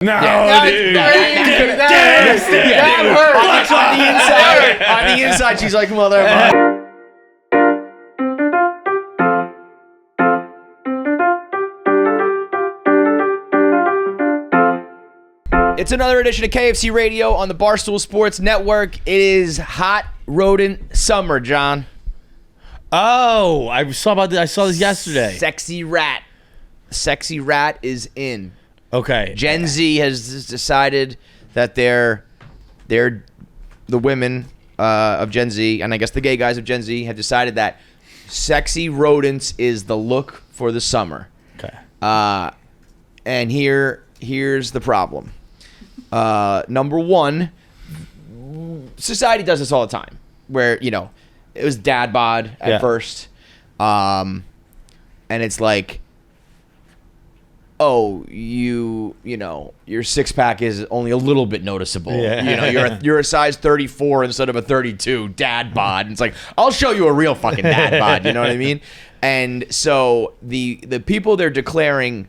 No, dude. That hurt. On the inside, she's like, mother. It's another edition of KFC Radio on the Barstool Sports Network. It is hot rodent summer, John. Oh, I saw this yesterday. Sexy rat. Sexy rat is in. Okay. Gen Z has decided that they're the women of Gen Z, and I guess the gay guys of Gen Z have decided that sexy rodents is the look for the summer. Okay. And here's the problem. Number one, society does this all the time, where, you know, it was dad bod at first, and it's like, oh, you know, your six pack is only a little bit noticeable. Yeah. You know, you're a size 34 instead of a 32, dad bod. And it's like, I'll show you a real fucking dad bod. You know what I mean? And so the people they're declaring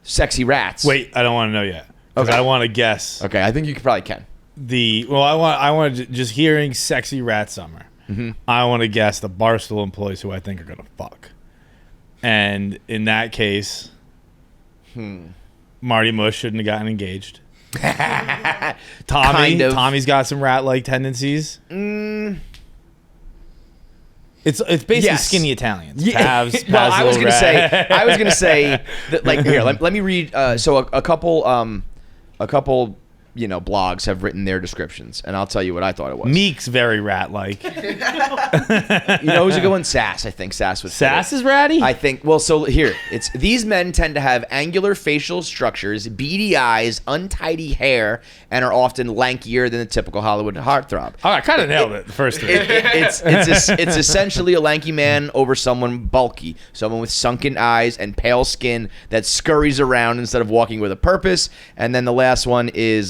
sexy rats. Wait, I don't want to know yet. Okay. I want to guess. Okay, I think you probably can. I want to just hearing sexy rat summer. Mm-hmm. I want to guess the Barstool employees who I think are gonna fuck. And in that case, Marty Mush shouldn't have gotten engaged. Tommy's got some rat-like tendencies. It's basically skinny Italians. Yeah. Pavs, well, I was gonna say that, like, here, let me read. So a couple, you know, blogs have written their descriptions, and I'll tell you what I thought it was. Meek's very rat-like. You know who's a good one? Sass. I think Sass was. Sass is ratty? I think. Well, so here, it's these men tend to have angular facial structures, beady eyes, untidy hair, and are often lankier than the typical Hollywood heartthrob. Oh, I kind of nailed it the first time. It's essentially a lanky man over someone bulky, someone with sunken eyes and pale skin that scurries around instead of walking with a purpose. And then the last one is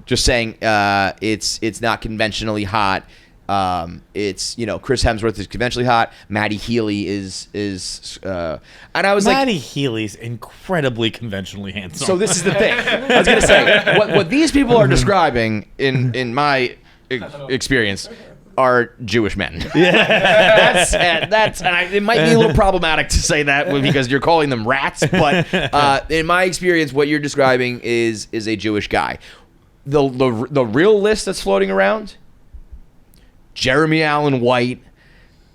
just saying it's not conventionally hot. It's, you know, Chris Hemsworth is conventionally hot. Maddie Healy is and I was Maddie Healy's incredibly conventionally handsome. So this is the thing. I was gonna say what these people are describing in my experience are Jewish men. Yeah. It might be a little problematic to say that because you're calling them rats, but in my experience, what you're describing is a Jewish guy. The real list that's floating around: Jeremy Allen White,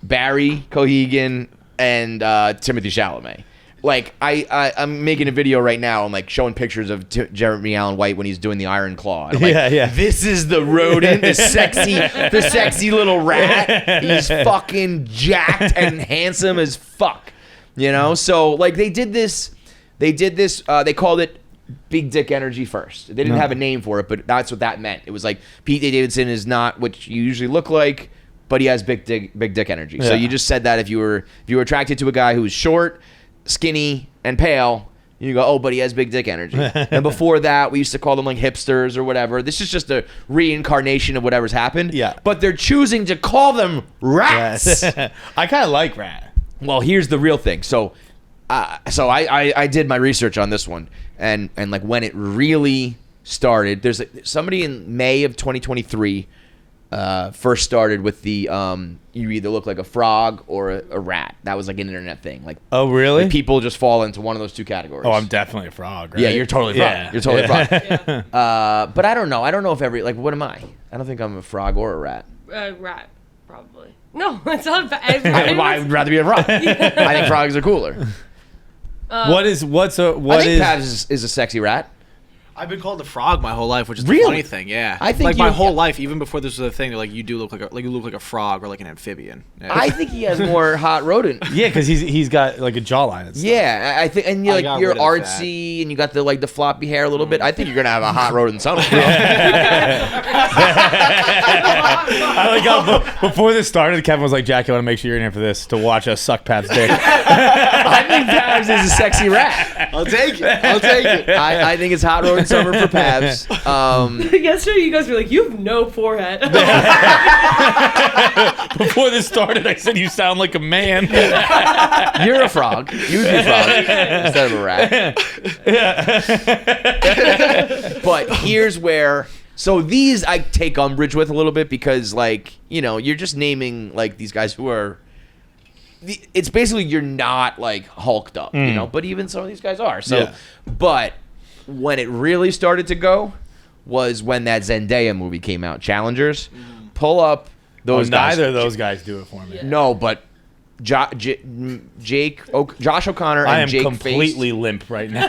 Barry Cohegan, and Timothy Chalamet. Like, I'm making a video right now. I'm like showing pictures of Jeremy Allen White when he's doing the Iron Claw. And I'm like, this is the rodent, the sexy little rat. He's fucking jacked and handsome as fuck. You know? So, like, they did this. They called it Big Dick Energy first. They didn't have a name for it, but that's what that meant. It was like, Pete Davidson is not what you usually look like, but he has big dick energy. Yeah. So you just said that if you were attracted to a guy who was short, skinny, and pale, you go, oh, but he has big dick energy. And before that, we used to call them like hipsters or whatever. This is just a reincarnation of whatever's happened. Yeah. But they're choosing to call them rats. Yes. I kind of like rat. Well, here's the real thing. So I did my research on this one, and like when it really started, there's somebody in May of 2023 first started with the you either look like a frog or a rat. That was like an internet thing. Like, oh really? Like people just fall into one of those two categories. Oh, I'm definitely a frog, right? Yeah, you're totally frog. Yeah. You're totally frog. Yeah. But I don't know. I don't know if what am I? I don't think I'm a frog or a rat. Rat, probably. No, it's not bad. I would rather be a frog. I think frogs are cooler. I think Pavs is a sexy rat. I've been called a frog my whole life, which is the Really? funny thing. Yeah, I think like my whole life, even before this was a thing, they're like, you look like a frog or like an amphibian. Yeah. I think he has more hot rodent. Yeah, because he's got like a jawline and stuff. Yeah, I think, and you're artsy and you got the floppy hair a little bit. I think you're gonna have a hot rodent son. I like how before this started, Kevin was like, "Jack, I want to make sure you're in here for this to watch us suck Pab's dick." I think Pabs is a sexy rat. I'll take it. I think it's hot rodent summer for Pabs. Yesterday, you guys were like, "You have no forehead." Before this started, I said, "You sound like a man." You're a frog. You'd be a frog instead of a rat. But here's where. So these I take umbrage with a little bit because, like, you know, you're just naming, like, these guys who are... It's basically you're not, like, hulked up, you know? But even some of these guys are. So, Yeah. But when it really started to go was when that Zendaya movie came out, Challengers. Pull up those guys. Neither of those guys do it for me. No, but... Josh O'Connor I and am Jake completely limp right now.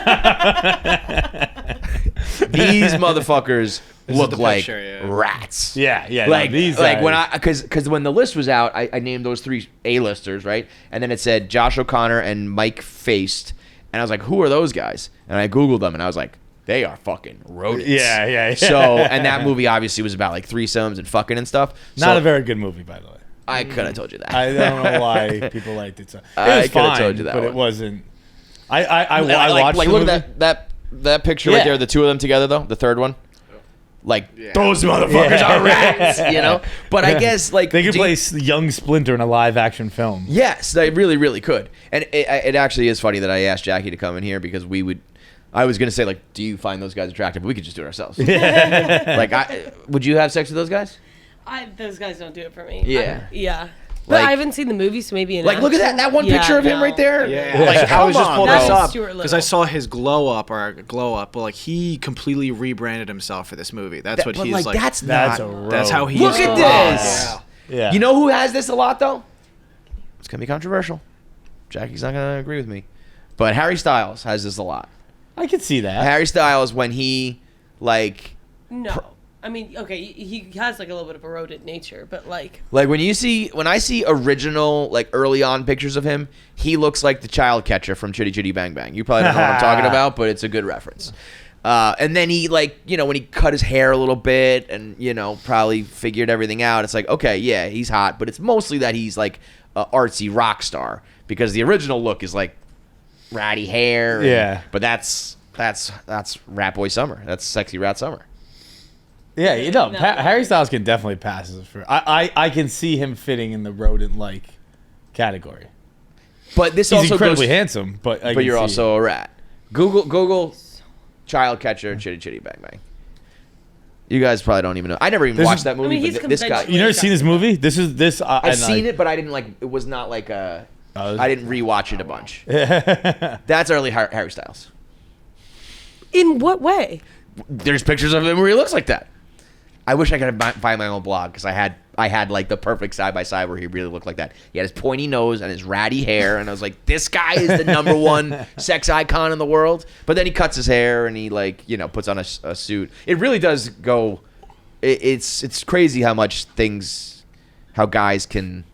These motherfuckers look the like picture, yeah. rats. Yeah. Like no, these like guys. when because when the list was out, I named those 3 A-listers, right? And then it said Josh O'Connor and Mike Feist, and I was like, who are those guys? And I googled them, and I was like, they are fucking rodents. Yeah. So and that movie obviously was about like threesomes and fucking and stuff. Not So a very good movie, by the way. I could have told you that. I don't know why people liked it so. It I was coulda fine, told you that but one. it wasn't. I like, watched like the look movie. at that picture Yeah. right there, the 2 of them together though, the third one. Like Yeah. those motherfuckers are rats, you know. But I guess like They could play young Splinter in a live action film. Yes, they really, really could. And it actually is funny that I asked Jackie to come in here because I was gonna say, like, do you find those guys attractive? But we could just do it ourselves. Like, would you have sex with those guys? Those guys don't do it for me. Yeah. Yeah. But Like- I haven't seen the movie, so maybe Like, look at that one Yeah, picture of him no. right there. Yeah, Like, I was just come pulling on, this bro. up Stuart because I Little. saw his glow up, but like he completely rebranded himself for this movie. That's what But he's like, like. that's That's not. a road. That's how he. Look used to at rock. this. Yeah. Yeah. You know who has this a lot though? It's gonna be controversial. Jackie's not gonna agree with me, but Harry Styles has this a lot. I could see that. Harry Styles when he like. No. I mean, okay, he has like a little bit of a rodent nature, but like... Like when I see original like early on pictures of him, he looks like the child catcher from Chitty Chitty Bang Bang. You probably don't know what I'm talking about, but it's a good reference. And then he like, you know, when he cut his hair a little bit and, you know, probably figured everything out, it's like, okay, yeah, he's hot, but it's mostly that he's like a artsy rock star because the original look is like ratty hair. Yeah. But that's Rat Boy Summer. That's Sexy Rat Summer. Yeah, you know, No. Harry Styles can definitely pass as a for. I can see him fitting in the rodent-like category. But this He's also incredibly goes, handsome, but but you're also a rat. Google child catcher Chitty Chitty Bang Bang. You guys probably don't even know. I never even This watched is- that movie. I mean, but he's this guy, conventionally- You never seen this movie? This is this. I've seen it, but I didn't like. It was not like a. I didn't rewatch it a bunch. That's early Harry Styles. In what way? There's pictures of him where he looks like that. I wish I could find my own blog because I had like the perfect side by side where he really looked like that. He had his pointy nose and his ratty hair, and I was like, this guy is the #1 sex icon in the world. But then he cuts his hair and he like, you know, puts on a suit. It really does go. It's crazy how guys can,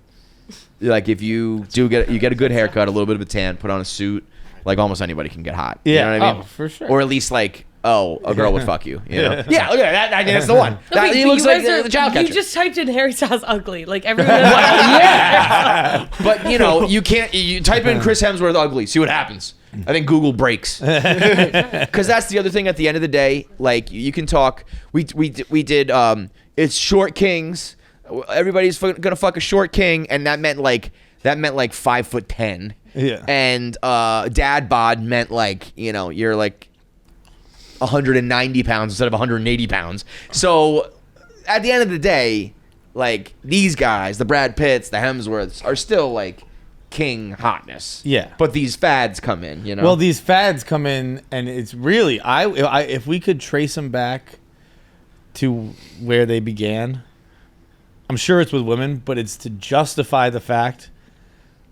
like, if you get a good haircut, a little bit of a tan, put on a suit, like almost anybody can get hot. You Yeah, know what I mean? oh, for sure. Or at least like, oh, a girl would fuck you. You know? Yeah. Yeah, look at that. I think that's the one. Okay, He but looks you like guys the child catcher. You just typed in Harry Styles ugly. Like everyone. Yeah. But you know, you can't. You type in Chris Hemsworth ugly, see what happens. I think Google breaks. Because that's the other thing. At the end of the day, like you can talk. We did. It's short kings. Everybody's gonna fuck a short king, and that meant like 5'10". Yeah. And dad bod meant like, you know, you're like 190 pounds instead of 180 pounds. So at the end of the day, like these guys, the Brad Pitts, the Hemsworths, are still like king hotness. Yeah. But these fads come in, you know. Well, these fads come in, and it's really I if we could trace them back to where they began, I'm sure it's with women, but it's to justify the fact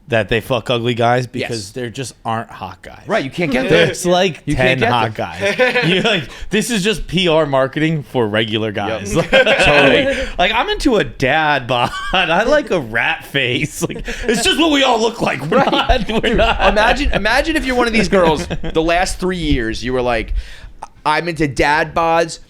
that they fuck ugly guys because Yes. there just aren't hot guys. Right, you can't get there. There's like You 10 can't get hot guys. You're like, this is just PR marketing for regular guys. Totally. Like, I'm into a dad bod. I like a rat face. Like, it's just what we all look like. We're not. Imagine if you're one of these girls. The last 3 years, you were like, I'm into dad bods,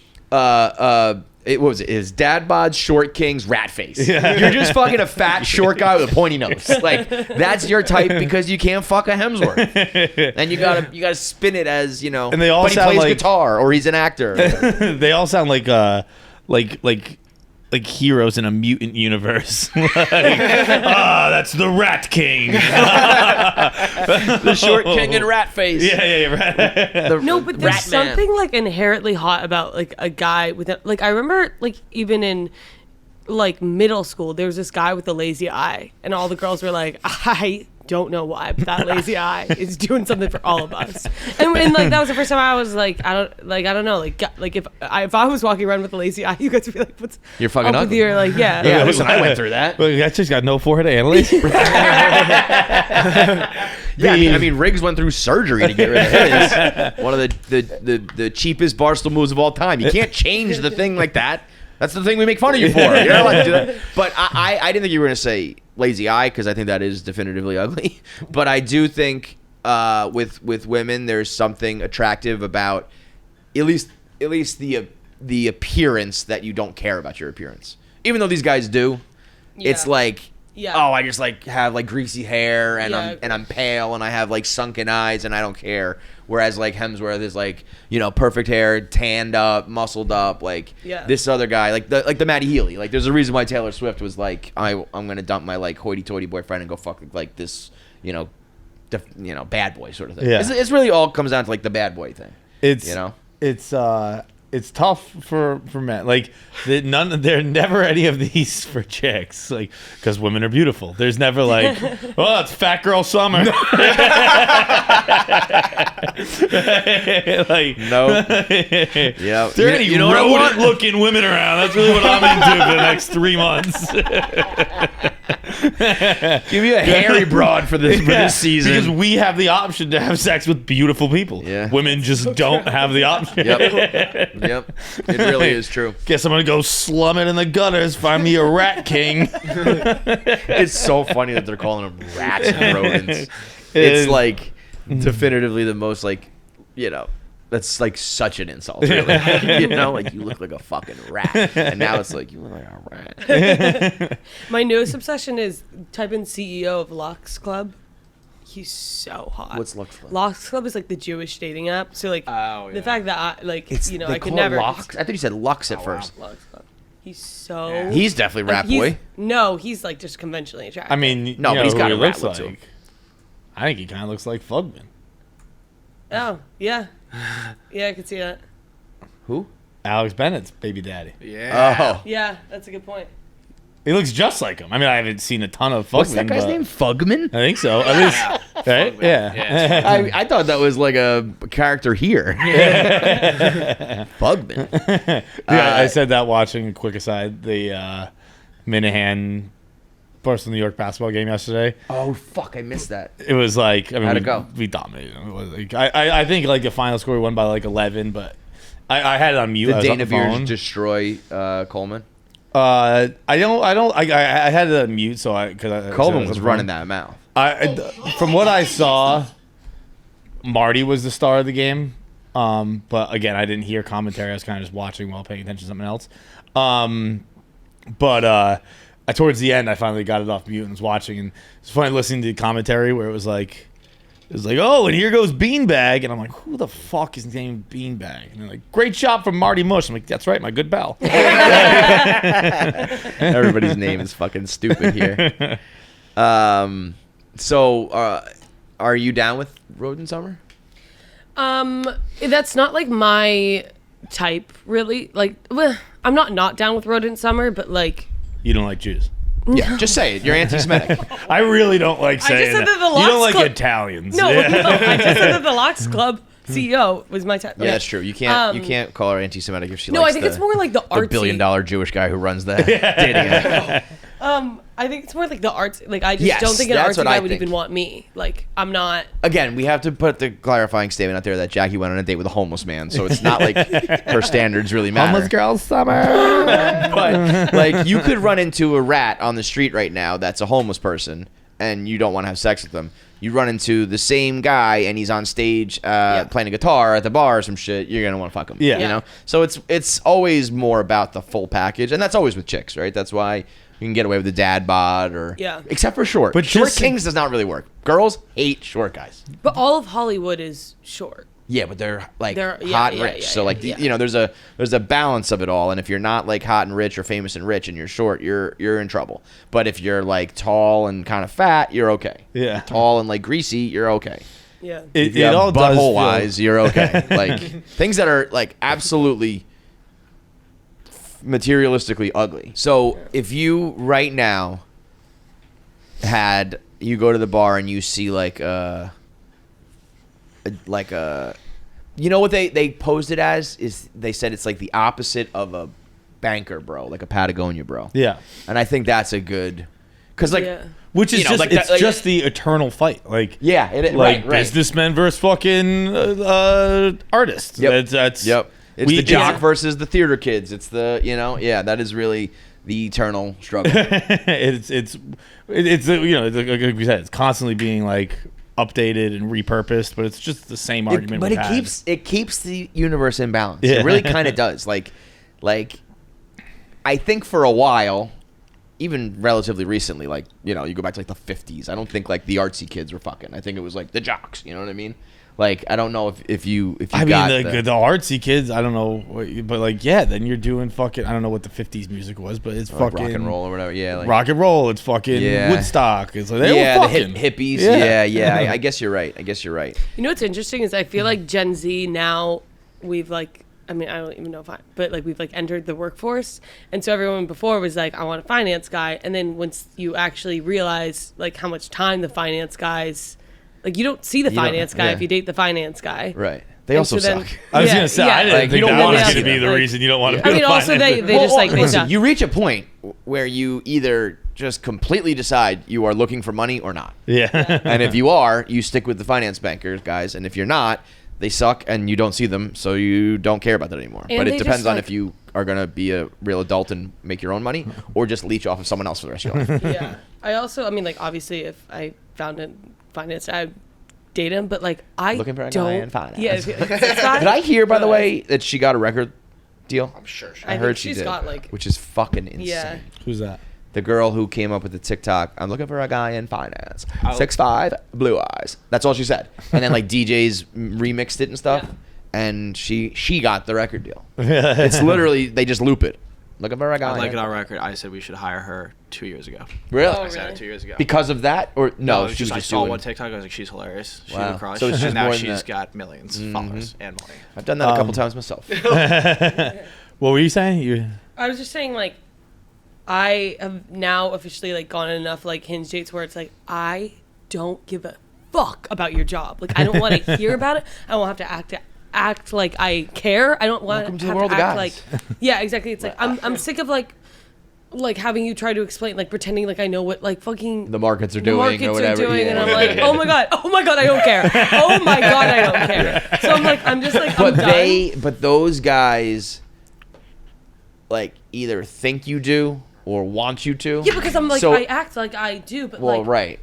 What was it? His dad bod's short king's rat face. Yeah. You're just fucking a fat short guy with a pointy nose. Like that's your type because you can't fuck a Hemsworth, and you gotta spin it as And they all but he sound plays like guitar or he's an actor. They all sound like heroes in a mutant universe. That's the Rat King. The short king and rat face. Yeah. No, but there's something like inherently hot about like a guy with I remember like even in like middle school there was this guy with a lazy eye and all the girls were like, I don't know why, but that lazy eye is doing something for all of us. And like that was the first time I was like, I don't know, like if I was walking around with a lazy eye, you guys would be like, what's you're fucking up ugly. with your like Yeah, listen, I went through that. Well, I just got no forehead and lazy. Yeah, I mean, Riggs went through surgery to get rid of his. One of the cheapest Barstool moves of all time. You can't change the thing like that. That's the thing we make fun of you for. You're not allowed to do that. But I didn't think you were going to say lazy eye because I think that is definitively ugly. But I do think with women, there's something attractive about at least the appearance that you don't care about your appearance. Even though these guys do, it's like. Yeah. Oh, I just like have like greasy hair and Yeah. I'm pale and I have like sunken eyes and I don't care. Whereas like Hemsworth is like, perfect hair, tanned up, muscled up, like this other guy, like the Matty Healy. Like there's a reason why Taylor Swift was like, I'm gonna dump my like hoity-toity boyfriend and go fuck like this, bad boy sort of thing. Yeah. It's really all comes down to like the bad boy thing. It's tough for men. Like there are never any of these for chicks. Like because women are beautiful. There's never like, oh, it's fat girl summer. Like no. Yeah. Is there any rodent looking women around? That's really what I'm into for the next 3 months. Give me a hairy broad for this season. Because we have the option to have sex with beautiful people. Yeah. Women just don't have the option. Yep. It really is true. Guess I'm gonna go slum it in the gutters, find me a rat king. It's so funny that they're calling them rats and rodents. It's like definitively the most like, that's like such an insult, really. Like you look like a fucking rat. And now it's like you look like a rat. My newest obsession is type in CEO of Lux Club. He's so hot. What's Lux Club? Lux Club is like the Jewish dating app. So like the fact that I could call never. it Lux? I thought you said Lux at first. Lux Club. He's so. He's definitely rat boy. No, he's like just conventionally attractive. I mean, no, but he's got a a rat look to him. I think he kind of looks like Fugman. Oh yeah, yeah, I could see that. Who? Alex Bennett's baby daddy. Yeah. Oh. Yeah, that's a good point. He looks just like him. I mean, I haven't seen a ton of Fugman. What's that guy's name? Fugman? I think so. At least, right? Yeah. I thought that was like a character here. Fugman. I said that watching a quick aside the Minahan Barstool New York basketball game yesterday. Oh fuck! I missed that. It was like How'd it go? We dominated. It was like I think like the final score we won by like 11, but I had it on mute. Did Dana Beers destroy Coleman? I had it on mute, so Coleman was running that mouth. From what I saw, Marty was the star of the game. But again, I didn't hear commentary. I was kind of just watching while paying attention to something else. But towards the end, I finally got it off mute and was watching. And it's funny listening to commentary where it was like, oh, and here goes Beanbag. And I'm like, who the fuck is named Beanbag? And they're like, great shot from Marty Mush. I'm like, that's right, my good pal. Everybody's name is fucking stupid here. So, are you down with Rodent Summer? That's not like my type, really. Like, I'm not down with Rodent Summer, but like. You don't like Jews. Yeah, just say it. You're anti-Semitic. I really don't like saying that. You don't like Italians. No, I just said that the Lux Club CEO was my type. Yeah, that's true. You can't call her anti-Semitic if she likes. No, I think it's more like the artsy. The $1 billion Jewish guy who runs that dating app. I think it's more like the arts. Like I just don't think an artsy guy would even want me. Like I'm not. Again, we have to put the clarifying statement out there that Jackie went on a date with a homeless man, so it's not like her standards really matter. Homeless girl summer. But like you could run into a rat on the street right now that's a homeless person, and you don't want to have sex with them. you run into the same guy and he's on stage playing a guitar at the bar or some shit, you're gonna want to fuck him. Yeah. You know. So it's always more about the full package, and that's always with chicks, right? That's why you can get away with the dad bod except for short. But short just- kings does not really work. Girls hate short guys. But all of Hollywood is short. Yeah, but they're like They're- hot and yeah, rich. yeah, So like yeah. you know, there's a balance of it all. And if you're not like hot and rich or famous and rich and you're short, you're in trouble. But if you're like tall and kind of fat, you're okay. Yeah. Tall and like greasy, you're okay. Yeah. If It you have all does butthole feel- eyes, you're okay. Like things that are like absolutely materialistically ugly. So if you right now you go to the bar and you see like a you know what they posed it as is they said it's like the opposite of a banker bro, like a Patagonia bro. Yeah. And I think that's a good because like Yeah. Which is you know, just like it's that, like- just the eternal fight. Like yeah, it, like right. businessmen versus fucking artists. Yep. That's Yep. It's the jock versus the theater kids. It's the that is really the eternal struggle. it's you know, like we said, it's constantly being like updated and repurposed, but it's just the same argument. But we've it had. keeps the universe in balance. Yeah. It really kind of does. Like I think for a while, even relatively recently, like you go back to like the 50s. I don't think like the artsy kids were fucking. I think it was like the jocks. You know what I mean? Like I don't know if you I got mean, the artsy kids, I don't know, but like, yeah, then you're doing fucking, I don't know what the 50s music was, but it's like fucking rock and roll or whatever. Yeah, like, rock and roll. It's fucking Woodstock. It's like, they were the fucking hippies. Yeah. Yeah. I guess you're right. You know what's interesting is I feel like Gen Z now we've like, I mean, I don't even know but like we've like entered the workforce. And so everyone before was like, I want a finance guy. And then once you actually realize like how much time the finance guys, like you don't see the finance guy if you date the finance guy. Right. They And also so then- suck. I was gonna say, I didn't Like, think you don't that wanna was see going to be them. the Like- reason you don't want to I be mean, a also finance. they just like, they listen, don't- you reach a point where you either just completely decide you are looking for money or not. Yeah. And if you are, you stick with the finance bankers guys, and if you're not, they suck and you don't see them, so you don't care about that anymore. And but they it depends just, on like- if you are going to be a real adult and make your own money or just leech off of someone else for the rest of your life. Yeah. I mean, like, obviously, if I found a finance, I'd date him, but like, I Looking for a don't. guy in finance. Yeah. Did Did I hear, by the way, that she got a record deal? I'm sure. I I heard think she she's did, got, like- which is fucking insane. Yeah. Who's that? The girl who came up with the TikTok, I'm looking for a guy in finance. Oh. 6'5", blue eyes. That's all she said. And then like DJs remixed it and stuff. Yeah. And she got the record deal. It's literally, they just loop it. Looking for a guy. I'd like in- it on record. I said we should hire her 2 years ago. Really? Oh, I said really? it 2 years ago. Because of that? Or no, it was she was I just saw doing. one TikTok. I was like, she's hilarious. She Wow. would crush. So it's just and now more than she's that. got millions of followers and money. I've done that a couple times myself. What were you saying? I was just saying, like, I have now officially like gone on enough like Hinge dates where it's like I don't give a fuck about your job. Like I don't want to hear about it. I don't have to act like I care. I don't want Welcome to to the have world to of act guys. like yeah, exactly. It's like I'm sick of like having you try to explain, like pretending like I know what like fucking The markets are doing or whatever. and I'm like, oh my god, I don't care. Oh my god, I don't care. So I'm just like, I'm done. But those guys, like either think you do or want you to. Yeah, because I'm like So- I act like I do, but Well, like, right.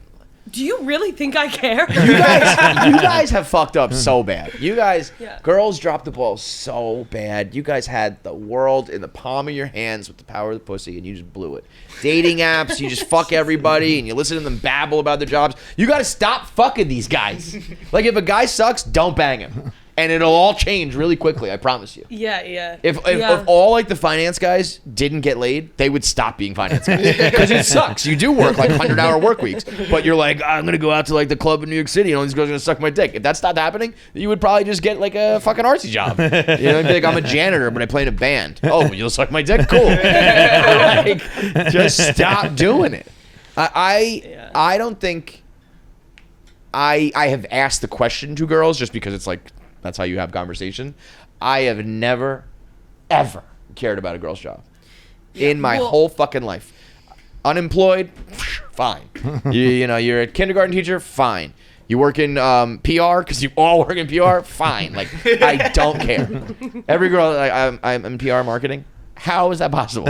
do you really think I care? You guys have fucked up so bad. You guys, Yeah. girls dropped the ball so bad. You guys had the world in the palm of your hands with the power of the pussy, and you just blew it. Dating apps, you just fuck everybody, and you listen to them babble about their jobs. You got to stop fucking these guys. Like, if a guy sucks, don't bang him. And it'll all change really quickly, I promise you. Yeah. If Yeah. all like the finance guys didn't get laid, they would stop being finance guys because it sucks. You do work like 100-hour work weeks, but you're like, I'm gonna go out to like the club in New York City and all these girls are gonna suck my dick. If that stopped happening, you would probably just get like a fucking artsy job. You know, be like, I'm a janitor, but I play in a band. Oh, you'll suck my dick? Cool. Like, just stop doing it. I don't think I have asked the question to girls just because it's like. That's how you have conversation. I have never, ever cared about a girl's job in my whole fucking life. Unemployed, fine. You know, you're a kindergarten teacher, fine. You work in PR because you all work in PR, fine. Like, I don't care. Every girl, I'm in PR marketing. How is that possible?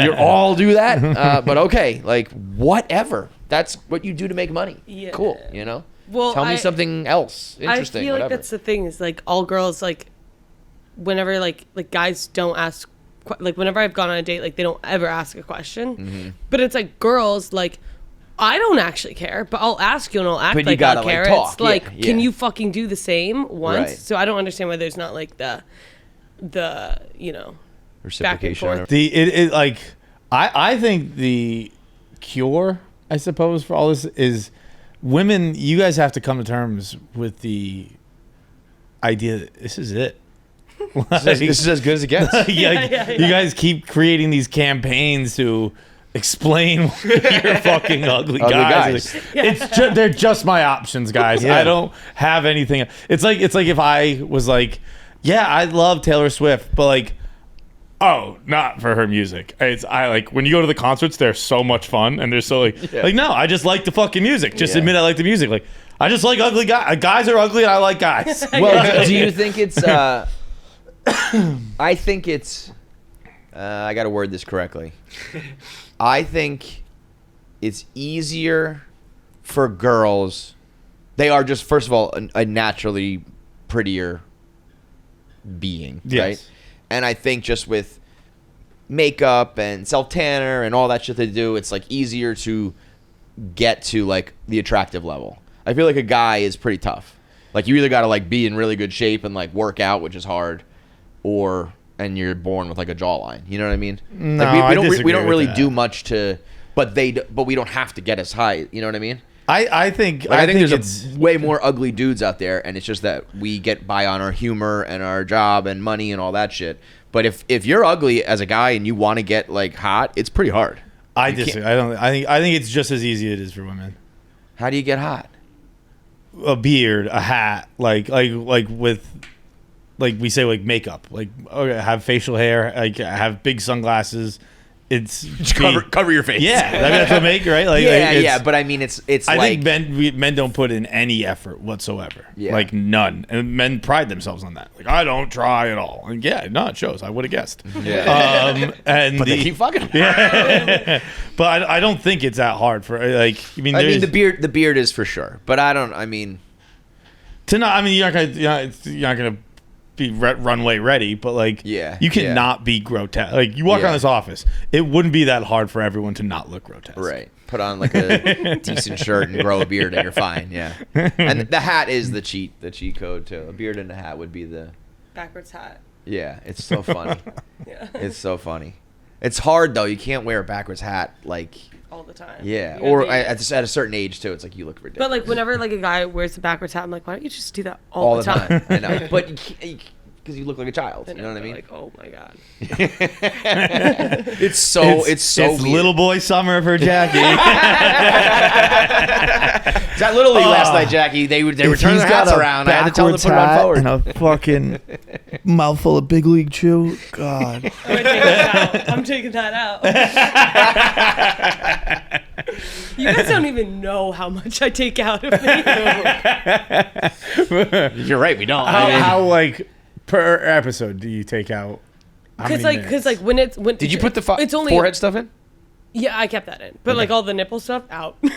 You all do that? But okay, like, whatever. that's what you do to make money. Yeah. Cool, you know? Well, Tell me something else interesting, I feel whatever. like that's the thing is like all girls like whenever like guys don't ask like whenever I've gone on a date like they don't ever ask a question. But it's like girls like I don't actually care, but I'll ask you and I'll act But you like gotta, I'll care. like, talk. It's like, Yeah, can yeah. you fucking do the same once? Right. So I don't understand why there's not like the you know, back and Reciprocation. forth. It like I think the cure, I suppose, for all this is women. You guys have to come to terms with the idea that this is it. This is as good as it gets. Yeah. You guys keep creating these campaigns to explain you're fucking ugly guys. They're just my options, guys. Yeah. I don't have anything. It's like if I was like, yeah, I love Taylor Swift, but like, oh, not for her music. I like when you go to the concerts, they're so much fun and they're so like no, I just like the fucking music. Just admit I like the music. Like I just like ugly guys. Guys are ugly and I like guys. Well, do you think it's I think it's I got to word this correctly. I think it's easier for girls. They are just, first of all, a naturally prettier being, Yes. right? And I think just with makeup and self-tanner and all that shit they do, it's like easier to get to like the attractive level. I feel like a guy is pretty tough. Like you either got to like be in really good shape and like work out, which is hard, and you're born with like a jawline. You know what I mean? No, like I we don't disagree with really that. do much to, but we don't have to get as high. You know what I mean? I think Like, I think it's there's way more ugly dudes out there, and it's just that we get by on our humor and our job and money and all that shit. But if you're ugly as a guy and you want to get like hot, it's pretty hard. I disagree. I think it's just as easy as it is for women. How do you get hot? A beard, a hat, like with like we say like makeup, like okay, have facial hair, like have big sunglasses. It's Just cover your face. Yeah, that's what make right. Like yeah. But I mean, it's I like think men don't put in any effort whatsoever. Yeah. Like none, and men pride themselves on that. Like I don't try at all. And yeah, no, it shows. I would have guessed. yeah. And but they keep fucking. yeah, but I don't think it's that hard for like. I mean, the beard is for sure, but I mean, you're not gonna be runway ready, but like you cannot be grotesque. Like you walk around this office, it wouldn't be that hard for everyone to not look grotesque. right. Put on like a decent shirt and grow a beard and you're fine. Yeah. And the hat is the cheat code too. A beard and a hat would be the Backwards hat. Yeah, it's so funny. Yeah. It's so funny. It's hard though. You can't wear a backwards hat like All the time. yeah, You gotta or be- at a certain age too. It's like you look ridiculous. But like whenever like a guy wears a backwards hat, I'm like, why don't you just do that all the time? I know, but because you look like a child. You know what I mean? Like, oh my god. It's so weird. little boy summer for Jackie. That literally last night, Jackie. They were turning their hats around. I had to tell them to put it on forward. and a fucking mouthful of big league chew. God. I'm taking that out. You guys don't even know how much I take out of me. You're right. We don't. How like per episode do you take out? Because like when Did you put the it's only forehead stuff in? Yeah, I kept that in, but like all the nipple stuff out. Like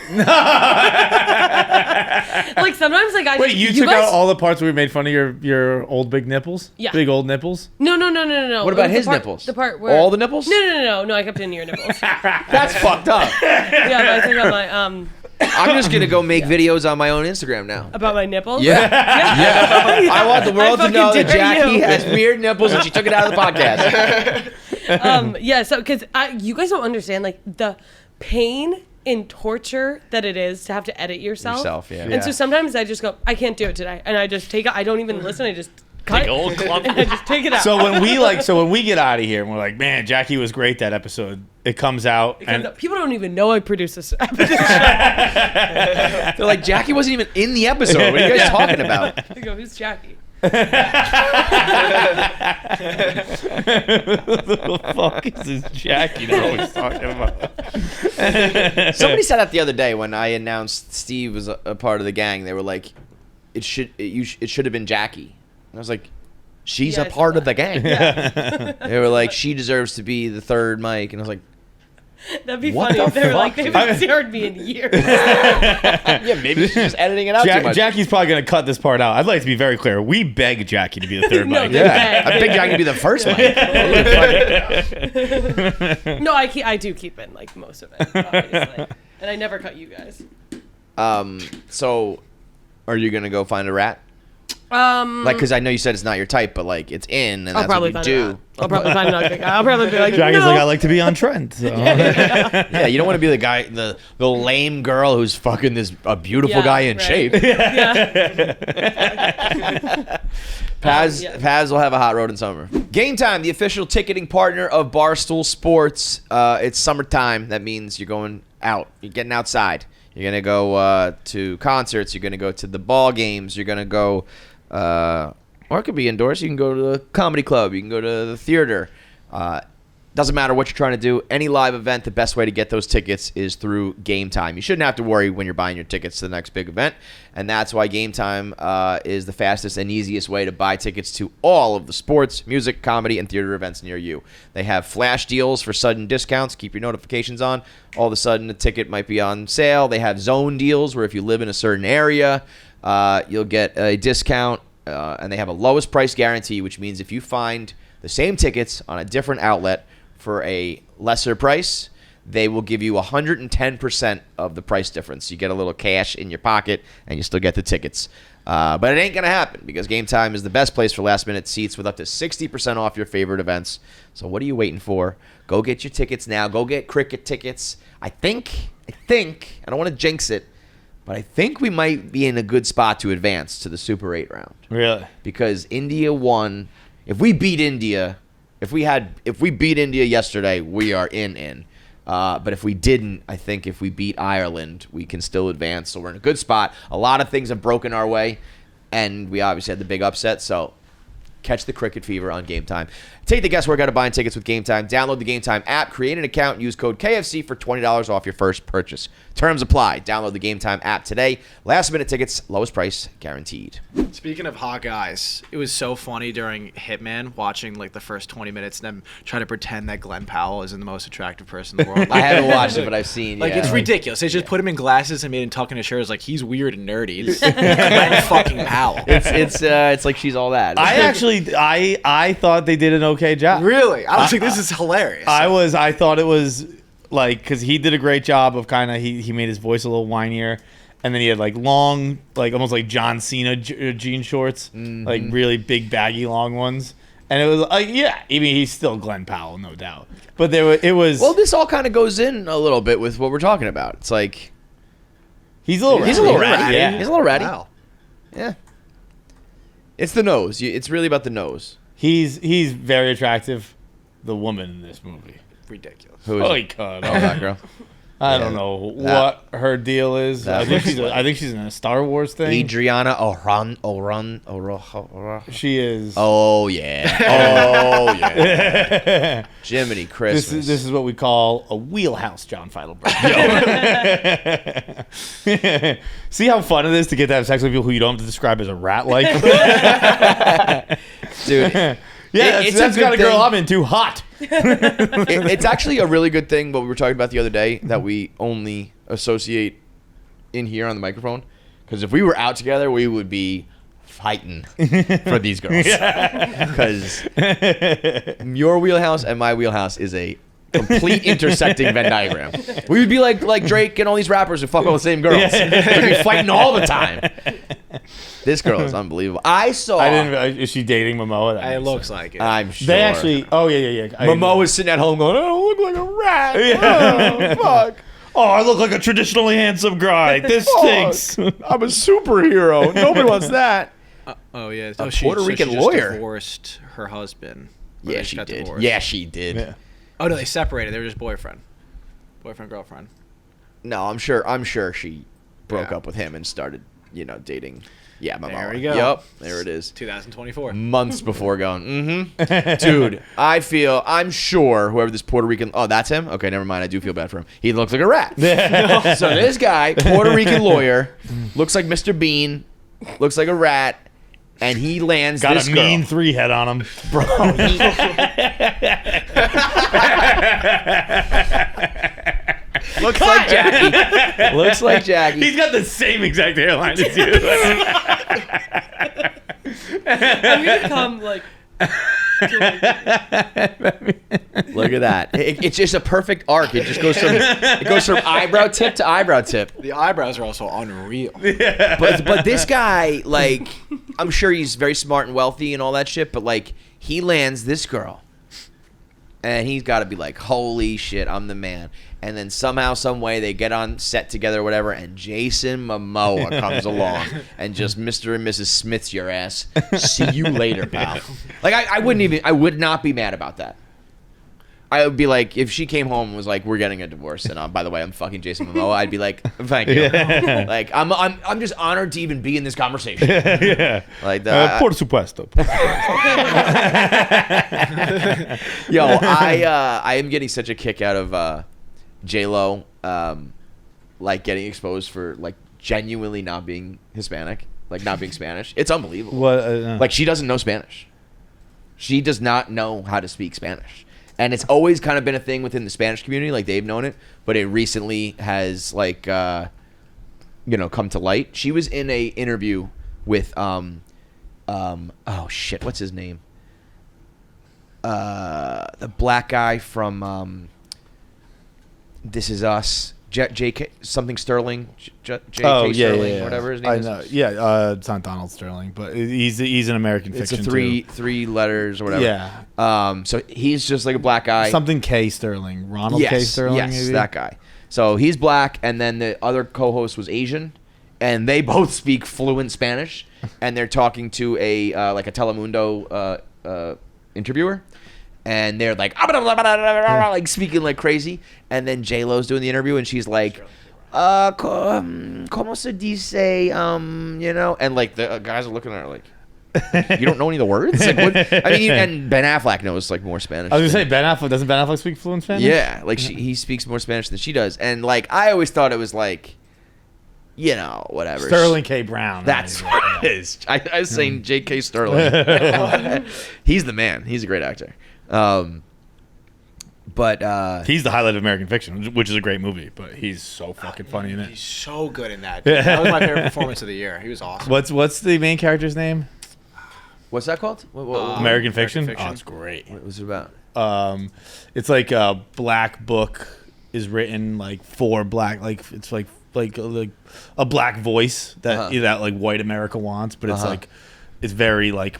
sometimes like I Wait, just, you took guys, out all the parts where we made fun of your old big nipples? Yeah. Big old nipples? No. What It about was his the part, nipples? The part where All the nipples? No. I kept in your nipples. That's fucked up. Yeah, but I took out my I'm just gonna go make videos on my own Instagram now. about my nipples. Yeah. I want the world to fucking know that dare Jackie you. has weird nipples and she took it out of the podcast. Yeah. So because you guys don't understand like the pain and torture that it is to have to edit yourself. Yeah. And so sometimes I just go, I can't do it today, and I just take it. I don't even listen. I just cut it, old clump. and I just take it out. So when we get out of here and we're like, man, Jackie was great that episode. It comes out and People don't even know I produce this episode. They're like, Jackie wasn't even in the episode. What are you guys talking about? I go, who's Jackie? what the fuck is this Jackie they're always talking about? Somebody said that the other day when I announced Steve was a part of the gang. They were like, it should have been Jackie. And I was like, she's Yeah, a I said part of that. the gang. They were like, she deserves to be the third mic. And I was like, That'd be What funny the if they were like, fuck? they haven't heard me in years. Yeah, maybe she's just editing it out too much. Jackie's probably going to cut this part out. I'd like to be very clear. We beg Jackie to be the third No, mic. they Yeah, beg. I think I can be the first one. No, I do keep in like most of it, obviously. And I never cut you guys. So, are you gonna go find a rat? Like, because I know you said it's not your type, but like it's in, and I'll that's probably what you find do. I'll probably find an ugly guy. I'll probably be like, Jackie's no. like, I like to be on trend. So. Yeah, you don't want to be the guy, the lame girl who's fucking a beautiful Yeah, guy in right. shape. Paz will have a hot road in summer. Game Time, the official ticketing partner of Barstool Sports. It's summertime. That means you're going out. You're getting outside. You're gonna go to concerts. You're gonna go to the ball games. You're gonna go, or it could be indoors. You can go to the comedy club. You can go to the theater. Doesn't matter what you're trying to do. Any live event, the best way to get those tickets is through Game Time. You shouldn't have to worry when you're buying your tickets to the next big event, and that's why Game Time is the fastest and easiest way to buy tickets to all of the sports, music, comedy, and theater events near you. They have flash deals for sudden discounts. Keep your notifications on. All of a sudden, a ticket might be on sale. They have zone deals where if you live in a certain area, you'll get a discount, and they have a lowest price guarantee, which means if you find the same tickets on a different outlet for a lesser price, they will give you 110% of the price difference. You get a little cash in your pocket, and you still get the tickets. But it ain't going to happen because Game Time is the best place for last-minute seats with up to 60% off your favorite events. So what are you waiting for? Go get your tickets now. Go get cricket tickets. I think, I don't want to jinx it, but I think we might be in a good spot to advance to the Super 8 round. Really? Because India won. If we beat India... If we beat India yesterday, we are in. But if we didn't, I think if we beat Ireland, we can still advance. So we're in a good spot. A lot of things have broken our way, and we obviously had the big upset. So catch the cricket fever on Game Time. Take the guesswork out of buying tickets with Game Time. Download the Game Time app, create an account, and use code KFC for $20 off your first purchase. Terms apply. Download the Game Time app today. Last-minute tickets, lowest price guaranteed. Speaking of hot guys, it was so funny during Hitman watching like the first 20 minutes and them try to pretend that Glen Powell isn't the most attractive person in the world. I haven't watched it, but I've seen. Like, yeah. it's ridiculous. They just put him in glasses and made him tuck in his shirt. It's like, he's weird and nerdy. It's Glen fucking Powell. It's like she's all that. I thought they did an okay job. Really? I was like, this is hilarious. I thought it was like, because he did a great job of kind of, he made his voice a little whinier. And then he had like long, like almost like John Cena jean shorts, like really big baggy long ones. And it was like, yeah, I mean, he's still Glen Powell, no doubt. But it was. Well, this all kind of goes in a little bit with what we're talking about. It's like he's a little ratty. He's a little ratty. Yeah. He's a little ratty. Wow. Yeah. It's the nose. It's really about the nose. He's very attractive. The woman in this movie. Ridiculous. Who is Holy it? God. Oh, that girl. I don't know what her deal is. I think she's in a Star Wars thing. Adriana Oran. She is. Oh yeah. Oh yeah. Jiminy Christmas. This is what we call a wheelhouse, John Feitelberg. See how fun it is to get to have sex with people who you don't have to describe as a rat like? Dude. Yeah, It's that's a got good a girl thing. I'm into. Hot. It's actually a really good thing, what we were talking about the other day, that we only associate in here on the microphone. Because if we were out together, we would be fighting for these girls. Because your wheelhouse and my wheelhouse is a complete intersecting Venn diagram. We would be like Drake and all these rappers who fuck all the same girls. We'd be fighting all the time. This girl is unbelievable. Is she dating Momoa? That It makes looks sense. like it. I'm sure. They actually. Oh yeah. Momoa is sitting at home going, I don't look like a rat. Yeah. Oh, fuck. Oh, I look like a traditionally handsome guy. This stinks. I'm a superhero. Nobody wants that. Oh yeah. A Puerto Rican she lawyer. just divorced her husband. Or Yeah, they she got did. divorced. Yeah, she did. Yeah. Oh no, they separated. They were just boyfriend, girlfriend. No, I'm sure she broke up with him and started, dating. Yeah, Momoa. There we go. Yep, there it is. 2024. Months before going, Dude, I'm sure whoever this Puerto Rican, oh, that's him? Okay, never mind. I do feel bad for him. He looks like a rat. So this guy, Puerto Rican lawyer, looks like Mr. Bean, looks like a rat, and he lands Got this a girl. mean 3 head on him. Bro, Looks like Jackie. Looks like Jackie. He's got the same exact hairline as you. I'm gonna come like. Look at that. It's just a perfect arc. It just goes from eyebrow tip to eyebrow tip. The eyebrows are also unreal. But this guy, like, I'm sure he's very smart and wealthy and all that shit, but like he lands this girl. And he's got to be like, holy shit, I'm the man. And then somehow, some way, they get on set together or whatever, and Jason Momoa comes along and just Mr. and Mrs. Smith's your ass. See you later, pal. Like, I would not be mad about that. I would be like, if she came home and was like, we're getting a divorce, and by the way, I'm fucking Jason Momoa, I'd be like, thank you. Yeah. Like, I'm just honored to even be in this conversation. Yeah. Like, por supuesto. Yo, I am getting such a kick out of J-Lo, like getting exposed for like genuinely not being Hispanic, like not being Spanish. It's unbelievable. What? Like she doesn't know Spanish. She does not know how to speak Spanish. And it's always kind of been a thing within the Spanish community, like they've known it, but it recently has like come to light. She was in a interview with oh shit, what's his name? The black guy from This Is Us, J.K. something Sterling, J.K. Sterling, whatever his name is. I know. Yeah, it's not Donald Sterling, but he's an American fiction. It's a three letters or whatever. Yeah. So he's just like a black guy. Something K. Sterling, Ronald K. Sterling. Yes, maybe? that guy. So he's black, and then the other co-host was Asian, and they both speak fluent Spanish, and they're talking to a like a Telemundo interviewer. And they're like, like speaking like crazy. And then J-Lo's doing the interview, and she's like, ¿Cómo se dice, And like the guys are looking at her like, you don't know any of the words? Like, what? I mean, and Ben Affleck knows like more Spanish. I was going to say, doesn't Ben Affleck speak fluent Spanish? Yeah, like he speaks more Spanish than she does. And like, I always thought it was like, whatever. Sterling K. Brown. That's what it is. I was saying J.K. Sterling. He's the man. He's a great actor. But he's the highlight of American Fiction, which is a great movie, but he's so fucking funny in it. He's so good in that. That was my favorite performance of the year. He was awesome. What's the main character's name? What's that called? American Fiction? Oh, it's great. What was it about? It's like a black book is written like for black, like it's like a black voice that that like white America wants, but it's like it's very like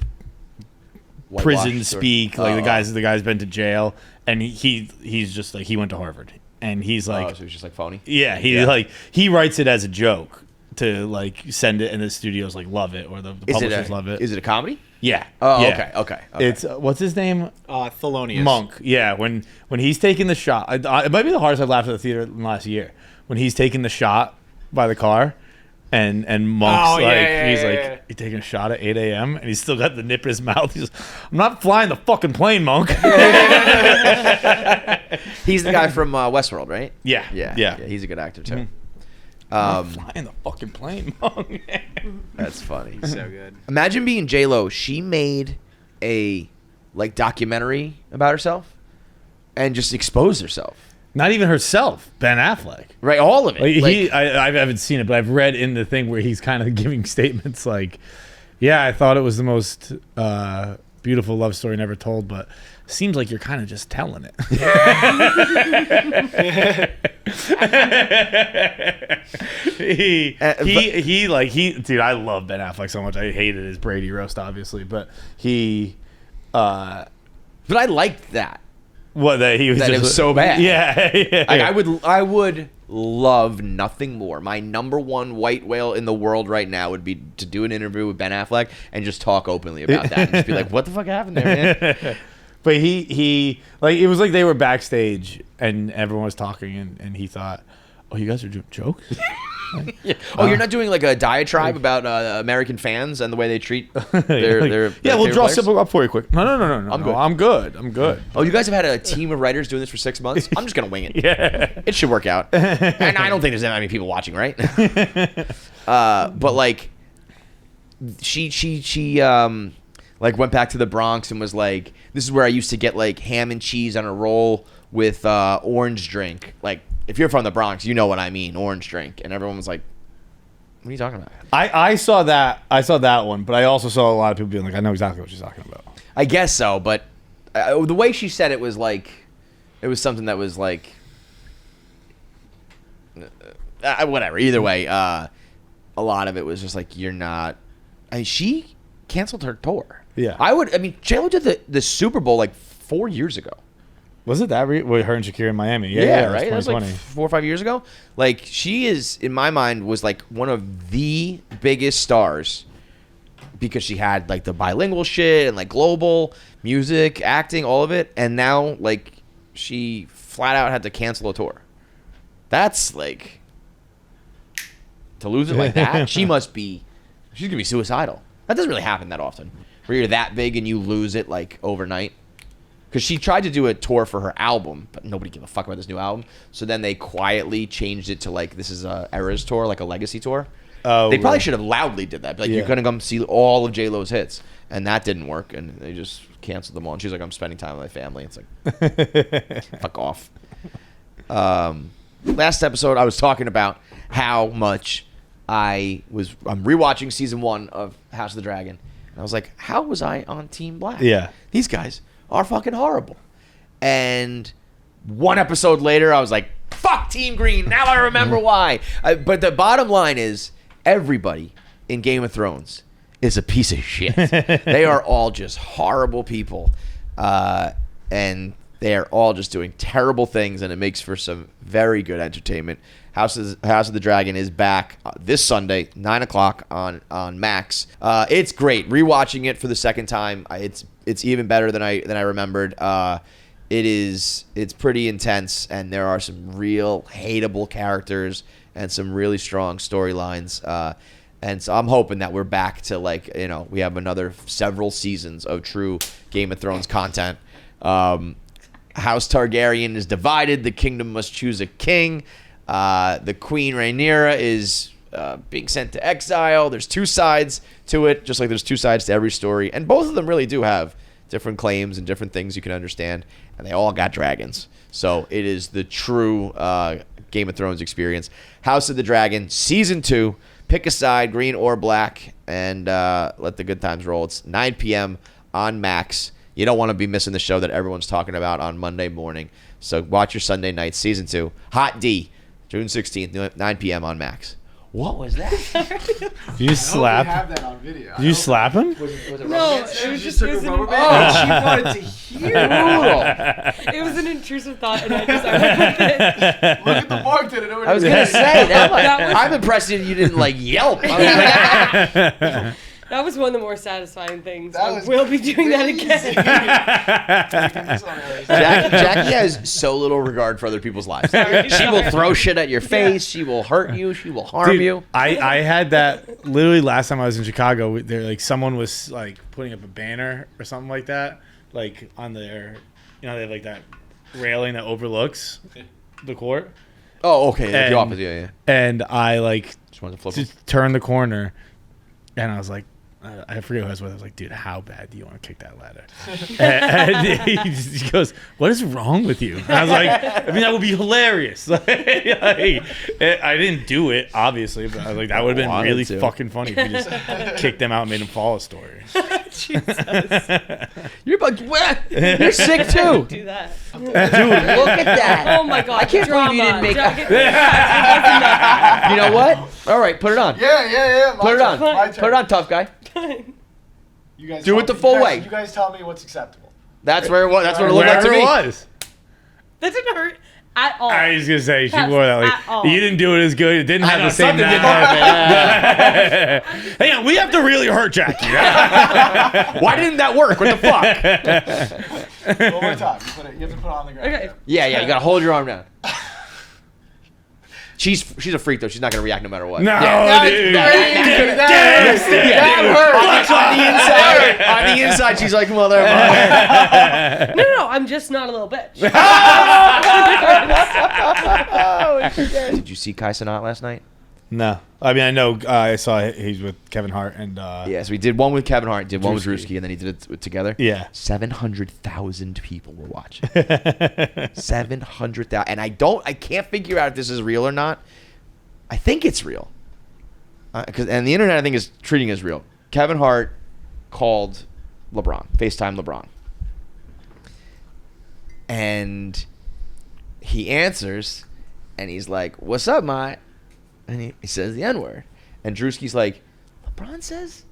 prison speak. Like the guy's been to jail, and he's just like he went to Harvard, and he's like so he's just like phony. Yeah, he writes it as a joke to like send it, and the studios like love it, or the publishers love it. Is it a comedy? Yeah. Oh, yeah. Okay. It's what's his name? Thelonious Monk. Yeah, when he's taking the shot, it might be the hardest I've laughed at the theater in the last year. When he's taking the shot by the car, and Monk's you're taking a shot at 8 a.m. and he's still got the nip in his mouth. He's like, I'm not flying the fucking plane, Monk. He's the guy from Westworld, right? Yeah. He's a good actor too. Mm-hmm. I'm not flying the fucking plane, Monk. That's funny. He's so good. Imagine being J-Lo. She made a like documentary about herself and just exposed herself. Not even herself, Ben Affleck. Right, all of it. I haven't seen it, but I've read in the thing where he's kind of giving statements like, yeah, I thought it was the most beautiful love story never told, but seems like you're kind of just telling it. Dude, I love Ben Affleck so much. I hated his Brady roast, obviously, but but I liked that. What that he was that just, it was so bad. Yeah. Like I would love nothing more. My number one white whale in the world right now would be to do an interview with Ben Affleck and just talk openly about that and just be like, what the fuck happened there, man? But he like it was like they were backstage and everyone was talking and he thought, oh, you guys are doing jokes? Yeah. Oh, you're not doing like a diatribe about American fans and the way they treat their yeah, we'll draw players? simple up for you quick. No. I'm good. Oh, you guys have had a team of writers doing this for 6 months? I'm just gonna wing it. Yeah, it should work out. And I don't think there's that many people watching, right? But like, she like went back to the Bronx and was like, this is where I used to get like ham and cheese on a roll with orange drink. Like, if you're from the Bronx, you know what I mean, orange drink. And everyone was like, what are you talking about? I saw that one, but I also saw a lot of people being like, I know exactly what she's talking about. I guess so, but the way she said it was like, it was something that was like, whatever. Either way, a lot of it was just like, you're not. I mean, she canceled her tour. Yeah. J-Lo did the Super Bowl like 4 years ago. Was it that with her and Shakira in Miami? Yeah, right? That was like 4 or 5 years ago. Like, she is, in my mind, was like one of the biggest stars because she had like the bilingual shit and like global music, acting, all of it. And now, like, she flat out had to cancel a tour. That's like, to lose it like that, she's going to be suicidal. That doesn't really happen that often, where you're that big and you lose it like overnight. Because she tried to do a tour for her album, but nobody gave a fuck about this new album. So then they quietly changed it to like, this is a Eras tour, like a legacy tour. Oh, they probably should have loudly did that. Like, you're going to come see all of J-Lo's hits. And that didn't work. And they just canceled them all. And she's like, I'm spending time with my family. It's like, fuck off. Last episode, I was talking about how much I'm rewatching season 1 of House of the Dragon. And I was like, how was I on Team Black? Yeah. These guys are fucking horrible. And one episode later, I was like, fuck Team Green. Now I remember why. But the bottom line is, everybody in Game of Thrones is a piece of shit. They are all just horrible people. And they are all just doing terrible things, and it makes for some very good entertainment. House of the Dragon is back this Sunday, 9 o'clock on Max. It's great. Rewatching it for the second time, it's even better than I remembered. It's pretty intense, and there are some real hateable characters and some really strong storylines. And so I'm hoping that we're back to, like, you know, we have another several seasons of true Game of Thrones content. House Targaryen is divided. The kingdom must choose a king. The Queen Rhaenyra is being sent to exile. There's two sides to it, just like there's two sides to every story. And both of them really do have different claims and different things you can understand. And they all got dragons. So it is the true Game of Thrones experience. House of the Dragon, Season 2. Pick a side, green or black, and let the good times roll. It's 9 p.m. on Max. You don't want to be missing the show that everyone's talking about on Monday morning. So watch your Sunday night, Season 2. Hot D, June 16th, 9 p.m. on Max. What was that? Did you slap? I have that on video. Did you slap him? No, it was just a rubber band. She wanted to hear it. It was an intrusive thought, and I just went with it. Look at the mark that it already. I was gonna say that. I'm impressed that you didn't like yelp. I was like, That was one of the more satisfying things. That We'll be doing that again. Jackie has so little regard for other people's lives. She will throw shit at your face. She will hurt you. She will harm you. I had that literally last time I was in Chicago. There, like, someone was like putting up a banner or something like that, like on their, you know, they have like that railing that overlooks the court. Oh, okay. The office, yeah. And I like Just wanted to flip just turned the corner, and I was like, I forget who I was with. I was like, dude, how bad do you want to kick that ladder? and he goes, what is wrong with you? And I was like, I mean, that would be hilarious. Like, I didn't do it, obviously, but I was like, that would have been really fucking funny if you just kicked them out and made them follow a story. Jesus. You're like, what? You're sick too. Do that. Dude, look at that. Oh my God. I can't Drama. believe you didn't make that. You know what? All right, put it on. Yeah. Put it on. My turn. Put it on, tough guy. You guys Do it the full way. You guys tell me what's acceptable. That's where it was. That's what it looked like to me. It was. That didn't hurt at all. I was gonna say she Yes, wore that. at all. Like, you didn't do it as good. It didn't have the same. Something didn't happen. Hang on, we have to really hurt Jackie. Why didn't that work? What the fuck? One more time. You have to put it on the ground. Okay. Yeah. You gotta hold your arm down. She's a freak though. She's not gonna react no matter what. No, dude. On the inside, she's like, motherfucker. No. I'm just not a little bitch. Did you see Kai Cenat last night? No. I mean, I know I saw he's with Kevin Hart and Yes, we did one with Kevin Hart, did one with Druski, and then he did it together. Yeah. 700,000 people were watching. 700,000. And I can't figure out if this is real or not. I think it's real. And the internet, I think, is treating it as real. Kevin Hart called LeBron, FaceTime LeBron. And he answers, and he's like, "What's up, mate?" And he says the N-word. And Druski's like, "LeBron says?"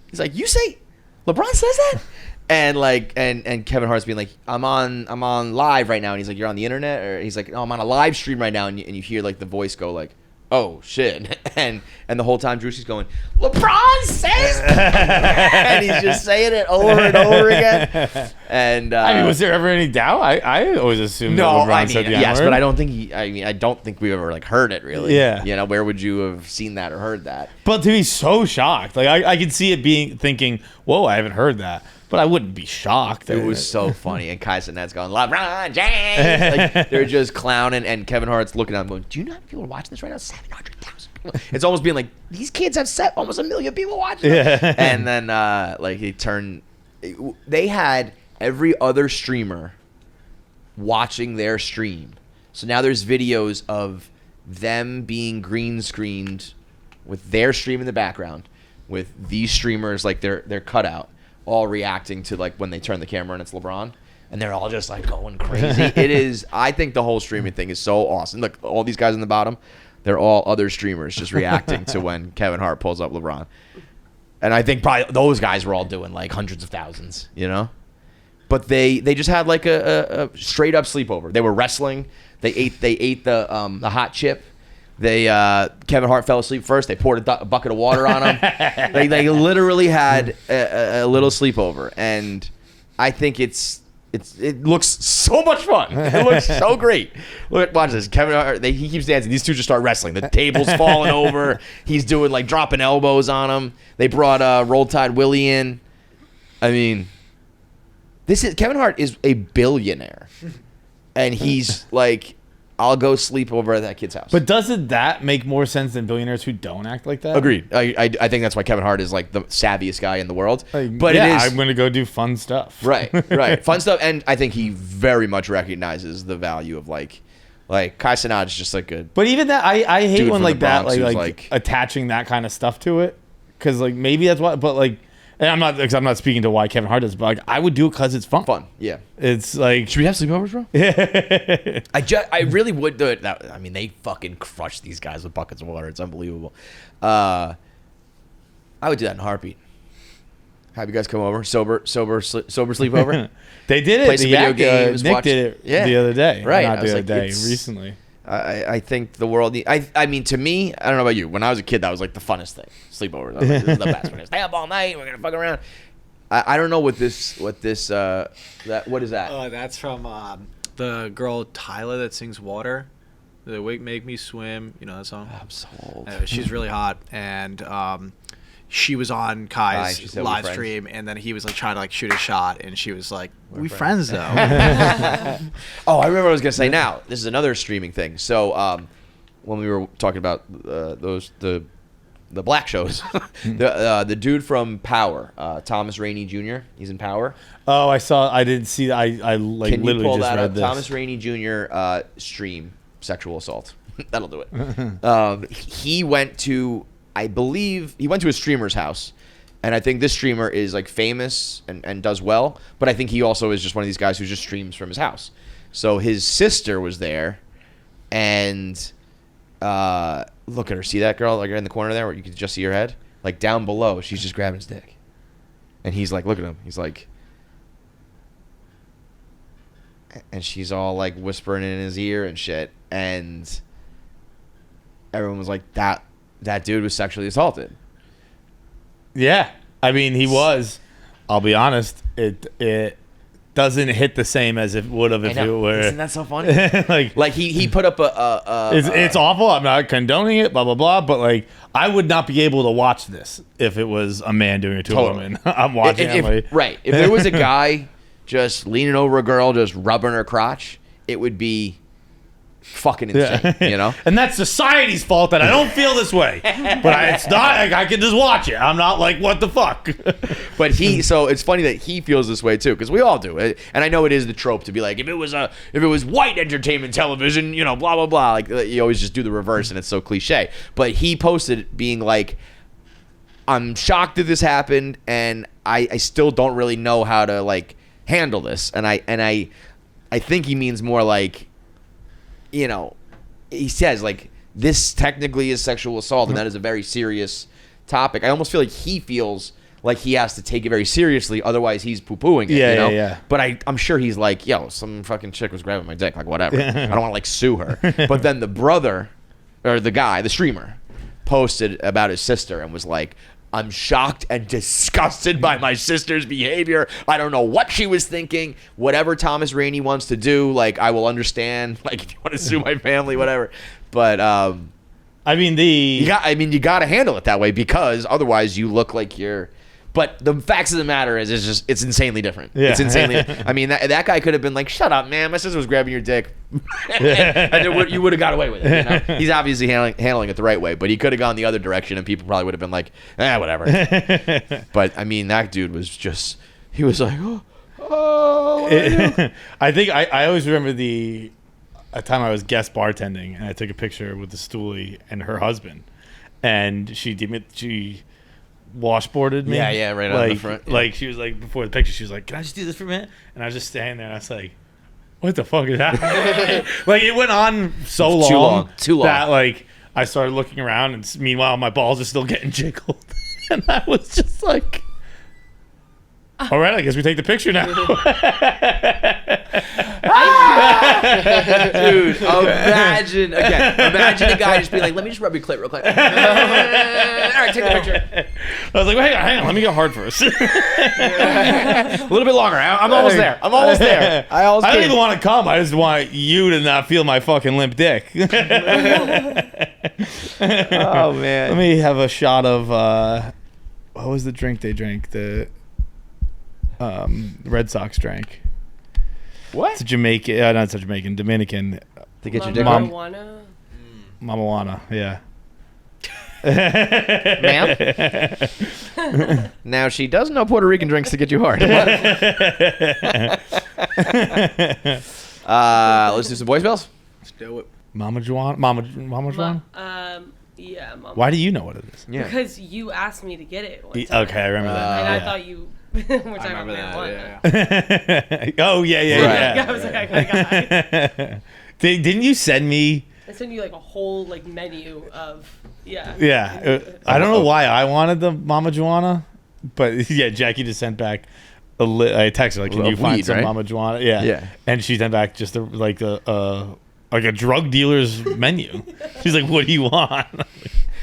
He's like, "You say LeBron says that?" And like, and Kevin Hart's being like, I'm on live right now. And he's like, "You're on the internet?" Or he's like, "No, I'm on a live stream right now." And you hear like the voice go like, "Oh shit!" And the whole time Druski's going, "LeBron says," and he's just saying it over and over again. And I mean, was there ever any doubt? I always assumed that LeBron said the yes, N-word. but I don't think I don't think we ever like heard it really. Yeah. You know, where would you have seen that or heard that? But to be so shocked, like I could see it thinking, "Whoa, I haven't heard that." But I wouldn't be shocked. It was so funny. And Cenat's going, "LeBron James." Like, they're just clowning, and Kevin Hart's looking at him going, "Do you know how many people are watching this right now? 700,000 people." It's almost being like, these kids have almost 1 million people watching. Yeah. And then they had every other streamer watching their stream. So now there's videos of them being green screened with their stream in the background, with these streamers like their cutout, all reacting to like when they turn the camera and it's LeBron, and they're all just like going crazy. It is. I think the whole streaming thing is so awesome. Look, all these guys on the bottom, they're all other streamers just reacting to when Kevin Hart pulls up LeBron. And I think probably those guys were all doing like hundreds of thousands, you know. But they just had like a straight up sleepover. They were wrestling. They ate the hot chip. Kevin Hart fell asleep first. They poured a bucket of water on him. They literally had a little sleepover, and I think it looks so much fun. It looks so great. Look, watch this. Kevin Hart, he keeps dancing. These two just start wrestling. The table's falling over. He's doing like dropping elbows on him. They brought Roll Tide Willie in. I mean, Kevin Hart is a billionaire, and he's like, "I'll go sleep over at that kid's house." But doesn't that make more sense than billionaires who don't act like that? Agreed. I think that's why Kevin Hart is like the savviest guy in the world. But yeah, it is, I'm going to go do fun stuff. Right. Fun stuff. And I think he very much recognizes the value of like Cenat is just like a. But even that, I hate dude when from like the that, Bronx who's, like attaching that kind of stuff to it. Because like maybe that's why, but like, and I'm not speaking to why Kevin Hart does, but like I would do it because it's fun. Fun, yeah. It's like, should we have sleepovers, bro? Yeah. I really would do it. I mean, they fucking crush these guys with buckets of water. It's unbelievable. I would do that in a heartbeat. Have you guys come over, sober sleepover? They did it. Play some video games. Nick did it the other day. Right. Not the other day. Recently. I think the world. I mean, to me, I don't know about you. When I was a kid, that was like the funnest thing. Sleepovers. Like, this is the best. We're gonna stay up all night. We're gonna fuck around. I don't know what is that? That's from the girl Tyler that sings "Water." The "Make Me Swim." You know that song? I'm so old. She's really hot, and she was on Kai's live stream, and then he was like trying to like shoot a shot, and she was like, "We friends though." Oh, I remember what I was gonna say. Now this is another streaming thing. So when we were talking about the black shows, the dude from Power, Thomas Rainey Jr. He's in Power. Oh, I saw. I didn't see. I like Can literally you pull just that read up? this. Thomas Rainey Jr. Stream sexual assault. That'll do it. He went to. I believe he went to a streamer's house, and I think this streamer is like famous and does well, but I think he also is just one of these guys who just streams from his house. So his sister was there, and look at her. See that girl like in the corner there where you can just see her head? Like down below, she's just grabbing his dick. And he's like, look at him. He's like, and she's all like whispering in his ear and shit. And everyone was like, that dude was sexually assaulted. Yeah, I mean he was. I'll be honest. It doesn't hit the same as it would have if it were. Isn't that so funny? like he put up it's awful. I'm not condoning it. Blah blah blah. But like I would not be able to watch this if it was a man doing it to a woman. I'm watching. Right. If there was a guy just leaning over a girl, just rubbing her crotch, it would be fucking insane, you know? And that's society's fault that I don't feel this way. But it's not, I can just watch it. I'm not like, what the fuck? But so it's funny that he feels this way too, because we all do. And I know it is the trope to be like, if it was white entertainment television, you know, blah, blah, blah. Like, you always just do the reverse, and it's so cliche. But he posted being like, I'm shocked that this happened, and I still don't really know how to, like, handle this. And I think he means more like, you know, he says, like, this technically is sexual assault, and that is a very serious topic. I almost feel like he feels like he has to take it very seriously, otherwise he's poo-pooing it, you know? Yeah. But I'm sure he's like, yo, some fucking chick was grabbing my dick, like, whatever. I don't want to, like, sue her. But then the brother, or the guy, the streamer, posted about his sister and was like, I'm shocked and disgusted by my sister's behavior. I don't know what she was thinking. Whatever Thomas Rainey wants to do, like, I will understand. Like, if you want to sue my family, whatever. But I mean, you got to handle it that way, because otherwise you look like you're. But the facts of the matter is, it's insanely different. Yeah. It's insanely. I mean, that guy could have been like, "Shut up, man! My sister was grabbing your dick," and you would have got away with it. You know? He's obviously handling it the right way, but he could have gone the other direction, and people probably would have been like, whatever." But I mean, that dude was just. He was like, "Oh." I think I always remember a time I was guest bartending, and I took a picture with the stoolie and her husband, and she washboarded me. Yeah, right on the front. Yeah. Like, she was like, before the picture, she was like, can I just do this for a minute? And I was just standing there, and I was like, what the fuck is happening? Like, it went on so long. Too long. That, like, I started looking around, and meanwhile, my balls are still getting jiggled. And I was just like, all right, I guess we take the picture now. Dude, imagine a guy just being like, let me just rub your clit real quick. All right, take the picture. I was like, well, hang on, let me get hard first. A little bit longer. I'm almost there. I don't even want to come. I just want you to not feel my fucking limp dick. Oh, man. Let me have a shot of, what was the drink they drank? The Red Sox drank. What? It's a Jamaican, not a Jamaican, Dominican. To get your dick Mama hard? Wana, yeah. Ma'am? Now, she does know Puerto Rican drinks to get you hard. Let's do some voicemails. Let's do it. Mama Juan? Yeah, Mama. Why do you know what it is? Yeah. Because you asked me to get it one time. Okay, I remember that. And I Yeah. thought you were talking I remember about that. marijuana. Yeah. Oh, yeah. Right. I was like, I got Didn't you send me? I sent you like a whole like menu of Yeah. I don't know why I wanted the Mama Juana, but yeah, Jackie just sent back I texted her, like, can you find weed, some right? Mama Juana? Yeah. Yeah. And she sent back just a drug dealer's menu. She's like, what do you want?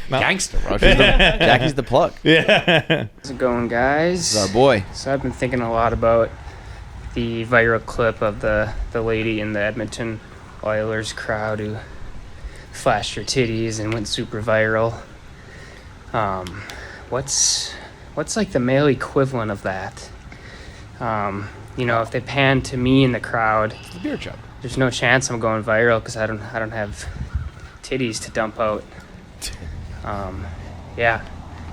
No. Gangster, bro. Jackie's the plug. Yeah. How's it going, guys? This is our boy. So I've been thinking a lot about the viral clip of the lady in the Edmonton Oilers crowd who flashed her titties and went super viral. What's like the male equivalent of that? If they pan to me in the crowd, It's the beer chug. there's no chance I'm going viral because I don't have titties to dump out. Yeah.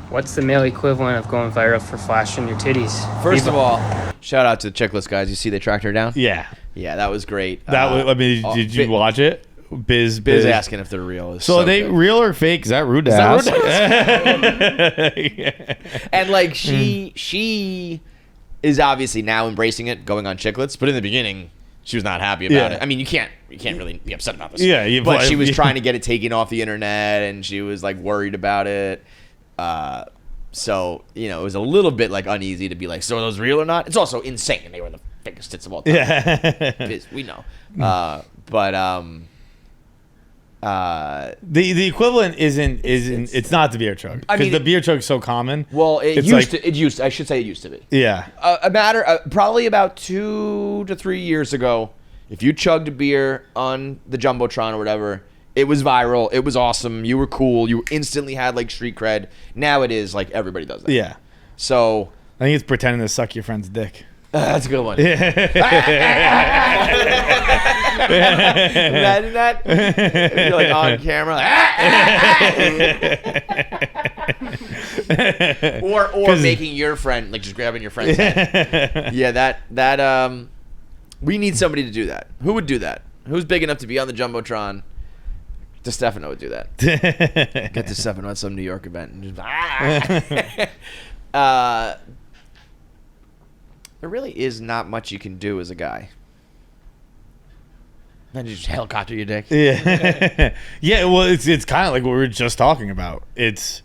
What's the male equivalent of going viral for flashing your titties? First of all, shout out to the Chickless guys. You see they tracked her down? Yeah. Yeah, that was great. Did you watch it? Biz asking if they're real. Is So are they good. real or fake? Is that rude to ask? And like she is obviously now embracing it, going on Chicklets, but in the beginning she was not happy about it. I mean, you can't really be upset about this. Yeah, but she was trying to get it taken off the internet, and she was like worried about it. So it was a little bit like uneasy to be like, so are those real or not? It's also insane, and they were the biggest tits of all time. Yeah. We know. The equivalent isn't it's not the beer chug, because the beer chug's so common. Well, I should say it used to be. Yeah. Probably about 2 to 3 years ago, if you chugged a beer on the Jumbotron or whatever, it was viral. It was awesome. You were cool. You instantly had like street cred. Now it is like everybody does that. Yeah. So I think it's pretending to suck your friend's dick. that's a good one. Imagine that. You're like on camera. or making your friend, like just grabbing your friend's head. Yeah, that we need somebody to do that. Who would do that? Who's big enough to be on the Jumbotron? DeStefano would do that. Get DeStefano at some New York event and just there really is not much you can do as a guy. Then you just helicopter your dick. Yeah. Yeah, well, it's kind of like what we were just talking about. It's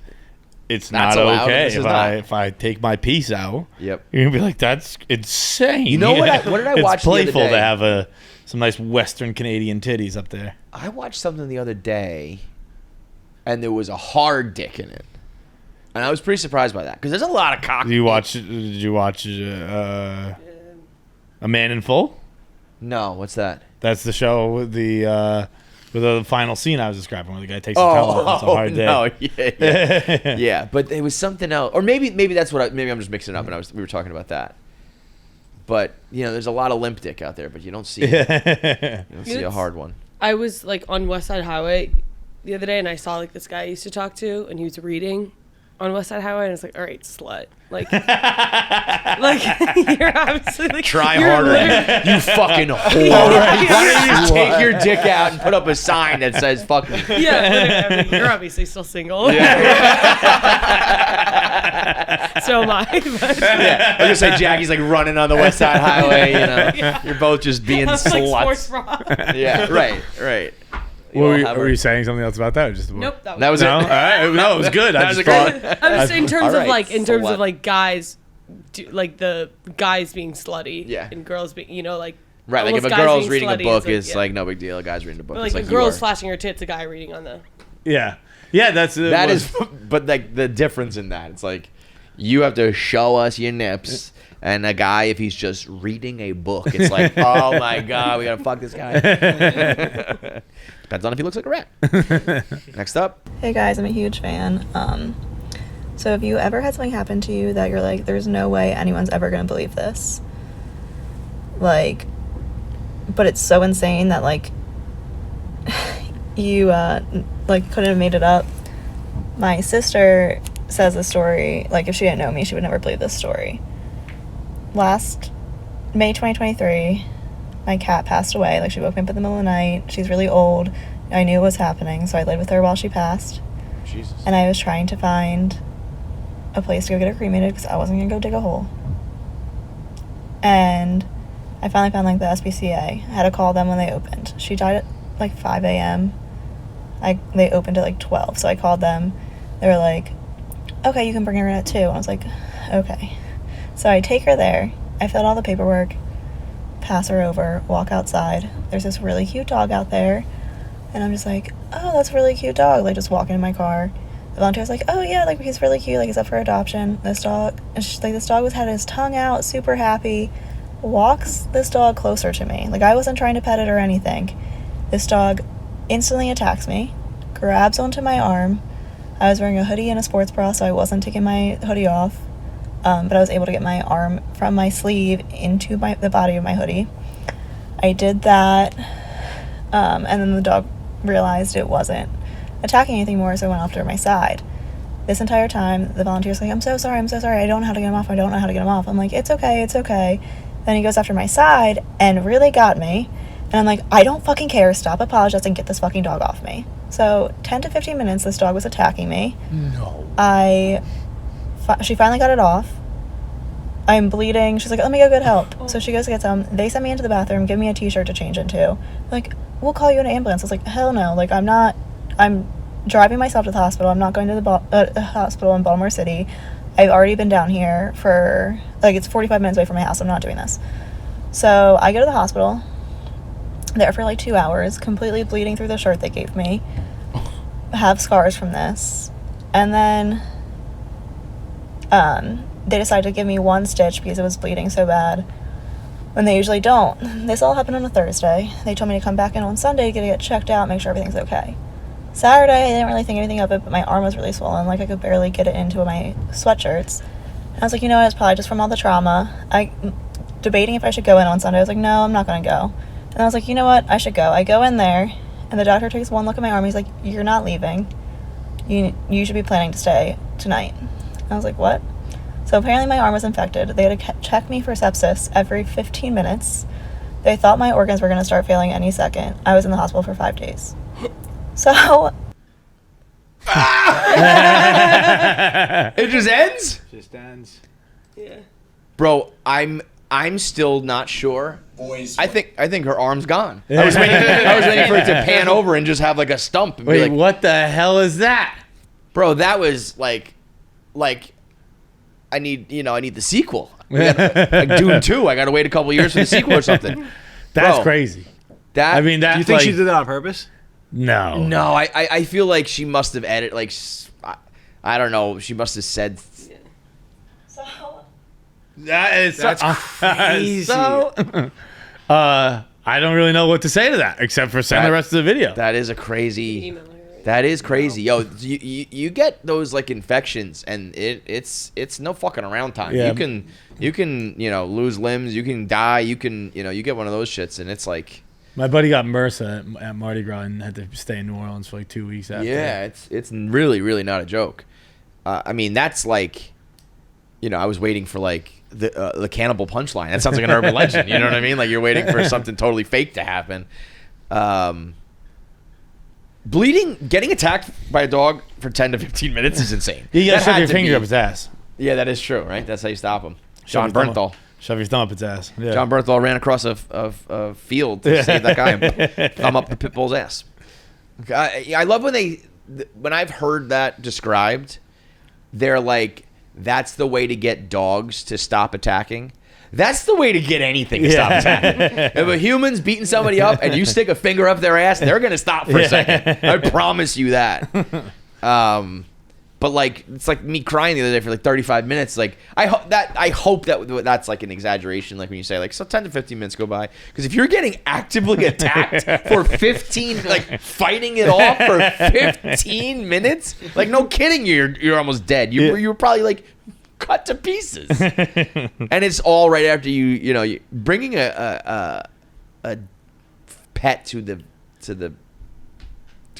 not allowed, okay this is if I take my piece out. Yep. You're gonna be like, that's insane. You know what did I watch It's playful the other day? to have some nice Western Canadian titties up there. I watched something the other day, and there was a hard dick in it, and I was pretty surprised by that because there's a lot of cock. Did you watch A Man in Full? No, what's that? That's the show with the final scene I was describing, where the guy takes the towel off. It's a hard day. No, yeah. Yeah, but it was something else, or maybe that's what maybe I'm just mixing it up, and we were talking about that. But there's a lot of limp dick out there, but you don't see you don't see a hard one. I was like on West Side Highway the other day, and I saw like this guy I used to talk to, and he was reading on West Side Highway, and I was like, all right, slut. Like you're obviously like try you're harder, literally- you fucking whore. Why don't you just take your dick out and put up a sign that says "fuck me"? Yeah, I mean, you're obviously still single. So am I. But. Yeah, I was gonna say Jackie's like running on the West Side Highway. You're both just being Like sluts. sports bra. Yeah, right. Were you saying something else about that? Or just Nope. That was no? it. All right. No, it was good. I That was just a thought. good- I'm just in terms All of right, like slut. guys, like the guys being slutty. Yeah. And girls being right. Right, like if almost a guys girl's being reading a slutty book, is it's like no big deal. A guy's reading a book. Or It's like like a girl's you are. flashing her tits, a guy reading on the. Yeah, that's That is, but like the difference in that, it's like you have to show us your nips, and a guy, if he's just reading a book, it's like, oh my god, we gotta fuck this guy. Depends on if he looks like a rat. Next up, Hey guys, I'm a huge fan. So have you ever had something happen to you that you're like, there's no way anyone's ever gonna believe this? Like, but it's so insane that like you like couldn't have made it up. My sister says the story, like if she didn't know me, she would never believe this story. Last May 2023, my cat passed away. Like she woke me up in the middle of the night. She's really old. I knew it was happening, so I laid with her while she passed. Jesus. And I was trying to find a place to go get her cremated because I wasn't going to go dig a hole. And I finally found like the SPCA. I had to call them when they opened. She died at like 5 a.m. They opened at like 12. So I called them. They were like, okay, you can bring her in at 2. And I was like, okay. So I take her there. I filled all the paperwork, pass her over, walk outside. There's this really cute dog out there. And I'm just like, oh, that's a really cute dog. Like, just walking in my car. The volunteer's like, oh, yeah, like, he's really cute. Like, he's up for adoption. This dog, and she's like, this dog had his tongue out, super happy. Walks this dog closer to me. Like, I wasn't trying to pet it or anything. This dog instantly attacks me, grabs onto my arm. I was wearing a hoodie and a sports bra, so I wasn't taking my hoodie off. But I was able to get my arm from my sleeve into the body of my hoodie. I did that, and then the dog realized it wasn't attacking anything more, so I went off to my side. This entire time, the volunteer's like, I'm so sorry, I don't know how to get him off, I'm like, it's okay. Then he goes after my side and really got me, and I'm like, I don't fucking care, stop apologizing, get this fucking dog off me. So 10 to 15 minutes, this dog was attacking me. No. She finally got it off. I'm bleeding. She's like, let me go get help. So she goes to get some. They sent me into the bathroom, give me a t-shirt to change into. Like, we'll call you an ambulance. I was like, hell no. Like, I'm driving myself to the hospital. I'm not going to the hospital in Baltimore City. I've already been down here for, like, it's 45 minutes away from my house. I'm not doing this. So I go to the hospital, there for like 2 hours, completely bleeding through the shirt they gave me. Have scars from this. And then they decided to give me 1 stitch because it was bleeding so bad when they usually don't. This all happened on a Thursday. They told me to come back in on Sunday to get checked out, make sure everything's okay. Saturday, I didn't really think anything of it, but my arm was really swollen. Like, I could barely get it into my sweatshirts. I was like, you know what, it's probably just from all the trauma. Debating if I should go in on Sunday. I was like, no, I'm not going to go. And I was like, you know what? I should go. I go in there, and the doctor takes one look at my arm. He's like, you're not leaving. You should be planning to stay tonight. And I was like, what? So apparently my arm was infected. They had to check me for sepsis every 15 minutes. They thought my organs were going to start failing any second. I was in the hospital for 5 days. So... It just ends? Just ends. Yeah. Bro, I'm still not sure. Boys. I think her arm's gone. I was waiting for it to pan over and just have like a stump and be Wait, like, what the hell is that? bro, that was like I need the sequel. Like Dune 2. I got to wait a couple years for the sequel or something. That's Bro, crazy. That I mean, Do that's you think like, she did that on purpose? No. No, I feel like she must have edited like I don't know. She must have said. So... That's crazy. So, I don't really know what to say to that except for send the rest of the video. That is a crazy. Email her right That is crazy, yo. You get those like infections, and it's no fucking around time. Yeah. You can lose limbs. You can die. You can you get one of those shits, and it's like My buddy got MRSA at Mardi Gras and had to stay in New Orleans for like 2 weeks after. yeah, it's really not a joke. I mean that's like, I was waiting for like the cannibal punchline. That sounds like an urban legend. You know what I mean? Like you're waiting for something totally fake to happen. Bleeding, getting attacked by a dog for 10 to 15 minutes is insane. You gotta That shove had your to finger be- up its ass. Yeah, that is true, right? That's how you stop him. Shove John your thumb up- Bernthal. Shove your thumb up its ass. Yeah. John Bernthal ran across a field to save that guy and thumb up the pit bull's ass. I love when I've heard that described, they're like, that's the way to get dogs to stop attacking. That's the way to get anything to stop attacking. If a human's beating somebody up and you stick a finger up their ass, they're going to stop for a second. I promise you that. But like, it's like me crying the other day for like 35 minutes. Like I hope that's like an exaggeration. Like when you say like, so 10 to 15 minutes go by. Because if you're getting actively attacked for 15, like fighting it off for 15 minutes, like no kidding, you're almost dead. You were probably like cut to pieces. And it's all right after you bringing a pet to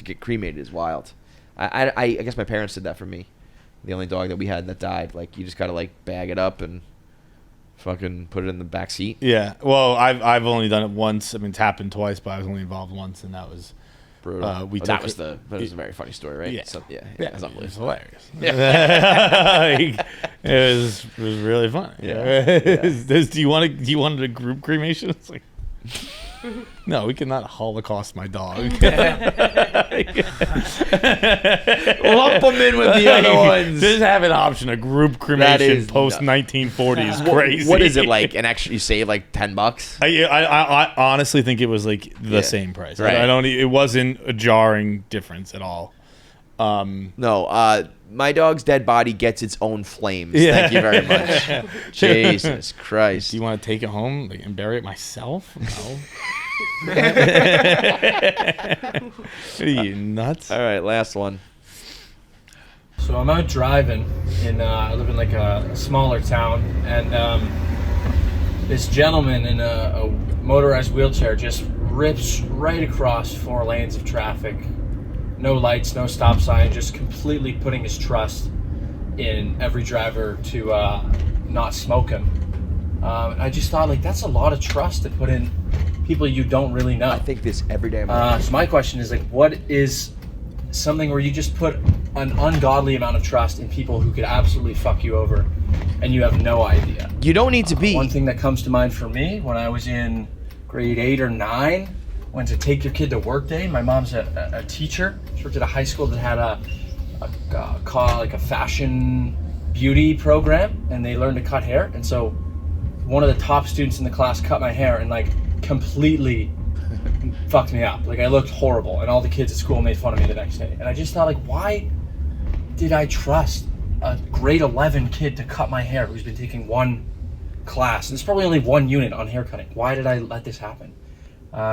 get cremated is wild. I guess my parents did that for me. The only dog that we had that died. Like you just gotta like bag it up and fucking put it in the back seat. Yeah. Well, I've only done it once. I mean, it's happened twice, but I was only involved once, and that was Brutal. that was a very funny story, right? Yeah. So, yeah, it that's was unbelievable. hilarious. It was really funny. Yeah. Do you want a group cremation? It's like, no, we cannot Holocaust my dog. Lump them in with the other ones. Just have an option. A group cremation is post 1940 is crazy. What is it like? And actually, you save like $10. I honestly think it was like the same price. Right. It wasn't a jarring difference at all. No, my dog's dead body gets its own flames. Thank you very much. Jesus Christ. Do you want to take it home and bury it myself? No. What are you, nuts? All right, last one. So I'm out driving I live in like a smaller town, and this gentleman in a motorized wheelchair just rips right across 4 lanes of traffic. No lights, no stop sign, just completely putting his trust in every driver to not smoke him. I just thought, like, that's a lot of trust to put in people you don't really know. I think this every day. So my question is, like, what is something where you just put an ungodly amount of trust in people who could absolutely fuck you over and you have no idea? You don't need to be. One thing that comes to mind for me, when I was in grade 8 or 9, went to take your kid to work day. My mom's a teacher. She worked at a high school that had a fashion beauty program, and they learned to cut hair. And so one of the top students in the class cut my hair and like completely fucked me up. Like I looked horrible, and all the kids at school made fun of me the next day. And I just thought, like, why did I trust a grade 11 kid to cut my hair who's been taking one class? And there's probably only one unit on hair cutting. Why did I let this happen?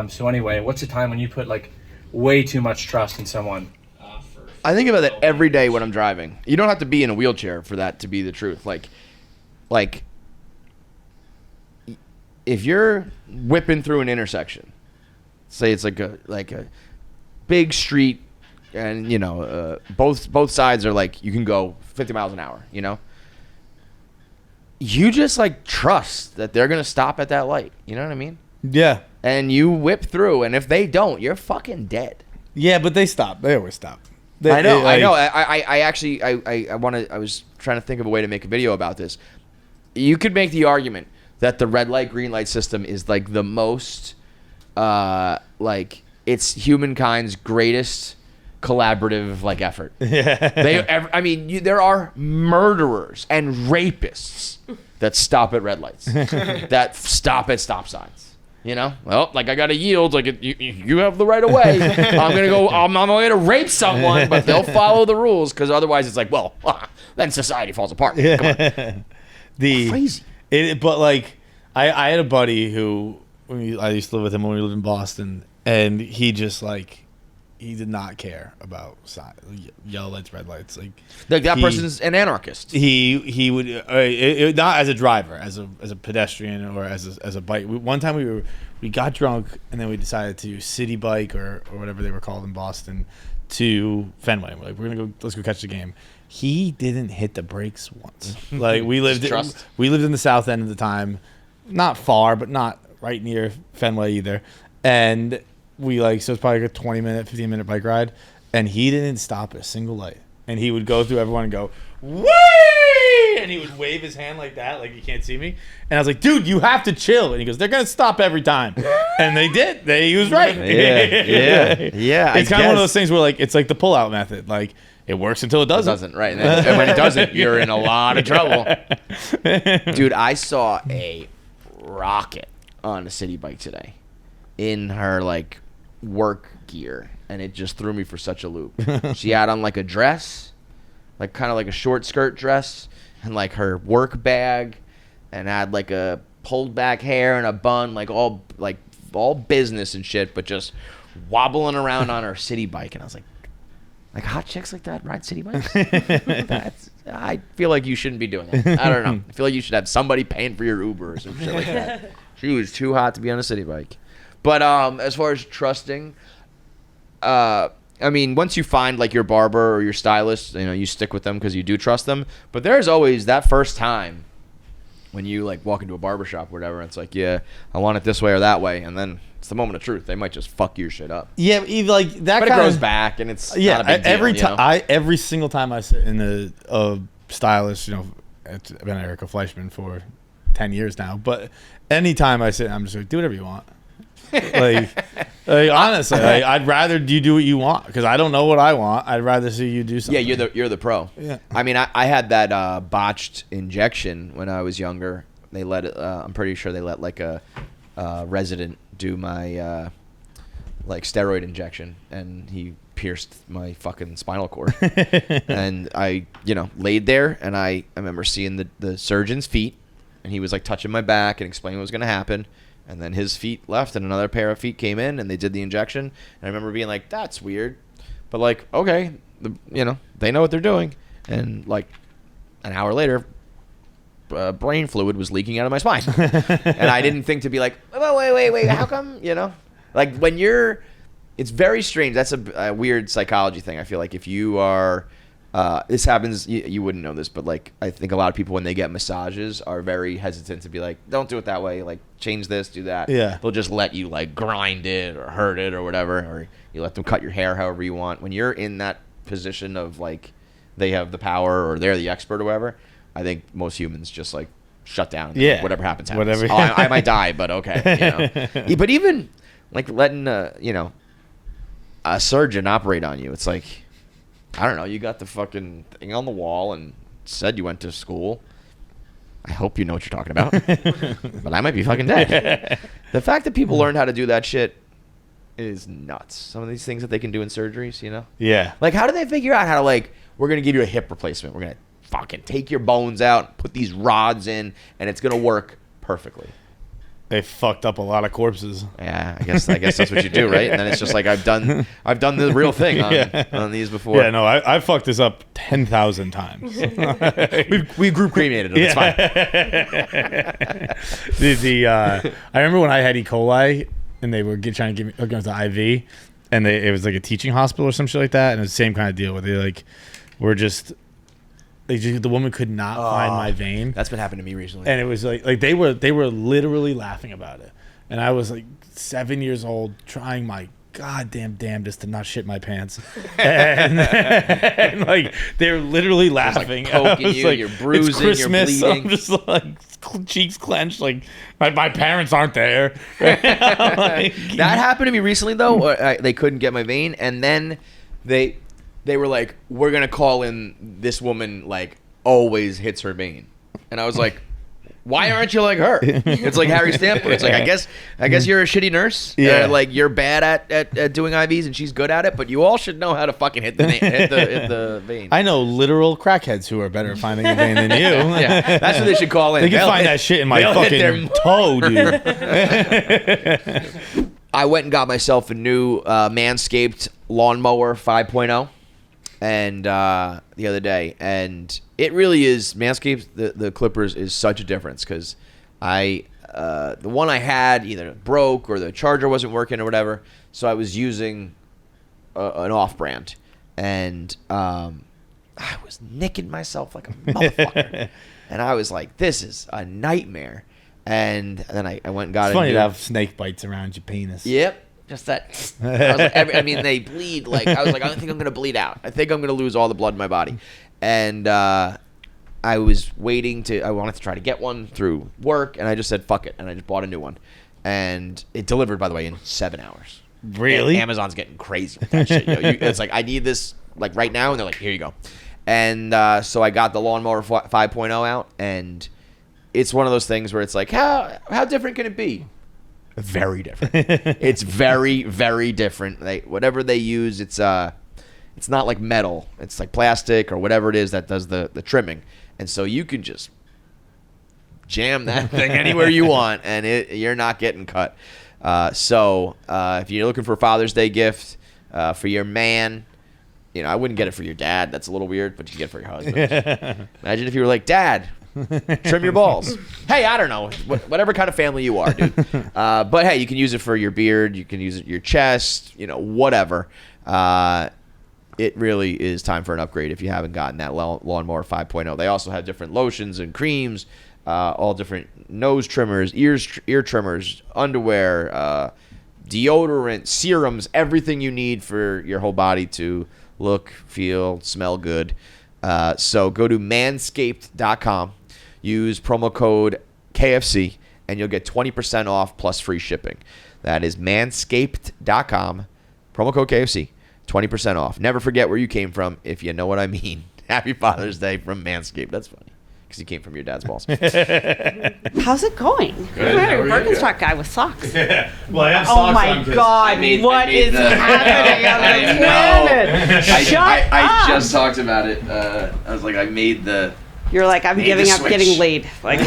So anyway, what's a time when you put like way too much trust in someone? I think about that every day when I'm driving. You don't have to be in a wheelchair for that to be the truth. Like if you're whipping through an intersection say it's like a big street, and both sides are like you can go 50 miles an hour. You just like trust that they're gonna stop at that light. You know what I mean? Yeah. And you whip through, and if they don't, you're fucking dead. Yeah, but they stop. They always stop. I know. I actually I was trying to think of a way to make a video about this. You could make the argument that the red light, green light system is like the most, like it's humankind's greatest collaborative like effort. Yeah. There are murderers and rapists that stop at red lights, that stop at stop signs. Well, like I gotta yield. Like you have the right of way. I'm gonna go. I'm on my way to rape someone, but they'll follow the rules because otherwise it's like, well, then society falls apart. Come on. Crazy. But like, I had a buddy who I used to live with him when we lived in Boston, and he just like he did not care about yellow lights, red lights. Like that person's an anarchist. He would not as a driver, as a pedestrian or as a bike. One time we got drunk and then we decided to city bike or whatever they were called in Boston to Fenway. We're like, let's go catch the game. He didn't hit the brakes once. Like we lived in the south end at the time, not far, but not right near Fenway either, and. So it's probably like a 20-minute, 15-minute bike ride, and he didn't stop at a single light. And he would go through everyone and go, "Whee!" And he would wave his hand like that, like you can't see me. And I was like, "Dude, you have to chill." And he goes, "They're gonna stop every time," and they did. He was right. Yeah. It's kind of one of those things where like it's like the pull-out method. Like it works until it doesn't. It doesn't, right? And when it doesn't, you're in a lot of trouble. Dude, I saw a rocket on a city bike today in her like work gear, and it just threw me for such a loop. She had on like a dress, like kind of like a short skirt dress, and like her work bag, and had like a pulled back hair and a bun, like all business and shit, but just wobbling around on her city bike. And I was like hot chicks like that ride city bikes? I feel like you shouldn't be doing that. I don't know. I feel like you should have somebody paying for your Uber or some shit like that. She was too hot to be on a city bike. But as far as trusting, once you find like your barber or your stylist, you stick with them because you do trust them. But there's always that first time when you like walk into a barbershop or whatever, and it's like, yeah, I want it this way or that way, and then it's the moment of truth. They might just fuck your shit up. Yeah, like that. But it grows back, and it's not a big deal, every single time I sit in a stylist, it's been Erika Fleischman for 10 years now, but anytime I sit, I'm just like, do whatever you want. like honestly, I'd rather you do what you want because I don't know what I want. I'd rather see you do something. Yeah, you're the pro. Yeah. I had that botched injection when I was younger. They let it. I'm pretty sure they let like a resident do my like steroid injection, and he pierced my fucking spinal cord. And I laid there, and I remember seeing the surgeon's feet, and he was like touching my back and explaining what was going to happen. And then his feet left, and another pair of feet came in, and they did the injection. And I remember being like, "That's weird," but like, okay, they know what they're doing. And like an hour later, brain fluid was leaking out of my spine, and I didn't think to be like, wait, how come? Like when it's very strange. That's a weird psychology thing. I feel like if you are. This happens, you wouldn't know this, but like I think a lot of people when they get massages are very hesitant to be like, don't do it that way, like change this, do that. Yeah. They'll just let you like grind it or hurt it or whatever, or you let them cut your hair however you want. When you're in that position of like they have the power or they're the expert or whatever, I think most humans just like shut down. Yeah. Like, whatever happens. Whatever. I might die, but okay. But even like letting a surgeon operate on you, it's like, I don't know, you got the fucking thing on the wall and said you went to school. I hope you know what you're talking about. But I might be fucking dead. The fact that people learn how to do that shit is nuts. Some of these things that they can do in surgeries, Yeah. Like, how do they figure out how to, like, we're going to give you a hip replacement. We're going to fucking take your bones out, put these rods in, and it's going to work perfectly. They fucked up a lot of corpses. Yeah, I guess that's what you do, right? And then it's just like I've done the real thing on these before. Yeah, no, I fucked this up 10,000 times. we group cremated them. It's fine. I remember when I had E. coli and they were trying to hook me up to IV, and it was like a teaching hospital or some shit like that, and it was the same kind of deal where they like were just. The woman could not find my vein. That's been happening to me recently. And it was like they were literally laughing about it. And I was like 7 years old trying my goddamn damnedest to not shit my pants. And like they're literally laughing. Like poking I was you, like, you're bruising, it's Christmas. you're bleeding. I'm just like cheeks clenched, like my parents aren't there. Like, that happened to me recently though. They couldn't get my vein, and then they were like, we're going to call in this woman, like, always hits her vein. And I was like, why aren't you like her? It's like Harry Stamper. It's like, I guess you're a shitty nurse. Yeah. Like, you're bad at doing IVs and she's good at it, but you all should know how to fucking hit the vein. I know literal crackheads who are better at finding a vein than you. Yeah, that's what they should call in. They can find that shit in my fucking toe, dude. I went and got myself a new Manscaped lawnmower 5.0. And the other day, and it really is Manscaped. The clippers is such a difference because the one I had either broke or the charger wasn't working or whatever, so I was using an off-brand, and I was nicking myself like a motherfucker, and I was like, this is a nightmare. And then I went and got it. It's funny to have snake bites around your penis. Yep. Just that. I was like, I mean, they bleed. Like I was like, I don't think I'm gonna bleed out. I think I'm gonna lose all the blood in my body. And I was waiting I wanted to try to get one through work, and I just said fuck it, and I just bought a new one. And it delivered, by the way, in 7 hours. Really? And Amazon's getting crazy with that shit. It's like, I need this like right now, and they're like, here you go. And so I got the lawnmower 5.0 out, and it's one of those things where it's like, how different can it be? Very different. It's very, very different. Whatever they use, it's not like metal. It's like plastic or whatever it is that does the trimming. And so you can just jam that thing anywhere you want, and you're not getting cut. So if you're looking for a Father's Day gift for your man, I wouldn't get it for your dad. That's a little weird, but you can get it for your husband. Imagine if you were like, Dad, trim your balls. Hey, I don't know. Whatever kind of family you are, dude. But hey, you can use it for your beard. You can use it your chest, whatever. It really is time for an upgrade if you haven't gotten that lawnmower 5.0. They also have different lotions and creams, all different nose trimmers, ear trimmers, underwear, deodorant, serums, everything you need for your whole body to look, feel, smell good. So go to manscaped.com. Use promo code KFC, and you'll get 20% off plus free shipping. That is manscaped.com. Promo code KFC, 20% off. Never forget where you came from, if you know what I mean. Happy Father's Day from Manscaped. That's funny, because you came from your dad's balls. How's it going? Good. You're a Birkenstock guy with socks. Yeah. Well, I have Oh socks my on 'cause God! What is happening on this planet? Shut up! I just talked about it. I was like, I made the... You're like, I'm Made giving the up switch. getting laid. Like,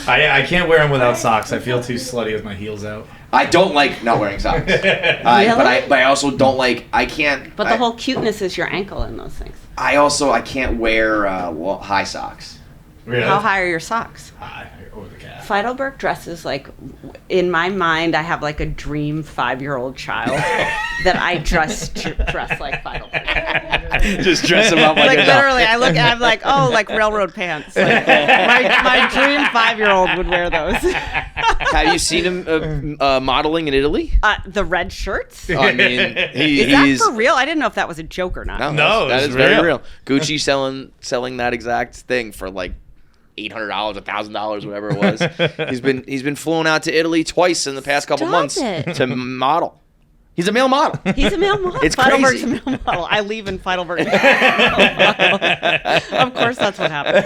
I can't wear them without socks. I feel too slutty with my heels out. I don't like not wearing socks. But I also don't like... I can't... but the whole cuteness is your ankle in those things. I can't wear high socks. Really? How high are your socks? High, over the calf. Feitelberg dresses like, in my mind, I have like a dream 5-year-old child that I dress like Feitelberg. Just dress them up Like literally, I look and I'm like, oh, like railroad pants. Like, my dream 5-year-old would wear those. Have you seen him modeling in Italy? The red shirts. I mean, Is that for real? I didn't know if that was a joke or not. No, that it's is very real. real. Gucci selling that exact thing for like $800, $1,000, whatever it was. He's been flown out to Italy twice in the past couple Stop months it. to model. He's a male model. He's a male model. It's Feitelberg's crazy. a male model. I leave in Feitelberg. Of course, that's what happened.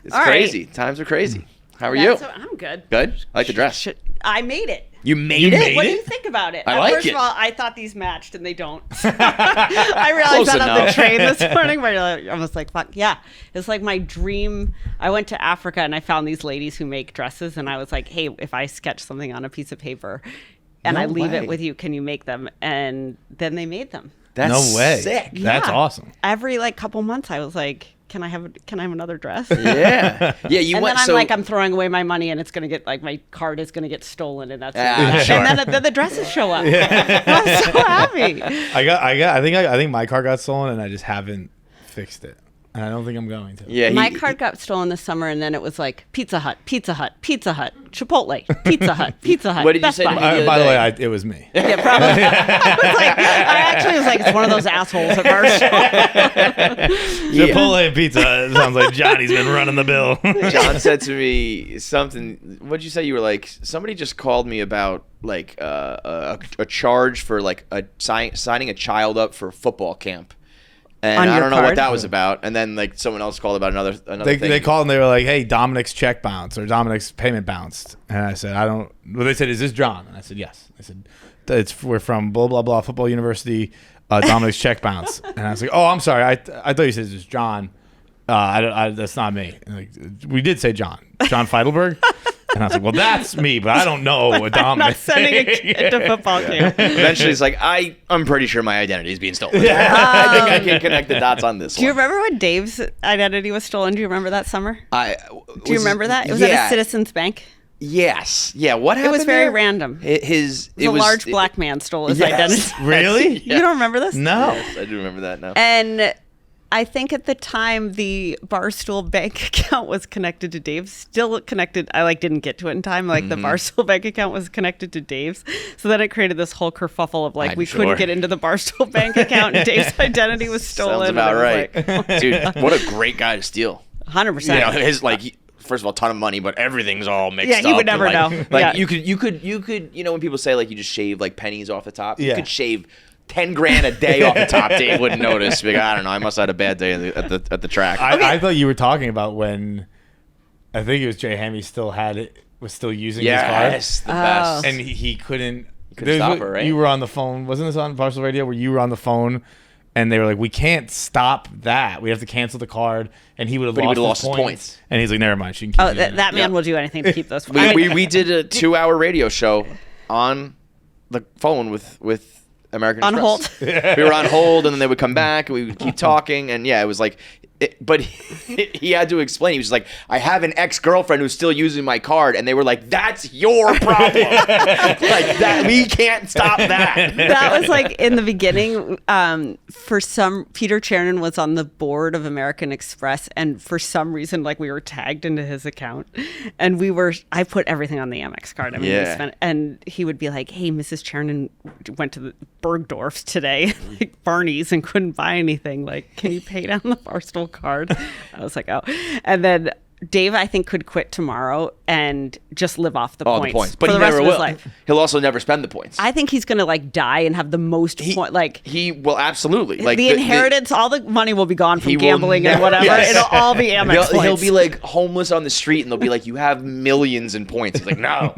It's all crazy. right. Times are crazy. How are you? I'm good. Good. I like the dress. I made it. You made it. What do you think about it? I like First it. of all, I thought these matched, and they don't. I realized Close that on the enough. train this morning, where I was like, fuck, yeah. It's like my dream. I went to Africa, and I found these ladies who make dresses, and I was like, hey, if I sketch something on a piece of paper, and No I leave way. it with you, can you make them? And then they made them. That's No way. sick. That's Yeah. awesome. Every couple months, I was like, can I have another dress? Yeah. Yeah, you And went then I'm so like, I'm throwing away my money, and it's gonna get like my card is gonna get stolen, and that's it. sure. And then the dresses show up. I'm so happy. I think my car got stolen, and I just haven't fixed it. And I don't think I'm going to. Yeah, My card got stolen this summer, and then it was like Pizza Hut, Chipotle, Pizza Hut, Pizza Hut. What did you Best say to Buy. me? By the way, it was me. Yeah, probably. I actually was like, it's one of those assholes at Barstool. Chipotle pizza. It sounds like Johnny's been running the bill. John said to me something. What'd you say? You were like, somebody just called me about like a charge for like signing a child up for football camp. And On I your don't know what card? that was about. And then like someone else called about another They thing. called and they were like, "Hey, Dominic's check bounced or Dominic's payment bounced." And I said, "I don't." Well, they said, "Is this John?" And I said, "Yes." I said, we're from blah blah blah football university. Dominic's check bounce." And I was like, "Oh, I'm sorry. I thought you said it was John. That's not me." And like, we did say John Feitelberg. And I was like, "Well, that's me, but I don't know what Dominic." I'm not sending a kid to football camp. Eventually, it's like I'm pretty sure my identity is being stolen. I think I can connect the dots on this. Do you one. remember when Dave's identity was stolen? Do you remember that summer? Do you remember that? It was yeah. at a Citizens Bank. Yes. Yeah. What happened? It was very there? random. It was A large black man stole his Yes. identity. Really? You don't remember this? No. Yes, I do remember that now. And I think at the time the Barstool bank account was connected to Dave's. Still connected. I didn't get to it in time. The Barstool bank account was connected to Dave's. So then it created this whole kerfuffle of I'm we sure. couldn't get into the Barstool bank account. And Dave's identity was stolen. Sounds about and it was right. Dude, what a great guy to steal. 100%. You know, his first of all, a ton of money, but everything's all mixed up. Yeah, you would never know. Like Yeah. you could, you know, when people say you just shave pennies off the top, you Yeah. could shave 10 grand a day off the top. Dave wouldn't notice. Like, I don't know. I must have had a bad day at the track. I thought you were talking about when I think it was Jay Hammy was still using his card. Yes, the best. And he couldn't. couldn't stop her, right? You were on the phone. Wasn't this on Barstool Radio where you were on the phone and they were like, "We can't stop that. We have to cancel the card." And he would have lost his points. And he's like, "Never mind. She can keep Oh, using that it." man will do anything to keep those. We did a 2-hour radio show on the phone with American On Express. We were on hold, and then they would come back, and we would keep talking, and yeah, it was like, but he had to explain. He was like, "I have an ex-girlfriend who's still using my card," and they were like, "That's your problem. That we can't stop that." That was in the beginning. Peter Chernin was on the board of American Express, and for some reason, we were tagged into his account, and I put everything on the Amex card. I mean, Yeah. and he would be like, "Hey, Mrs. Chernin went to the Bergdorf's today, Barney's, and couldn't buy anything. Can you pay down the Barstool card?" I was like, "Oh," and then Dave, I think, could quit tomorrow and just live off the All points. the points, but for he the rest never of his will. life. He'll also never spend the points. I think he's gonna die and have the most point. He will absolutely The inheritance, all the money will be gone from He will gambling and never- whatever. Yes. It'll all be Amex He'll points. be homeless on the street, and they'll be like, "You have millions in points." He's like, "No,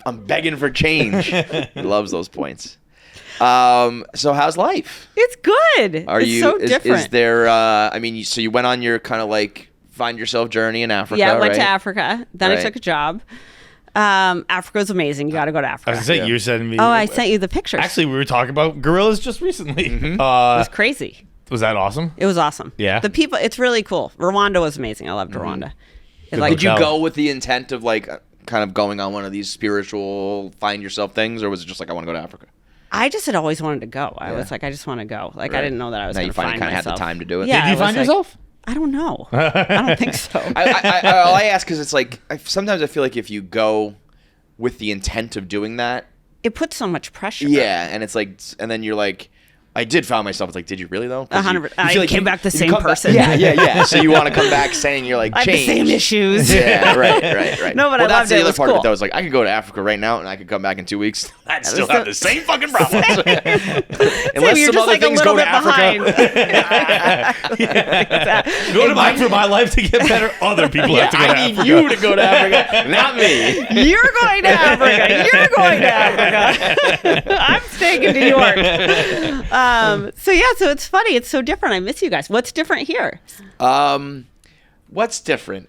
I'm begging for change." He loves those points. So how's life? It's good. It's so different. Is there? So you went on your kind of find yourself journey in Africa. Yeah, I went to right? Africa. Then I Right. took a job. Africa's amazing. You got to go to I Africa. was gonna say, you sent me. Oh, I sent you the pictures. Actually, we were talking about gorillas just recently. it was crazy. Was that awesome? It was awesome. Yeah. The people, it's really cool. Rwanda was amazing. I loved Rwanda. Did you hotel. go with the intent of kind of going on one of these spiritual find yourself things, or was it just I want to go to Africa? I just had always wanted to go. I was I just want to go. I didn't know that I was Now going you to find finally kind of myself. had the time to do it. Yeah, Did you I was find yourself? I don't know. I don't think so. I ask because it's sometimes I feel like if you go with the intent of doing that, It puts so much pressure. yeah, and it's and then you're I did find myself. It's did you really though? 'Cause 100%. you feel I came back the same come back- person. Yeah. So you want to come back saying you're I have changed. the same issues. Yeah, right. No, but I that's loved the it. It other was part of cool. it. That was I could go to Africa right now, and I could come back in 2 weeks. I'd still so- have the same fucking problems. Unless you're some just other a things little go to bit Africa. behind. Go to mine for my life to get better. Other people have to go to I need Africa. you to go to Africa, not me. You're going to Africa. You're going to Africa. I'm staying in New York. So it's funny. It's so different. I miss you guys. What's different here? What's different?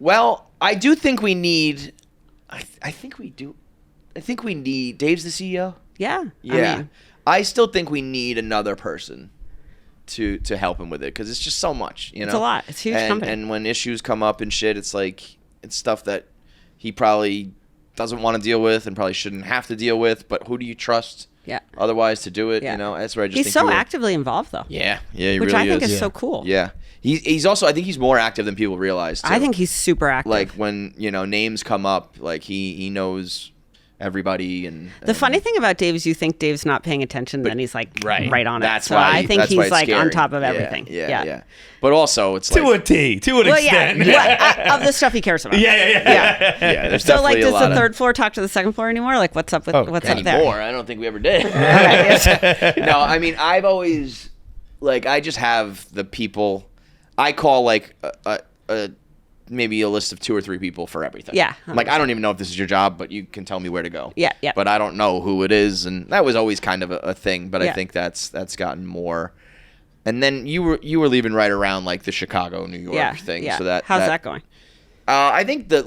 Well, I do think we need. I think we do. I think we need. Dave's the CEO. Yeah. Yeah. I still think we need another person to help him with it because it's just so much, you know. It's a lot. It's a huge company. And when issues come up and shit, it's like it's stuff that he probably doesn't want to deal with and probably shouldn't have to deal with. But who do you trust? Yeah. Otherwise, to do it, Yeah. you know, that's where I just He's think so you were- actively involved, though. Yeah, he Which really I think is is. so cool. Yeah, he's also, I think he's more active than people realize. Too. I think he's super active. like when names come up, like he knows everybody. And the funny thing about Dave is you think Dave's not paying attention, then he's like right on that's it. So why I think that's why he's it's like on scary. top of Yeah, everything. Yeah. But also, it's To like a T, to an Well, extent. of the stuff he cares about. Yeah. yeah, there's So like, definitely does a lot the of third floor talk to the second floor anymore? Like, what's up with what's up there? anymore. I don't think we ever did. No, I mean, I've always I just have the people. I call like a maybe a list of 2 or 3 people for everything. Yeah, Like I don't even know if this is your job, but you can tell me where to go. Yeah. But I don't know who it is, and that was always kind of a thing. But I Yeah. think that's gotten more. And then you were leaving right around like the Chicago, New York thing. Yeah. So that how's that going? I think that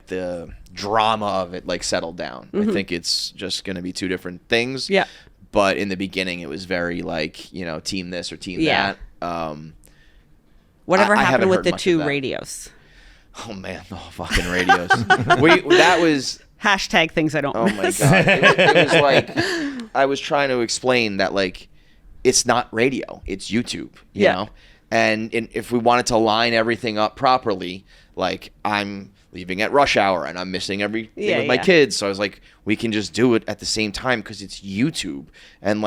the drama of it settled down. I think it's just going to be 2 different things. Yeah. But in the beginning, it was very team this or team Yeah. that. Whatever I haven't happened with heard the much of 2 that. radios? Oh man, the fucking radios. That was. Hashtag things I don't Oh miss. my god! It was like I was trying to explain that it's not radio, it's YouTube. You know, and if we wanted to line everything up properly, I'm leaving at rush hour and I'm missing everything with my kids, so I was like, we can just do it at the same time because it's YouTube and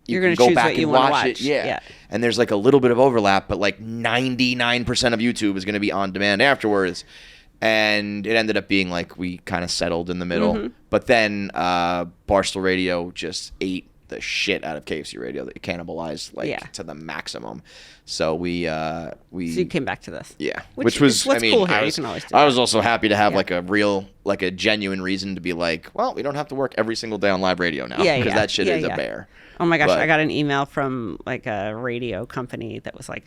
you You're can gonna go choose back what you and wanna watch watch. it. Yeah. Yeah. And there's a little bit of overlap, but 99% of YouTube is going to be on demand afterwards. And it ended up being we kind of settled in the middle. Mm-hmm. But then Barstool Radio just ate the shit out of KFC Radio. They cannibalized to the maximum. So we So you came back to this. yeah, Which was is what's cool here. I You was, can always do I that. was also happy to have a real a genuine reason to be well, we don't have to work every single day on live radio now Yeah, because yeah. that shit Yeah, is yeah. a bear. Oh my gosh, But- I got an email from a radio company that was like,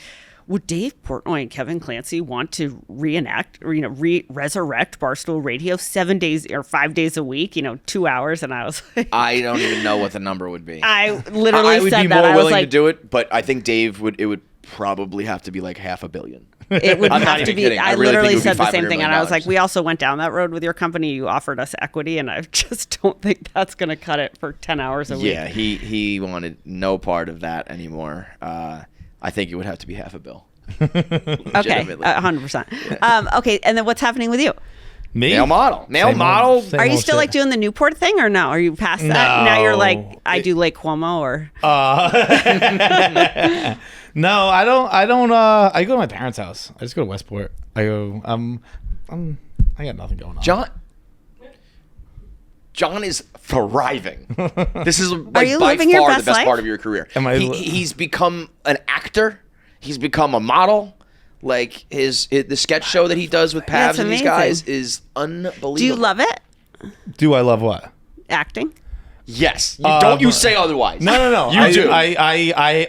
would Dave Portnoy and Kevin Clancy want to reenact or resurrect Barstool Radio 7 days or 5 days a week, 2 hours? And I was like, I don't even know what the number would be. I literally I would said be that. more I was willing to like, do it, but I think Dave would. It would probably have to be $500 million. it would I'm not have to even be. kidding. I I really think literally it would be said the $500 same thing, and I was million. like, we also went down that road with your company. You offered us equity, and I just don't think that's going to cut it for 10 hours a week. Yeah, he wanted no part of that anymore. I think it would have to be $500 million. Okay, 100%. Okay, and then what's happening with you? Me? Male model. Same old Are you still shit. doing the Newport thing, or no? Are you past that? Now you're like, I do Lake Como, or No, I don't. I go to my parents' house. I just go to Westport. I go. I got nothing going on. John is thriving. This is you by living your far best the best life? part of your career. Am I He's become an actor. He's become a model. The sketch show that he does with That's Pabs and these amazing. guys is unbelievable. do you love it? Do I love what? Acting? Yes. Don't you say otherwise. No. You I do.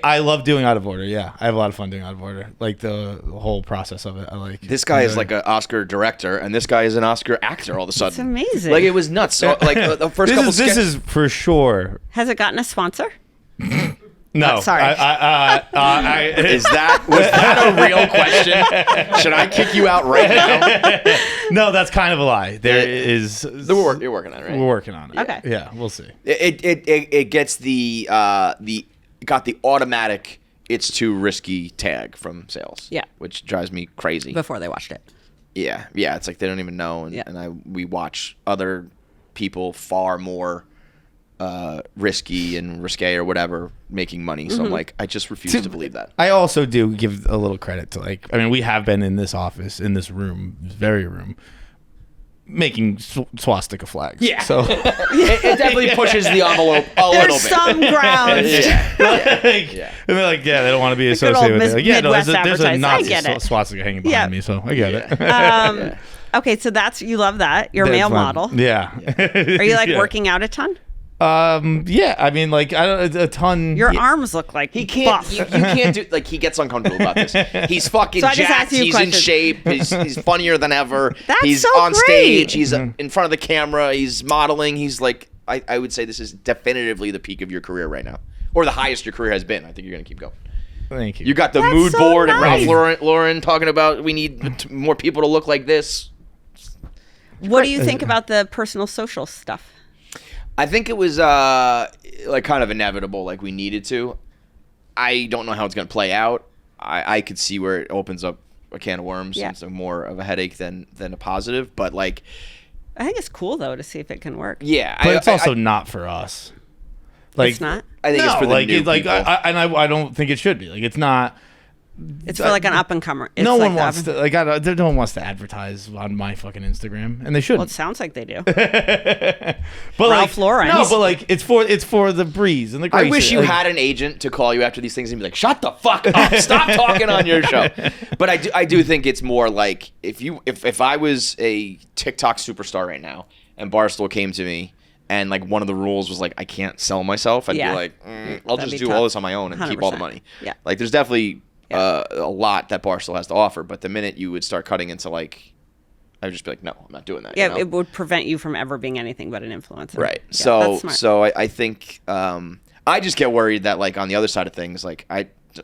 I love doing Out of Order. Yeah, I have a lot of fun doing Out of Order. The whole process of it. I like. This guy is enjoy. an Oscar director, and this guy is an Oscar actor all of a sudden. It's amazing. It was nuts. So, the first couple This is for sure. Has it gotten a sponsor? No, sorry. was that a real question? Should I kick you out right now? No, that's kind of a lie. There is. You're working on it, right? We're working on it. Okay. Yeah, we'll see. It gets the automatic it's too risky tag from sales. Yeah. Which drives me crazy. Before they watched it. Yeah. It's like they don't even know, and, Yeah. we watch other people far more risky and risque or whatever making money. So I'm like, I just refuse to believe that. I also do give a little credit to we have been in this office, in this room, this very room, making swastika flags. Yeah. So It definitely pushes the envelope a little There's bit. some grounds. Yeah. and they're like, yeah, they don't want to be good old associated with it. Like, Midwest there's a advertising. Nazi I get it. swastika hanging behind Yeah. me, so I get it. Okay, so you love that. You're a That's male fun. model. Yeah. Are you Yeah. working out a ton? Yeah. I mean, I don't a ton. Your arms look like He can't. buff. You can't do. He gets uncomfortable about this. He's fucking So I just jacked. asked you a He's in question. shape. He's funnier than ever. That's he's so on great. stage. He's in front of the camera. He's modeling. He's I would say this is definitively the peak of your career right now. or the highest your career has been. I think you're going to keep going. Thank you. You got the That's mood so board and nice. Ralph Lauren talking about we need more people to look like this. What do you think about the personal social stuff? I think it was like kind of inevitable, like we needed to. I don't know how it's going to play out. I could see where it opens up a can of worms and so more of a headache than a positive. But like, I think it's cool though to see if it can work. yeah, but it's also not for us. Like, It's not. I think it's for the like, new like, people. I don't think it should be. Like, it's not. It's for like an up and comer. No one wants to. Like, no one wants to advertise on my fucking Instagram, and they shouldn't. Well, it sounds like they do. But Ralph Lauren. No, but like, it's for the breeze and the. I grace. wish you Like, had an agent to call you after these things and be like, "Shut the fuck up! Stop talking on your show." But I do think it's more like if I was a TikTok superstar right now and Barstool came to me and like one of the rules was like I can't sell myself, I'd Yeah. be like, I'll That'd just be do all tough. this on my own and keep all the 100%. money. Yeah. Like there's definitely a lot that Barstool has to offer, but the minute you would start cutting into like, I would just be like, no, I'm not doing that. Yeah, you know? it would prevent you from ever being anything but an influencer. Right. Yeah, So that's smart. so I think I just get worried that like on the other side of things, like don't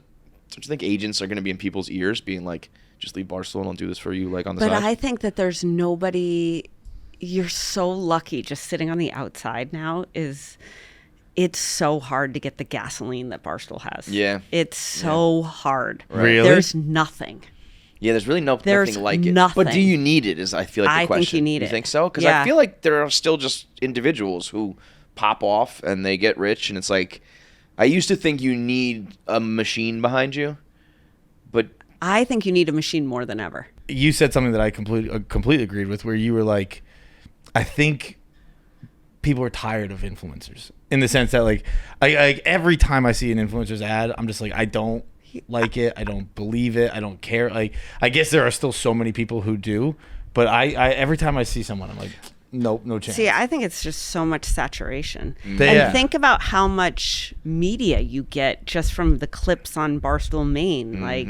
you think agents are going to be in people's ears being like, just leave Barstool and I'll do this for you like on the But side? I think that there's nobody. You're so lucky just sitting on the outside now. It's so hard to get the gasoline that Barstool has. Yeah. It's so hard. Really? There's nothing. Yeah, there's really There's nothing like it. nothing. But do you need it? Is I feel like the I think question. you need You it. think so? Because Yeah. I feel like there are still just individuals who pop off and they get rich, and it's like I used to think you need a machine behind you, but I think you need a machine more than ever. You said something that I completely agreed with, where you were like, I think people are tired of influencers in the sense that like I every time I see an influencer's ad, I'm just like, I don't like it, I don't believe it, I don't care. Like, I guess there are still so many people who do, but I every time I see someone, I'm like, nope, no chance. See, I think it's just so much saturation. Yeah. And think about how much media you get just from the clips on Barstool Maine. Like,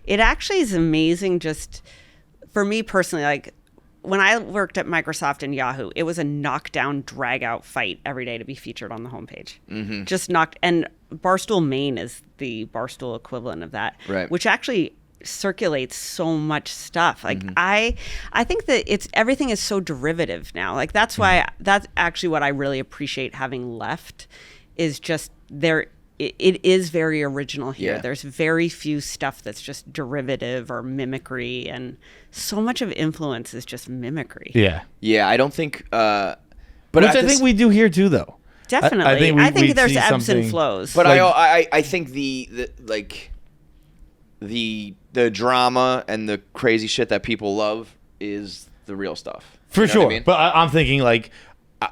it actually is amazing just for me personally. Like, when I worked at Microsoft and Yahoo, it was a knockdown, drag-out fight every day to be featured on the homepage. Just knocked. And Barstool Maine is the Barstool equivalent of that, Right. which actually circulates so much stuff. Like I think that everything is so derivative now. Like that's why that's actually what I really appreciate having left is just there. It is very original here. Yeah. There's very few stuff that's just derivative or mimicry, and so much of influence is just mimicry. Yeah. I don't think. But Which at I this- think we do here too, though. Definitely. I I think we'd there's see ebbs and something- flows. But Like- I think the drama and the crazy shit that people love is the real stuff. For You know sure. what I mean? But I'm thinking like,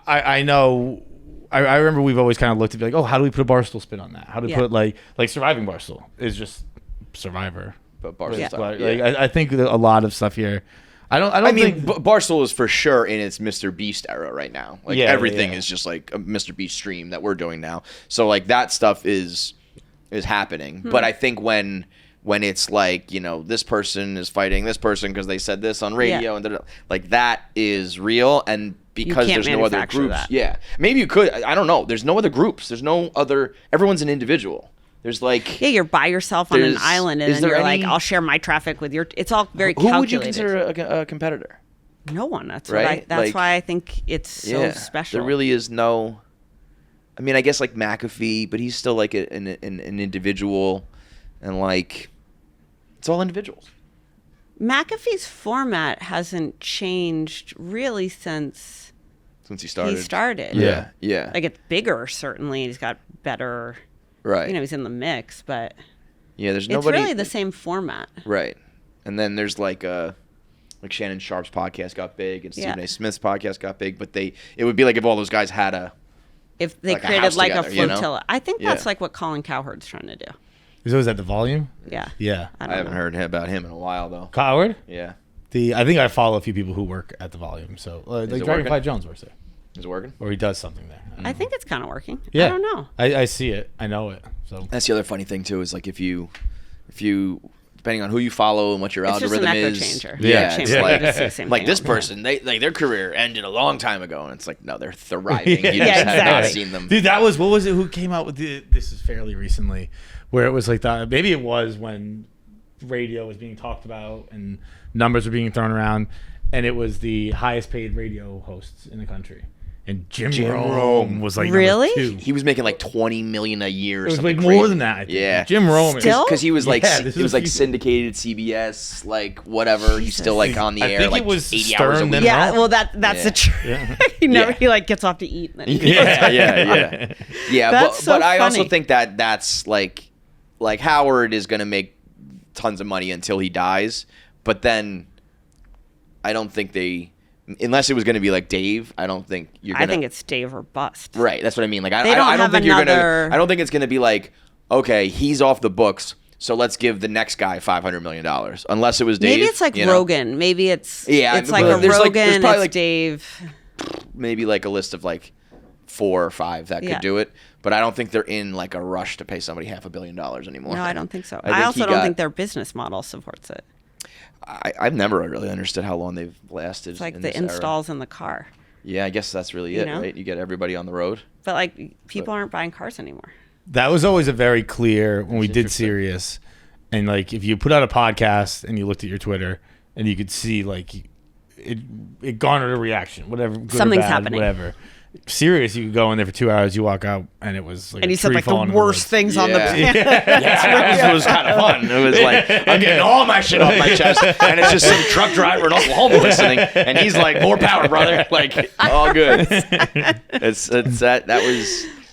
I know. I remember we've always kind of looked at like, oh, how do we put a Barstool spin on that? How do we Yeah. put like Surviving Barstool is just Survivor. But Barstool Yeah. stuff. Like, Yeah. I think that a lot of stuff here. I mean, think Barstool is for sure in its Mr. Beast era right now. Like Yeah, everything yeah. is just like a Mr. Beast stream that we're doing now. So like that stuff is happening. But I think when it's like, you know, this person is fighting this person because they said this on radio and like that is real, and because can't there's no other manufacture groups. that. Yeah. Maybe you could. I don't know. There's no other groups. There's no other. Everyone's an individual. There's like. Yeah, you're by yourself on an There's- island, and is then there you're like, any- I'll share my traffic with your. It's all very Who calculated. would you consider a competitor? No one. That's Right? That's Like- why I think it's so special. There really is no. I mean, I guess like McAfee, but he's still like an individual, and like it's all individuals. McAfee's format hasn't changed really since Since he started. he started. Yeah. Like it's bigger certainly. He's got better. Right. You know, he's in the mix, but Yeah. There's it's nobody. really the same format. Right. And then there's like Shannon Sharp's podcast got big, and Stephen Yeah. A. Smith's podcast got big, but it would be like if all those guys had a. If they Like a created house like together, a you know? flotilla, I think that's Yeah. like what Colin Cowherd's trying to do. is that the volume? Yeah. Yeah. I I don't haven't know. heard about him in a while though. Coward? Yeah. I think I follow a few people who work at the volume. So like it Dragonfly working? Jones works there, Is it working? or he does something there. I think it's kind of working. Yeah. I don't know. I see it. I know it. So That's the other funny thing too is like if you depending on who you follow and what your It's just algorithm an echo is. changer. Yeah, Same it's thing. like, It's the same like thing this all the time. person, they their career ended a long time ago, and it's like, no, they're thriving. You Yeah, just have not exactly. seen them. Dude, that was, what was it? Who came out with this is fairly recently, where it was like maybe it was when radio was being talked about and numbers were being thrown around, and it was the highest paid radio hosts in the country. And Jim Rome was like Really? number 2. He was making like $20 million a year. Or It was something like crazy. more than that. I think. Yeah, Jim Rome. Still? because he was like Yeah, this it was is like a few- syndicated CBS, like whatever. He's still like on the I air, think like it was 80 Stern hours a then week. Yeah, Rome. well, that's the truth. Yeah. Yeah. He like gets off to eat. And then he Yeah. That's but so I also funny. think that's like Howard is gonna make tons of money until he dies, but then I don't think unless it was gonna be like Dave, I don't think you're gonna. I think it's Dave or bust. right. That's what I mean. Like I They don't don't have think you're another- gonna. I don't think it's gonna be like, okay, he's off the books, so let's give the next guy $500 million. Unless it was Dave. Maybe it's like you know? Rogan. Maybe it's Yeah, It's like but a there's Rogan. there's probably It's like Dave. maybe like a list of like 4 or 5 that could Yeah. do it, but I don't think they're in like a rush to pay somebody $500 million anymore. No, I don't think so. I think I also he don't got- think their business model supports it. I've never really understood how long they've lasted. It's like in the this era. installs in the car. Yeah, I guess that's really You it, know? right? You get everybody on the road. But like people aren't buying cars anymore. That was always a very clear when we did interesting. Sirius, and like if you put out a podcast and you looked at your Twitter and you could see like it garnered a reaction, whatever, good or Something's bad, happening. Whatever. Sirius, you could go in there for 2 hours, you walk out, and it was like And a you said tree like the falling in worst woods. things on the Yeah. planet. Yeah, it was kind of fun. It was like, I'm getting all my shit off my chest, and it's just some truck driver in Oklahoma listening, and he's like, more power, brother. Like, all good.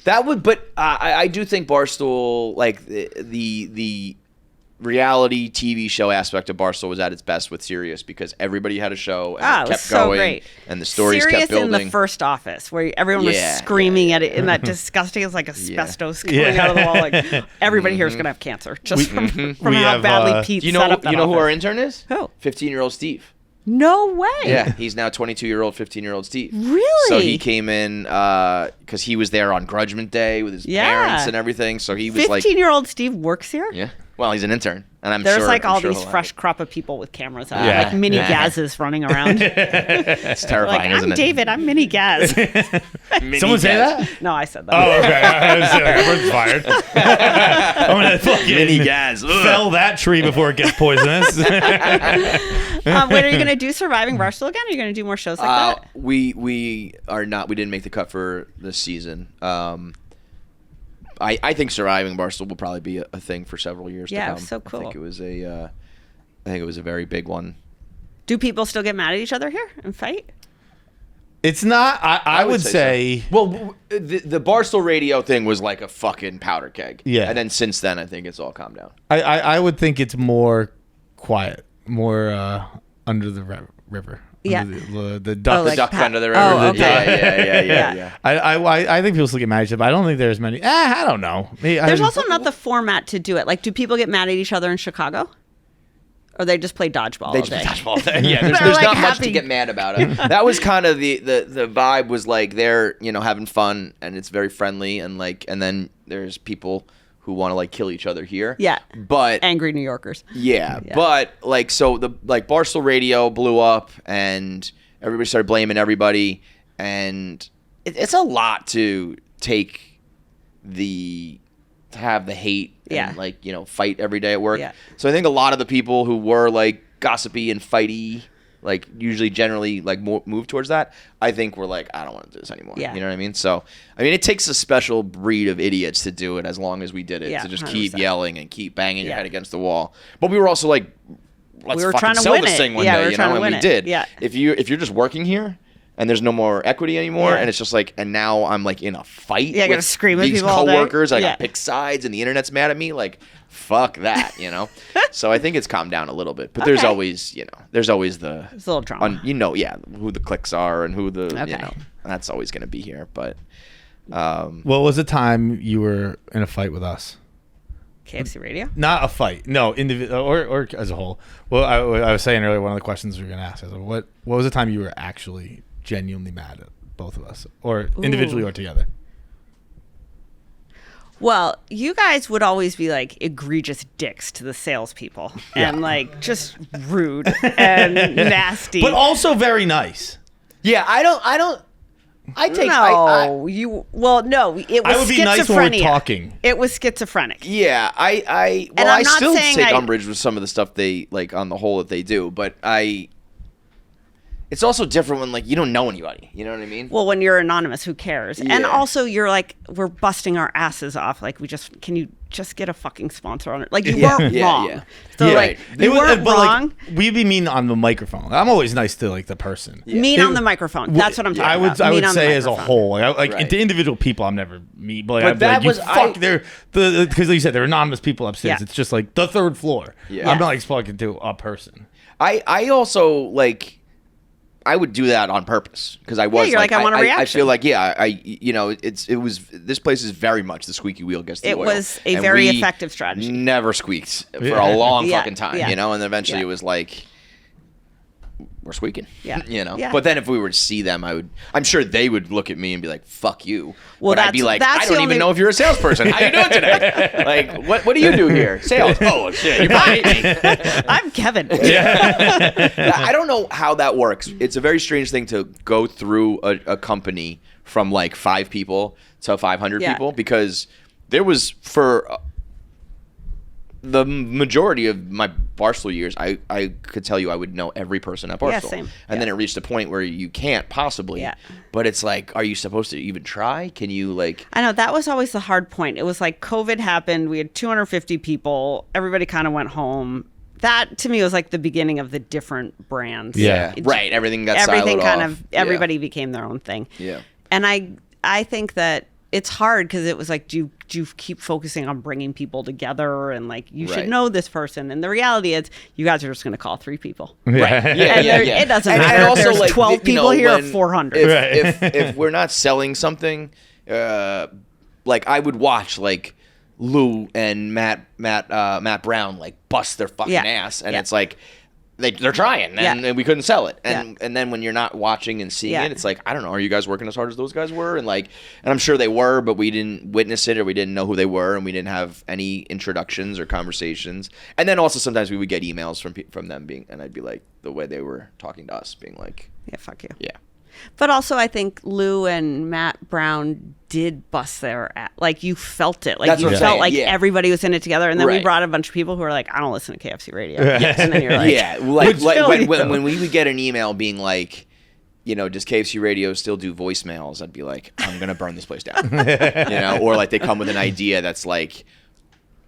But I do think Barstool, like the reality TV show aspect of Barstool was at its best with Sirius because everybody had a show and Ah, it it was kept so going, great. and the stories Sirius kept building. in the first office where everyone Yeah, was screaming at it in that disgusting, it's like asbestos coming out of the wall. Like everybody here is gonna have cancer just from we how have, badly Pete Do you set know up that who our office. intern is? Who? 15-year-old Steve. No way. Yeah, he's now 22-year-old, 15-year-old Steve. Really? So he came in because he was there on Grudgment Day with his Yeah. parents and everything. So he was like, 15-year-old Steve works here. yeah. Well, he's an intern, and I'm There's sure like all I'm sure these he'll have fresh it. crop of people with cameras out, Yeah. like mini Yeah. Gazes running around. It's terrifying, like isn't I'm it? David, I'm mini Gaz. Someone say that? No, I said that. Oh, okay. I was like, we're fired. I'm gonna fucking Mini Gaz. Ugh. fell that tree before it gets poisonous. When are you gonna do Surviving Barstool again? Are you gonna do more shows like that? We are not. We didn't make the cut for this season. I think Surviving Barstool will probably be a thing for several years Yeah, to it come. was so cool. I think it was a very big one. Do people still get mad at each other here and fight? It's not. I would so. say. Well, the Barstool Radio thing was like a fucking powder keg. Yeah. And then since then, I think it's all calmed down. I would think it's more quiet, more under the river. Yeah. Under the duck. Oh, like Duck pa- under the river. Oh, okay. Yeah. Yeah. I think people still get mad at each other, but I don't think there's many. I don't know. There's also not the format to do it. Like, do people get mad at each other in Chicago? Or they just play dodgeball They all just day? dodgeball thing. Yeah, there's They're, like, not much happy. to get mad about it. That was kind of the vibe was like they're having fun and it's very friendly and then there's people who want to like kill each other here. Yeah. But Angry New Yorkers. yeah, Yeah. but like so the Barstool Radio blew up and everybody started blaming everybody and it's a lot to take to have the hate Yeah. and fight every day at work. Yeah. So I think a lot of the people who were like gossipy and fighty, like usually generally like move towards that, I think we're like, I don't want to do this anymore. Yeah. You know what I mean? So I mean it takes a special breed of idiots to do it as long as we did it, Yeah, to just keep 100%. yelling and keep banging your Yeah. head against the wall. But we were also like, let's We were fucking trying to sell win this it. thing one Yeah, we day, were you trying know, to and win we it. did. Yeah. If you're just working here and there's no more equity anymore, Yeah. and it's just like, and now I'm like in a fight. Yeah, I gotta with scream at these people all day. coworkers. I Yeah. got pick sides, and the internet's mad at me. Like, fuck that, So I think it's calmed down a little bit, but there's Okay. always, there's always the, It's a little drama. who the cliques are and who the, Okay. and that's always gonna be here. But What was the time you were in a fight with us? KFC Radio? Not a fight, no, or as a whole. Well, I was saying earlier, one of the questions we were going to ask is what was the time you were actually genuinely mad at both of us, or individually or together? Well, you guys would always be like egregious dicks to the salespeople and like just rude and nasty. But also very nice. Yeah, I take no. You well, no. It was I would be nice when we're talking. It was schizophrenic. Yeah, I still take umbrage with some of the stuff they like on the whole that they do, but it's also different when like you don't know anybody. You know what I mean? Well, when you're anonymous, who cares? Yeah. And also, you're like, we're busting our asses off. Like, can you just get a fucking sponsor on it? Like, you weren't wrong. Yeah. So like, you weren't wrong. Like, we'd be mean on the microphone. I'm always nice to like the person. Mean on the microphone. That's what I'm talking about. I Mean would on the say as a microphone. whole, like the individual people, I'm never mean. But, But that was they're because like you said, they're anonymous people upstairs. Yeah. It's just like the third floor. Yeah. I'm not like talking to a person. I also like. I would do that on purpose because I was you're like, I want a reaction. I feel like this place is very much the squeaky wheel gets the It oil. was a And very we effective strategy. Never squeaked for a long Yeah, fucking time, yeah. and then eventually Yeah. it was like we're squeaking. Yeah. Yeah. But then if we were to see them, I'm sure they would look at me and be like, "Fuck you." Well, but I'd be like, that's "I don't the even only- know if you're a salesperson. How you doing today? Like, what do you do here? Sales? Oh shit, you probably hate me." I'm Kevin. I don't know how that works. It's a very strange thing to go through a company from like 5 people to 500 Yeah. people because there was for the majority of my Barstool years, I could tell you I would know every person at Barstool. Yeah, same. And then it reached a point where you can't possibly. Yeah. But it's like, are you supposed to even try? Can you like... I know that was always the hard point. It was like COVID happened. We had 250 people. Everybody kind of went home. That to me was like the beginning of the different brands. Yeah. Right. Everything got Everything siloed kind off. of everybody became their own thing. Yeah. And I think that it's hard because it was like, do you keep focusing on bringing people together and like you should Right. know this person? And the reality is, you guys are just going to call 3 people. Right. Yeah, And yeah, there- yeah. it doesn't And matter if also, there's like, 12 you people know, here or when- 400. If we're not selling something, like I would watch like Lou and Matt Brown like bust their fucking Yeah. ass, and Yeah. it's like they're trying, and, Yeah. and we couldn't sell it, and Yeah. and then when you're not watching and seeing Yeah. it, it's like I don't know, are you guys working as hard as those guys were? And I'm sure they were, but we didn't witness it or we didn't know who they were, and we didn't have any introductions or conversations. And then also sometimes we would get emails from them and I'd be like the way they were talking to us, being like, Yeah, fuck you. yeah. But also, I think Lou and Matt Brown did bust their ass. Like, you felt it. Like, That's you what I'm felt saying, like yeah. everybody was in it together. And then we Right. brought a bunch of people who were like, I don't listen to KFC Radio. And then you're like, Yeah, like Which- when we would get an email being like, does KFC Radio still do voicemails? I'd be like, I'm gonna burn this place down, or like they come with an idea that's like,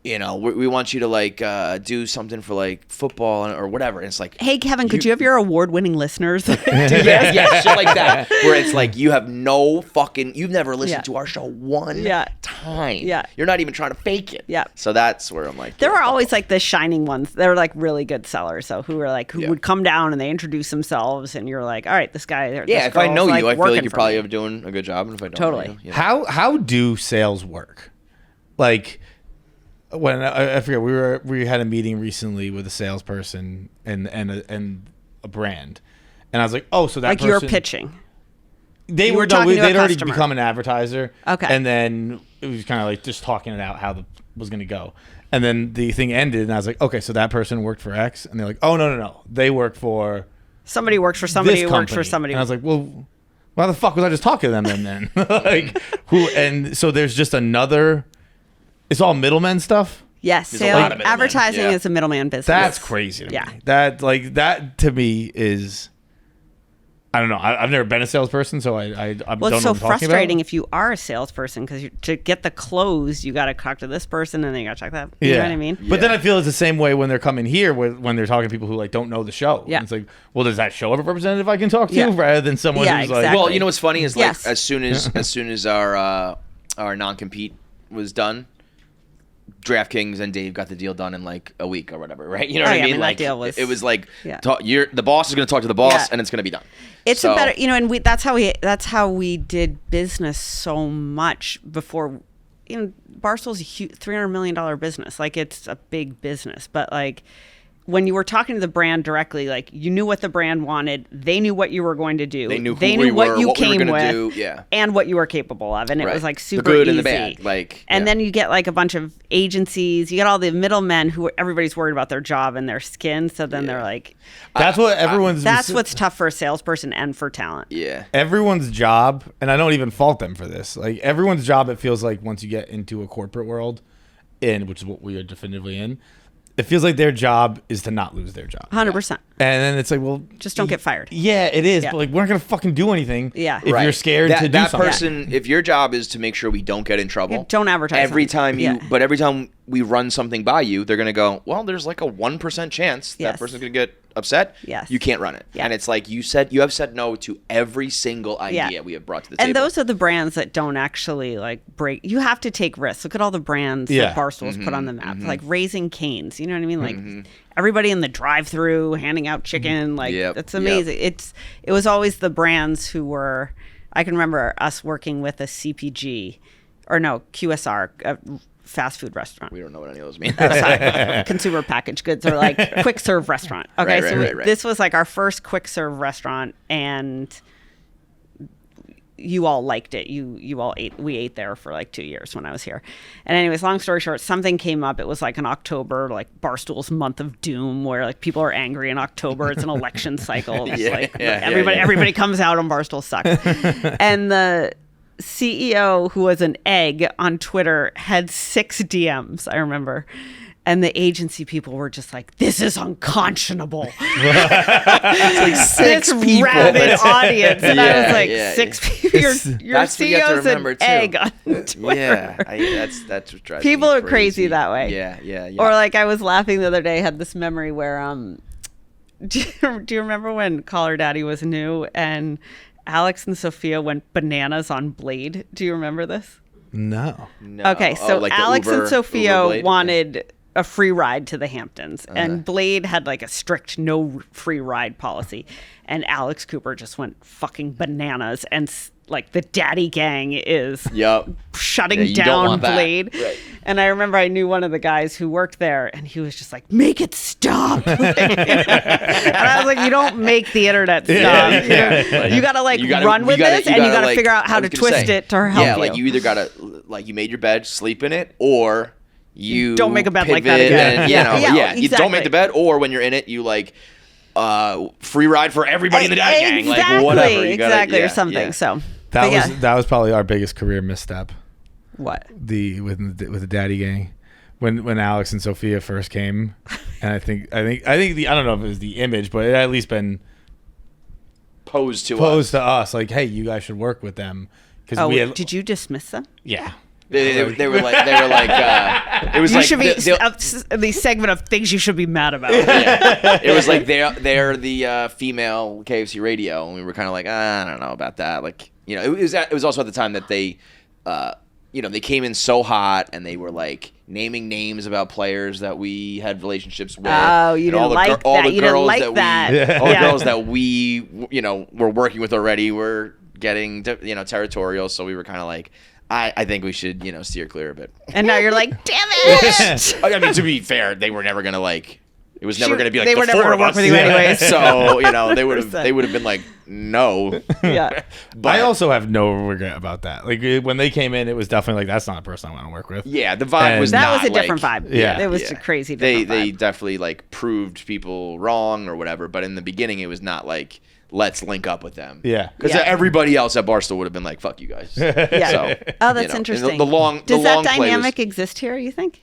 we want you to like do something for like football or whatever. And it's like, hey, Kevin, could you have your award-winning listeners? yeah, shit like that, where it's like you have you've never listened Yeah. to our show one Yeah. time. Yeah. You're not even trying to fake it. Yeah. So that's where I'm like, There yeah, were fuck always off. like the shining ones. They were like really good sellers. So who Yeah. would come down and they introduce themselves, and you're like, all right, this guy. Yeah, this if I girl's, know you, I feel working like you're for probably me. doing a good job. And if I don't Totally. know you, How do sales work? Like when I forget we had a meeting recently with a salesperson and a brand, and I was like, oh, so that like person, you're pitching. They you were were talking to a they'd already customer. become an advertiser. Okay. And then it was kind of like just talking it out how the was going to go. And then the thing ended, and I was like, okay, so that person worked for X, and they're like, oh no, they work for Somebody works for somebody this who works for company. somebody. And I was like, well, why the fuck was I just talking to them then? Like who? And so there's just another. It's all middlemen stuff. yes, There's a lot of middlemen, advertising yeah. is a middleman business. That's crazy to Yeah. me. That to me is, I don't know. I've never been a salesperson, so I Well, don't it's know so what I'm talking frustrating about. if you are a salesperson because to get the close, you got to talk to this person and then you got to talk to that. You know what I mean? But then I feel it's the same way when they're coming here when they're talking to people who like don't know the show. Yeah. It's like, well, does that show have a representative I can talk to Yeah. rather than someone Yeah, who's exactly. Well, you know what's funny is like Yes. as soon as our non-compete was done, DraftKings and Dave got the deal done in like a week or whatever, right? You know Oh, what yeah, I I mean? mean, that Like deal was- it was like yeah. the boss is going to talk to the boss Yeah. and it's going to be done. It's So- a better, and that's how we did business so much before. Barstool's a huge $300 million business. Like, it's a big business, but like when you were talking to the brand directly, like you knew what the brand wanted, they knew what you were going to do, They knew what you came we were gonna with, do, yeah. and what you were capable of, and it was like super the good easy. and the bad, like. And yeah. then you get like a bunch of agencies. You get all the middlemen who everybody's worried about their job and their skin. So then they're like, That's what everyone's. that's what's tough for a salesperson and for talent. Yeah. Everyone's job, and I don't even fault them for this. Like everyone's job, it feels like once you get into a corporate world, which is what we are definitively in, it feels like their job is to not lose their job. 100%. And then it's like, well, Just don't get fired. Yeah, it is. Yeah. But like, we're not gonna fucking do anything. Yeah. If you're scared to do that something. person, if your job is to make sure we don't get in trouble, Yeah, don't advertise every something. time but every time we run something by you, they're gonna go, well, there's like a 1% chance Yes. that person's gonna get upset. Yes. You can't run it. Yeah. And it's like you have said no to every single idea we have brought to the And table. those are the brands that don't actually like break. You have to take risks. Look at all the brands Yeah. that Barstool's put on the map, like Raising Cane's. You know what I mean? Like everybody in the drive-through handing out chicken. Like it's amazing. It was always the brands who were. I can remember us working with a CPG, or no QSR. Fast food restaurant. We don't know what any of those mean. Consumer packaged goods, or like quick serve restaurant. Okay, Right. This was like our first quick serve restaurant, and you all liked it. You all ate. We ate there for like 2 years when I was here. And anyways, long story short, something came up. It was like in October, like Barstool's month of doom, where like people are angry in October. It's an election cycle. It's everybody comes out on Barstool sucks. And the CEO, who was an egg on Twitter, had 6 DMs, I remember. And the agency people were just like, this is unconscionable. It's like 6 this people. rabid audience. And I was like, 6 people? Your That's what you have to CEO's remember, an too. egg on Twitter. Yeah, that's what drives People me are crazy that way. Yeah. Or like I was laughing the other day, I had this memory where, do you remember when Call Her Daddy was new and Alex and Sophia went bananas on Blade? Do you remember this? No. Okay, so like the Alex Uber- and Sophia Uber Blade? wanted a free ride to the Hamptons, and Blade had like a strict no free ride policy, and Alex Cooper just went fucking bananas, and like the daddy gang is shutting you don't down want that. Blade. Right. And I remember I knew one of the guys who worked there, and he was just like, make it stop. And I was like, you don't make the internet stop. You gotta like run with this, and you gotta like, figure out how to twist it to help you. Yeah, like you either gotta, like you made your bed, sleep in it, or you don't make a bed like that pivot again. And, you don't make the bed, or when you're in it, you like free ride for everybody in the daddy gang, like whatever. You gotta, or something. Yeah. So That was probably our biggest career misstep. What? With the daddy gang, when Alex and Sophia first came, and I think I don't know if it was the image, but it had at least been posed to us like, hey, you guys should work with them because did you dismiss them? Yeah. They were like it was you like should be the segment of things you should be mad about. It was like they're the female KFC Radio, and we were kind of like, I don't know about that. Like, it was also at the time that they they came in so hot, and they were like naming names about players that we had relationships with. Oh, you didn't like that. You didn't like that. All the girls that we were working with already were getting territorial, so we were kind of like, I think we should, steer clear a bit. And now you're like, damn it! I mean, to be fair, they were never gonna like. It was never gonna be like they the were never four gonna of work us. with you anyways. So they would have been like, no. Yeah. But I also have no regret about that. Like when they came in, it was definitely like, that's not a person I want to work with. Yeah, the vibe was that not was a different like, vibe. Yeah. It was a crazy different vibe. They definitely like proved people wrong or whatever. But in the beginning, it was not like, let's link up with them. Yeah. Because everybody else at Barstool would have been like, fuck you guys. Yeah. So, that's interesting. Does Does that dynamic exist here, you think?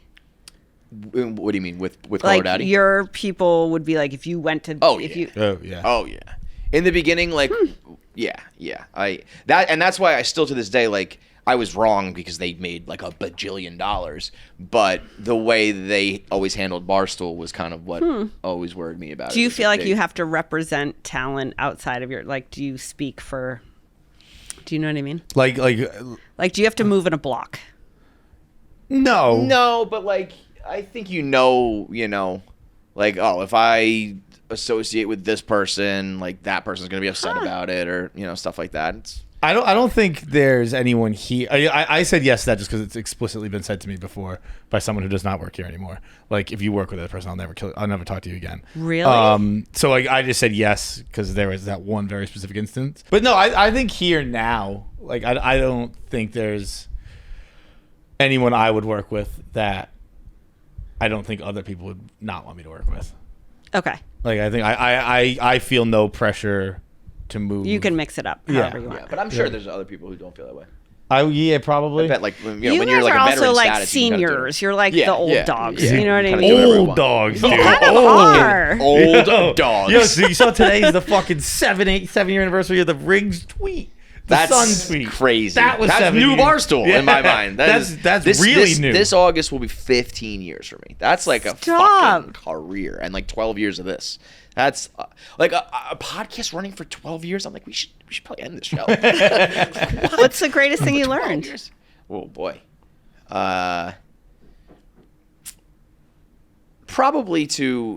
What do you mean with Call Her Like Daddy? your people would be like, if you went to Oh yeah. In the beginning, like that's why I still to this day, like, I was wrong because they made like $1 bajillion, but the way they always handled Barstool was kind of what always worried me about it. Do you feel like you have to represent talent outside of do you speak for, do you know what I mean? Like do you have to move in a block? No, but like, I think like, oh, if I associate with this person, like that person's gonna be upset about it, or stuff like that. I don't think there's anyone here. I said yes to that just because it's explicitly been said to me before by someone who does not work here anymore. Like, if you work with that person, I'll never talk to you again. Really? So I just said yes because there was that one very specific instance. But no, I think here now, like, I don't think there's anyone I would work with that I don't think other people would not want me to work with. Okay. Like, I think I feel no pressure to move. You can mix it up however you want. Yeah, but I'm sure there's other people who don't feel that way. Yeah, probably. I bet, like, when You you're guys like are a also veteran like status, you can kinda do it. seniors. You're like Yeah, the old yeah, dogs. yeah. You know what I Kinda mean? do whatever I Old want. dogs, dude. Kind of Old. are. Old dogs. Yo, so you saw today's the fucking 7-year anniversary of the Riggs tweet. The That's Sun tweet. crazy. That was That's 7 new years. Barstool in my mind. That's this, really new. This August will be 15 years for me. That's like a Stop. fucking career, and like 12 years of this. That's like a podcast running for 12 years. I'm like, we should probably end this show. What's the greatest thing you 12 learned? years? Oh boy. Probably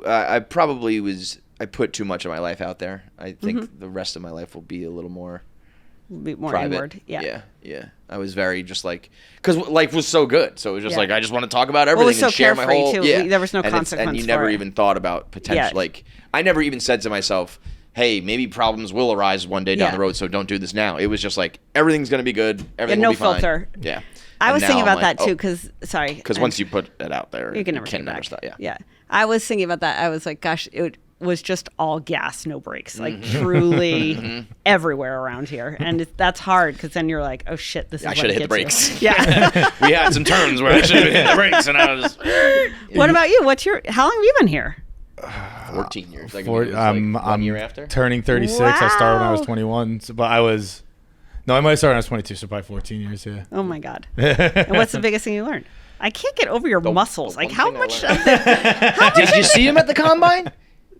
I put too much of my life out there. I think the rest of my life will be a little more Be more private. inward. Yeah. Yeah. I was very just like, because life was so good, so it was just Yeah. like I just want to talk about Well, it everything was so and share my carefree, whole. too. Yeah, There was no and consequence and you for never it. even thought about potential. Yeah. Like I never even said to myself, "Hey, maybe problems will arise one day down Yeah. the road, so don't do this now." It was just like everything's gonna be good. Everything no will be fine. filter. Yeah. I And was now thinking I'm about like, that too, because because once you put it out there, you can never take it never back. stop. Yeah. Yeah. I was thinking about that. I was like, gosh, it was just all gas, no brakes, like Mm-hmm. truly everywhere around here. And that's hard because then you're like, oh shit, this is I what should it have hit the gets brakes. you. Yeah. We had some turns where I should have hit the brakes, and I was What about you? How long have you been here? 14 years. Like, For, it was like I'm 1 year after. turning 36. I started when I was Wow. 21. So, but I might have started when I was 22, so probably 14 years, yeah. Oh my God. And what's the biggest thing you learned? I can't get over your muscles. the Like one how thing I much learned- of it? Did you see him at the combine?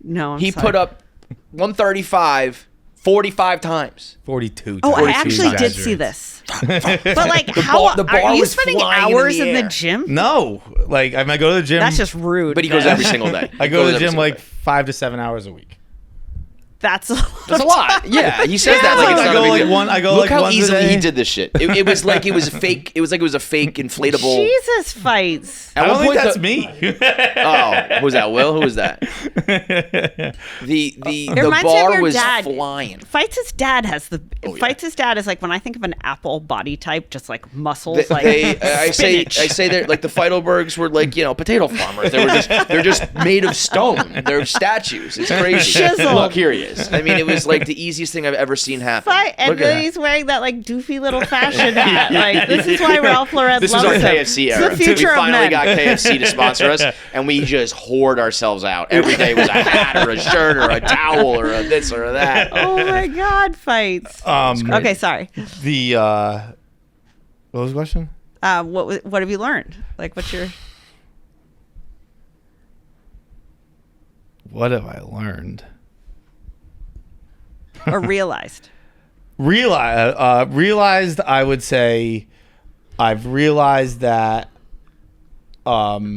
No, I'm He sorry. put up 135 45 times. 42 Oh, I 42 actually did see exaggerates. this. But like, how the bar are you was spending flying in hours the in the air. gym? No. Like, I go to the gym. That's just rude. But he goes every single day. I He go goes to the every gym single like day. 5 to 7 hours a week. That's That's a lot. Yeah, he says that like it's I not go a big like deal. one. I go Look like how once a easily day. he did this shit. It was like it was a fake. It was like it was a fake inflatable. Jesus fights. I At don't one think point that's the- me. Oh, who was that? Will? Who was that? The reminds me of bar your was dad. flying. Fights' dad has the. Oh, yeah. Fights' dad is like when I think of an apple body type, just like muscles, like I spinach. say they're like the Feitelbergs were like potato farmers. They're just made of stone. They're statues. It's crazy. Chiseled. Look, here he is. I mean, it was like the easiest thing I've ever seen happen. And Look at then that. he's wearing that like doofy little fashion hat. Like this is why Ralph Lauren This loves was our him. KFC It's era. the future We of finally men. got KFC to sponsor us, and we just hoard ourselves out. Every day was a hat or a shirt or a towel or a this or a that. Oh my God, fights. Okay, sorry. The what was the question? What have you learned? Like, what's your? What have I learned? Or realized? Realized. I would say, I've realized that. I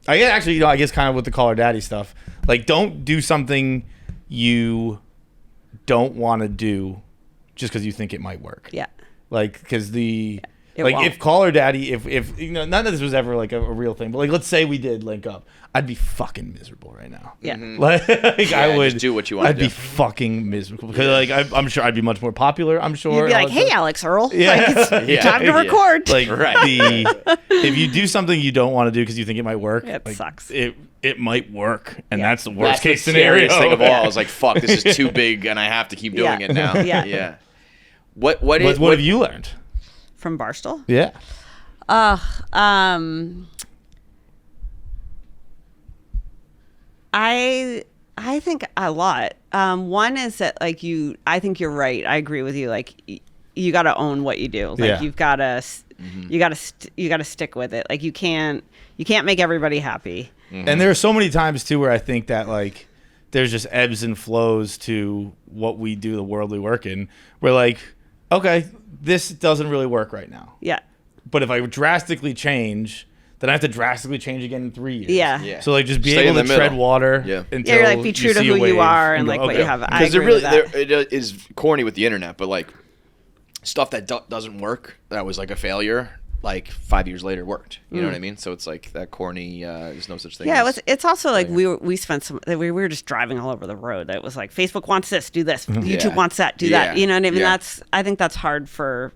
guess actually, I guess kind of with the Call Her Daddy stuff. Like, don't do something you don't want to do just because you think it might work. Yeah. Like, because It like won't. if Call Her Daddy, if none of this was ever like a real thing, but like let's say we did link up, I'd be fucking miserable right now. Yeah. Like I would just do what you wanna I'd be do. fucking miserable because like I'm sure I'd be much more popular. I'm sure. You'd be like, all that "Hey, stuff. Alex Earl, Yeah. like, it's Yeah. time to Yeah. record." Like Right. if you do something you don't want to do because you think it might work, It like, sucks. It might work, and Yeah. that's the worst That's the case scenario. scariest thing of all. I was like, "Fuck, this is too big, and I have to keep doing Yeah. it now." Yeah. Yeah. What What have you learned? From Barstool. Yeah. I think a lot. One is that like I think you're right. I agree with you. Like you got to own what you do. Like Yeah. you've got to you got to stick with it. Like you can't make everybody happy. And there are so many times too where I think that like there's just ebbs and flows to what we do, the world we work in. We're like, okay, this doesn't really work right now. Yeah. But if I drastically change, then I have to drastically change again in 3 years. Yeah. So like just be Stay in able to the tread middle. water. Yeah. Until You're like, be true to see a who you wave are and go, like what okay. you have. I Because agree with that. it is corny with the internet, but like stuff that doesn't work, that was like a failure, like 5 years later worked. You know what I mean? So it's like that corny. There's no such thing. Yeah, as, it's also like we spent we were just driving all over the road. It was like Facebook wants this, do this. YouTube Yeah. wants that, do that. Yeah. You know what I mean? Yeah. I think that's hard for.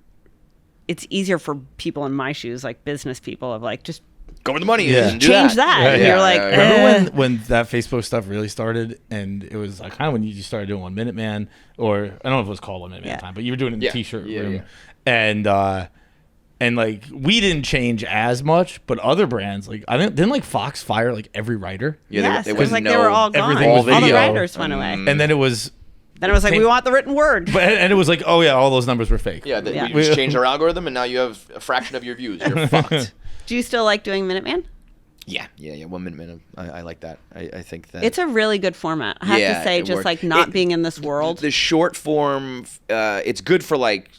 It's easier for people in my shoes, like business people, of like just go where the money Yeah. is and do change that. Yeah, And yeah, you're like, Remember when that Facebook stuff really started, and it was like kind of when you started doing 1 Minute Man, or I don't know if it was called 1 Minute Man at the time, but you were doing it in the T-shirt room, and like we didn't change as much, but other brands like I didn't like Fox fire like every writer, yes, they it was wouldn't like they were know all gone. everything was All the video. writers went away. and then it was. Then it was like, we want the written word. But and it was like, oh yeah, all those numbers were fake. Yeah, Yeah. we just changed our algorithm, and now you have a fraction of your views. You're fucked. Do you still like doing Minuteman? Yeah. 1 minute. I like that. I think that It's a really good format. I have to say, it just works. like not being in this world. The short form, it's good for like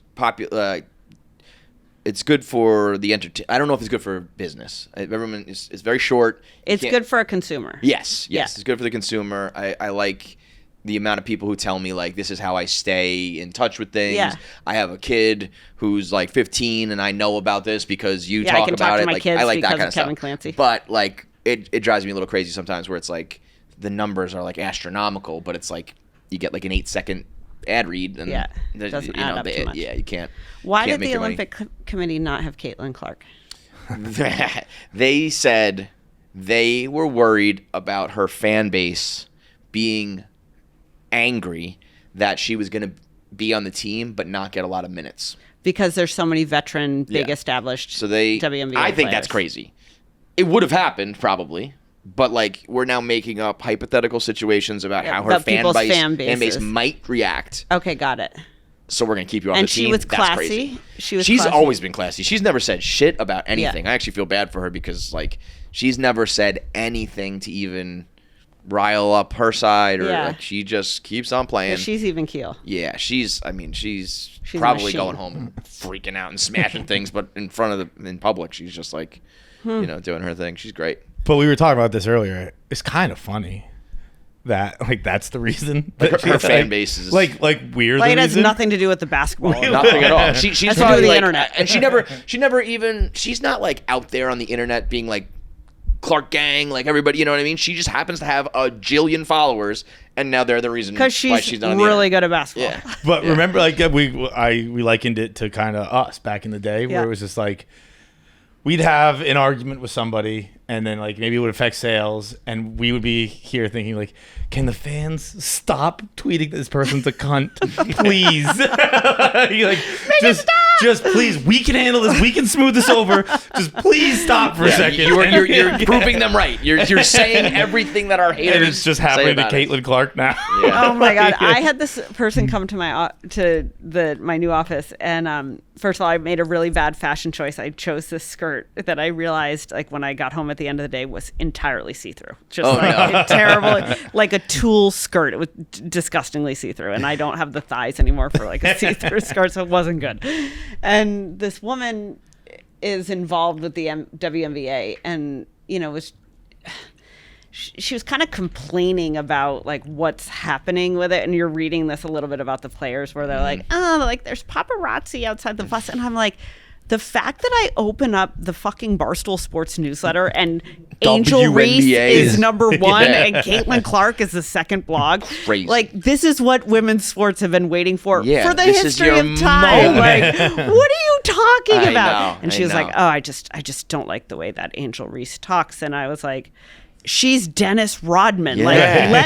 it's good for the I don't know if it's good for business. Everyone is very short. You It's can't- good for a consumer. Yes, Yeah. it's good for the consumer. I like the amount of people who tell me like this is how I stay in touch with things. Yeah. I have a kid who's like 15 and I know about this because you Yeah, I talk can about talk to it. my Like kids I like that because kind of of Kevin stuff. Clancy. But like it drives me a little crazy sometimes where it's like the numbers are like astronomical, but it's like you get like an 8-second ad read and Yeah, there's- doesn't add up too much. Yeah, you can't. Why can't did make the your money. Olympic Committee not have Caitlin Clark? They said they were worried about her fan base being angry that she was going to be on the team but not get a lot of minutes. Because there's so many veteran, big Yeah. established So they WNBA I think that's players. crazy. It would have happened probably, but like we're now making up hypothetical situations about Yeah, how her about people's fan fan base bases. might react. Okay, got it. So we're going to keep you on And the she team. was That's classy. crazy. She's She's classy. always been classy. She's never said shit about anything. I actually feel bad for her because like she's never said anything to even rile up her side or Yeah. like she just keeps on playing. But she's even keel. Yeah, she's a probably machine. going home and freaking out and smashing things, but in public, she's just like, doing her thing. She's great. But we were talking about this earlier. It's kind of funny that like that's the reason Like, that her fan like, base is like weird. Like the it has reason. nothing to do with the basketball. Nothing at all. She's Has to do with probably the like, internet. and she never even. She's not like out there on the internet being like Clark Gang, like everybody. You know what I mean? She just happens to have a jillion followers, and now they're the reason Because why she's she's not on the really internet. good at basketball. Yeah. But remember, like we likened it to kind of us back in the day, where Yeah. it was just like we'd have an argument with somebody, and then like maybe it would affect sales, and we would be here thinking like, can the fans stop tweeting this person's a cunt, please? You're like, just please, we can handle this. We can smooth this over. Just please stop for a second. You're proving them right. You're saying everything that our haters and it's just say happening to about it. Caitlin Clark now. Yeah. Oh my god! I had this person come to my my new office, and first of all, I made a really bad fashion choice. I chose this skirt that I realized, like when I got home at the end of the day, was entirely see through. Just terrible, like a tulle skirt. It was disgustingly see through, and I don't have the thighs anymore for like a see through skirt, so it wasn't good. And this woman is involved with the WNBA, and she was kind of complaining about like what's happening with it, and you're reading this a little bit about the players where they're like, oh, like there's paparazzi outside the bus, and I'm like, the fact that I open up the fucking Barstool Sports newsletter and Angel Reese WNBA is number one Yeah. and Caitlin Clark is the second blog. Crazy. Like this is what women's sports have been waiting for Yeah, the this is history your of time. moment. Like, what are you talking I about? know, And I she was like, know. oh, I just don't like the way that Angel Reese talks. And I was like, she's Dennis Rodman. Yeah. Like,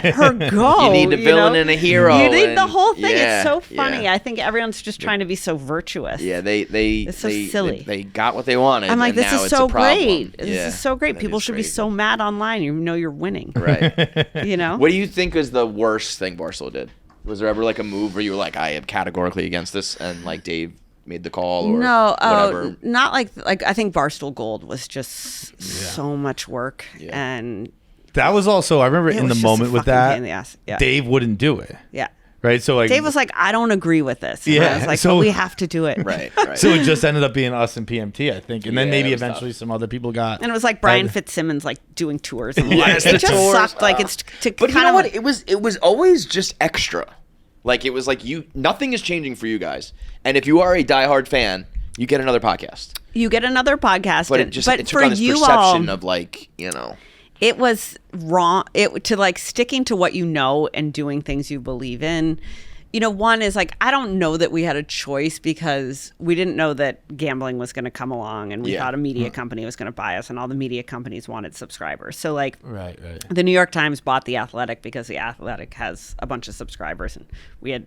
let her go. You need a villain and a hero. You need the and- whole thing. Yeah, It's so funny. yeah. I think everyone's just trying to be so virtuous. Yeah, It's so silly. They got what they wanted. I'm like, and this now is it's so a problem. great. Yeah, This is so great. that People is should be crazy. so mad online. You know you're winning. Right. You know? What do you think is the worst thing Barstool did? Was there ever like a move where you were like, I am categorically against this, and like Dave made the call or No, whatever? not like I think Barstool Gold was just so much work, and That was also, I remember it in the was just a moment with fucking pain that, in the ass. Yeah. Dave wouldn't do it. Yeah. right? So like Dave was like, I don't agree with this. And I was like, so but we have to do it. Right. So it just ended up being us and PMT, I think, and then Yeah, maybe it was eventually some other people got. And it was like Brian had- Fitzsimmons like doing tours. And Yes, it the just tours. sucked. Like it's to But kind you know of what? It was always just extra. Like it was like nothing is changing for you guys. And if you are a diehard fan, you get another podcast. You get another podcast, But it took for on this you perception all, of like, you know. it was wrong. It to like sticking to what you know and doing things you believe in. You know, one is like, I don't know that we had a choice because we didn't know that gambling was going to come along, and we thought a media company was going to buy us, and all the media companies wanted subscribers. So like, Right. the New York Times bought The Athletic because The Athletic has a bunch of subscribers, and we had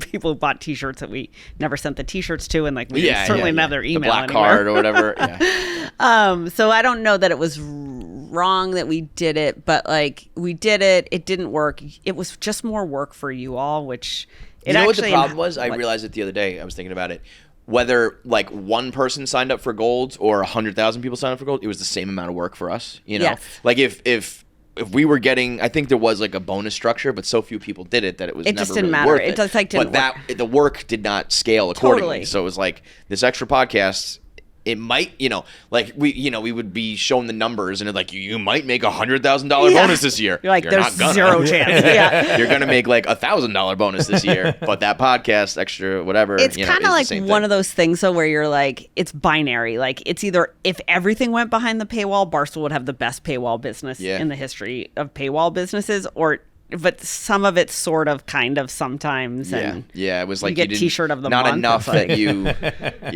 people who bought T-shirts that we never sent the T-shirts to, and like we certainly never email the black anywhere. card or whatever. Yeah. So I don't know that it was wrong that we did it, but like we did it. It didn't work. It was just more work for you all, which You know what the problem was? I realized it the other day. I was thinking about it. Whether like one person signed up for gold or 100,000 people signed up for gold, it was the same amount of work for us. You know, Yes. like if we were getting, I think there was like a bonus structure, but so few people did it that it was It never just didn't really matter. worth It it. just, like, didn't but the work did not scale accordingly. Totally. So it was like this extra podcast. It might, you know, like we would be shown the numbers, and it's like you might make $100,000 bonus this year. You're like, You're there's not gonna. zero chance. Yeah. You're gonna make like $1,000 bonus this year, but that podcast extra whatever. It's kind kind of like one of those things, though, where you're like, it's binary. Like, it's either if everything went behind the paywall, Barstool would have the best paywall business in the history of paywall businesses, but some of it's sort of, kind of, sometimes. And it was like you get didn't- T-shirt of the not month. enough It's like- that you.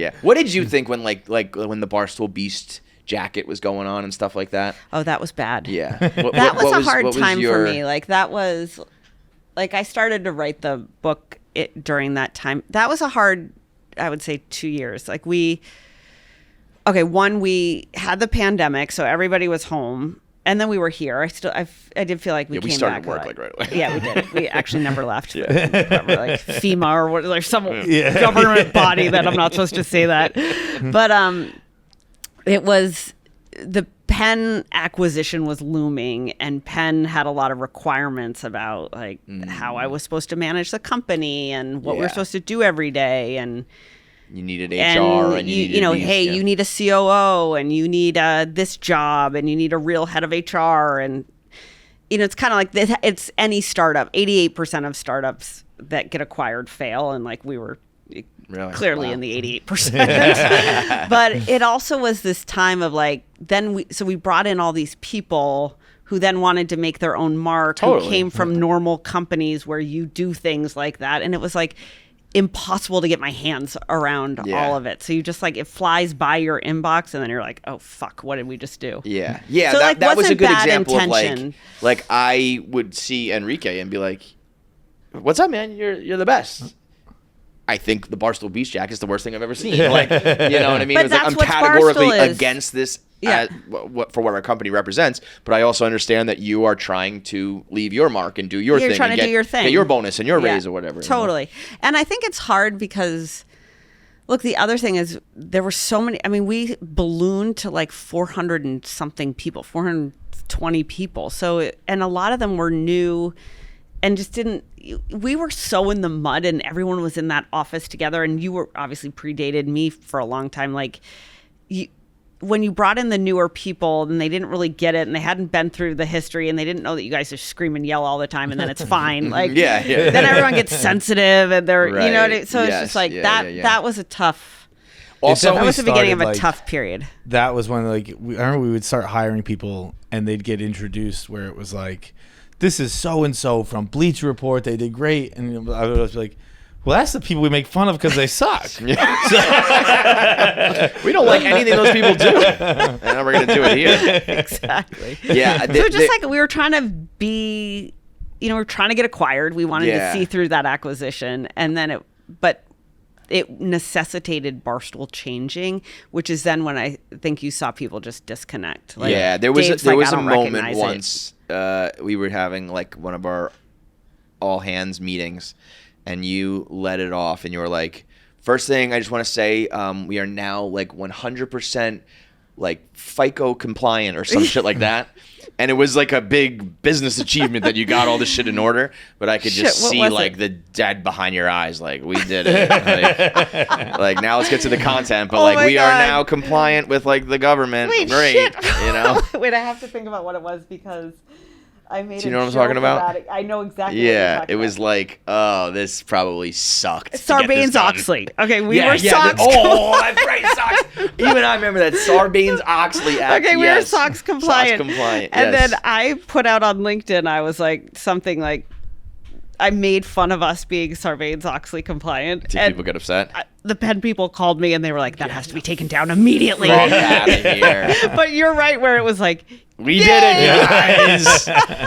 Yeah. What did you think when like when the Barstool Beast jacket was going on and stuff like that? Oh, that was bad. Yeah. That was a hard time your- for me. Like, that was, like, I started to write the book during that time. That was a hard, I would say, 2 years. Like, we had the pandemic, so everybody was home. And then we were here. I did feel like we came started back. work like right away. Yeah, we did. We actually never left. We're like FEMA or what, like some government body that I'm not supposed to say that. But it was, the Penn acquisition was looming, and Penn had a lot of requirements about like how I was supposed to manage the company and what we were supposed to do every day, and you needed HR, and you know, these, hey, you need a COO, and you need this job, and you need a real head of HR, and you know, it's kind of like this. It's any startup. 88% of startups that get acquired fail, and like we were clearly in the 88%. But it also was this time of like, so we brought in all these people who then wanted to make their own mark, who came from normal companies where you do things like that, and it was like impossible to get my hands around all of it. So you just like, it flies by your inbox, and then you're like, oh fuck, what did we just do? Yeah. So, that was a wasn't good bad example intention. of like I would see Enrique and be like, what's up, man? You're the best. I think the Barstool Beast Jack is the worst thing I've ever seen. Like, you know what I mean? But It was like, that's I'm what categorically Barstool is. against this Yeah. for what our company represents, but I also understand that you are trying to leave your mark and do your You're thing. trying and to do your thing. Get your bonus and your raise or whatever. Totally. And I think it's hard because, look, the other thing is there were so many. I mean, we ballooned to like 400 and something people, 420 people. So, and a lot of them were new and just didn't. We were so in the mud, and everyone was in that office together. And you were obviously predated me for a long time. Like, when you brought in the newer people and they didn't really get it, and they hadn't been through the history, and they didn't know that you guys just scream and yell all the time, and then it's fine. Like, then everyone gets sensitive, and they're, you know what I mean? So it's just like that was a tough. Also, that was the beginning of a like, tough period. That was when, like, I remember we would start hiring people, and they'd get introduced where it was like, this is so and so from Bleacher Report. They did great, and I was like, well, that's the people we make fun of because they suck. We don't like anything those people do, and we're gonna do it here. Exactly. Yeah. So just like we were trying to be, you know, we're trying to get acquired. We wanted to see through that acquisition, and then it necessitated Barstool changing, which is then when I think you saw people just disconnect. Like, there was Dave's there like, was "I a don't moment recognize once we were having like one of our all hands meetings, and you let it off, and you were like, first thing I just want to say, we are now like 100% like FICO compliant or some shit like that. And it was like a big business achievement that you got all this shit in order. But I could just see like the dead behind your eyes. Like, we did it. Like now let's get to the content. But like we are now compliant with like the government. Wait, great. shit. You know? Wait, I have to think about what it was because I made. Do you know what I'm talking about? It. I know exactly. Yeah, what you're talking it was about. like, oh, this probably sucked. Sarbanes-Oxley. Okay, we were yeah, SOX. that's right, SOX. Even I remember that Sarbanes-Oxley Act. Okay, we were SOX compliant. SOX compliant. And yes. then I put out on LinkedIn, I was like something like, I made fun of us being Sarbanes-Oxley compliant. Did people get upset? The pen people called me and they were like, that has to be taken down immediately. Get out of here. But you're right, where it was like, We did it, guys.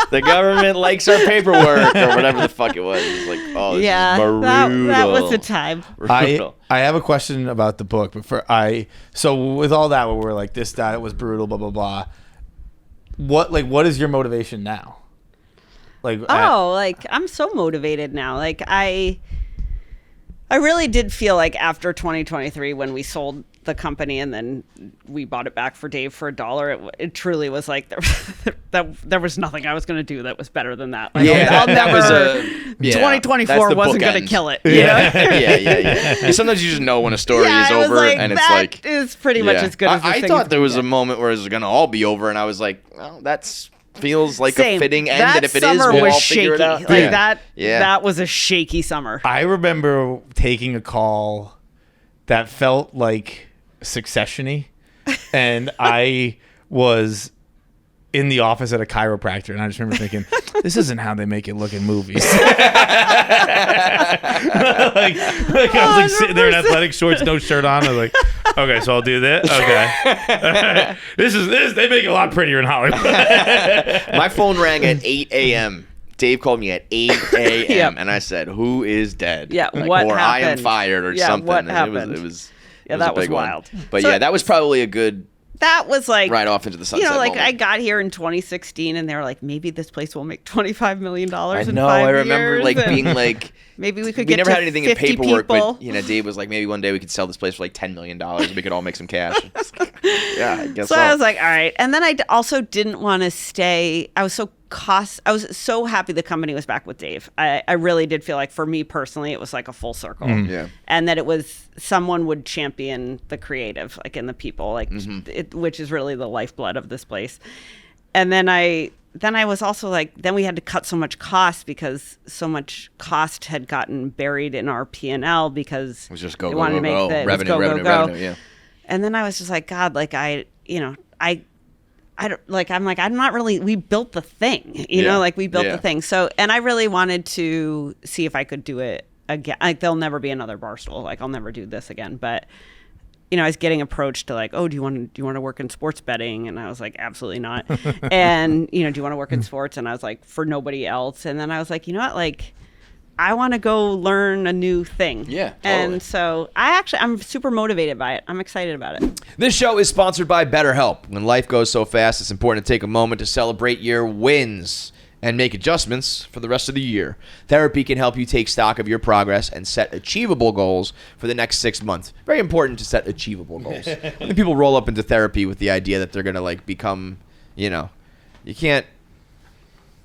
The government likes our paperwork or whatever the fuck it was. It was like, oh, this is brutal. that was the time. I have a question about the book, but so with all that, where we're like, that was brutal, blah blah blah. What is your motivation now? Like, I'm so motivated now. Like I really did feel like after 2023 when we sold the company and then we bought it back for Dave for $1, it truly was like there was nothing I was going to do that was better than that. Like, I'll never. 2024 wasn't going to kill it. Yeah. Sometimes you just know when a story is over, and it's like that is pretty much as good as. I thought there was a moment where it was going to all be over, and I was like, well, that's. Feels like a fitting end, and if it is, we'll all figure it out. Like that was a shaky summer. I remember taking a call that felt like Succession-y, and I was in the office at a chiropractor, and I just remember thinking, this isn't how they make it look in movies. I was sitting there in athletic shorts, no shirt on. I was like, okay, so I'll do this. Okay. This. They make it a lot prettier in Hollywood. My phone rang at 8 a.m. Dave called me at 8 a.m. and I said, who is dead? Yeah, what happened? I am fired or something. What happened? It was that a big was wild. One. But that was probably a good... That was like right off into the sunset. Like moment. I got here in 2016, and they were like, maybe this place will make $25 million in 5 years. I remember being like, maybe we could. We get never to had anything in 50 paperwork, people. but Dave was like, maybe one day we could sell this place for like $10 million, and we could all make some cash. Yeah, I guess so. I was like, all right, and then I also didn't want to stay. I was so happy the company was back with Dave. I really did feel like, for me personally, it was like a full circle. Yeah. And that it was someone would champion the creative, like, and the people, like, which is really the lifeblood of this place. And then I was also like, then we had to cut so much cost because so much cost had gotten buried in our P&L because it was just they wanted to make the revenue, yeah. And then I was just like, God, like I don't like, I'm like, I'm not really, we built the thing, we built the thing. So, and I really wanted to see if I could do it again. Like, there'll never be another Barstool. Like, I'll never do this again. But, I was getting approached to like, oh, do you want to work in sports betting? And I was like, absolutely not. And, do you want to work in sports? And I was like, for nobody else. And then I was like, you know what? Like, I want to go learn a new thing. Yeah, totally. And so I'm super motivated by it. I'm excited about it. This show is sponsored by BetterHelp. When life goes so fast, it's important to take a moment to celebrate your wins and make adjustments for the rest of the year. Therapy can help you take stock of your progress and set achievable goals for the next 6 months. Very important to set achievable goals. When people roll up into therapy with the idea that they're going to like become, you can't.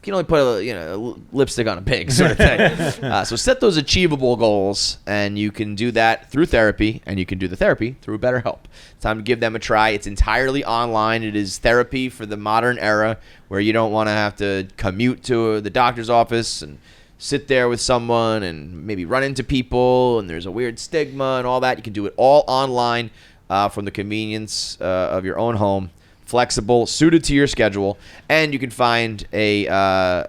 You can only put a lipstick on a pig sort of thing. So set those achievable goals, and you can do that through therapy, and you can do the therapy through BetterHelp. It's time to give them a try. It's entirely online. It is therapy for the modern era where you don't want to have to commute to the doctor's office and sit there with someone and maybe run into people, and there's a weird stigma and all that. You can do it all online from the convenience of your own home. Flexible, suited to your schedule, and you can find a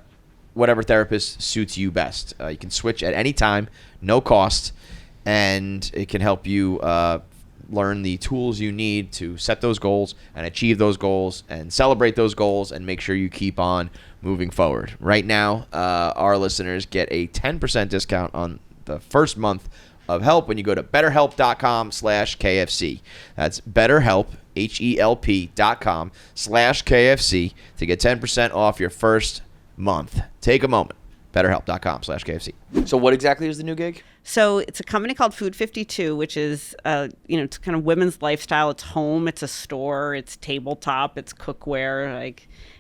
whatever therapist suits you best. You can switch at any time, no cost, and it can help you learn the tools you need to set those goals and achieve those goals and celebrate those goals and make sure you keep on moving forward. Right now, our listeners get a 10% discount on the first month of help when you go to BetterHelp.com/KFC. That's BetterHelp, HELP.com/KFC to get 10% off your first month. Take a moment. BetterHelp.com/KFC. So what exactly is the new gig? So it's a company called Food 52, which is, it's kind of women's lifestyle. It's home. It's a store. It's tabletop. It's cookware.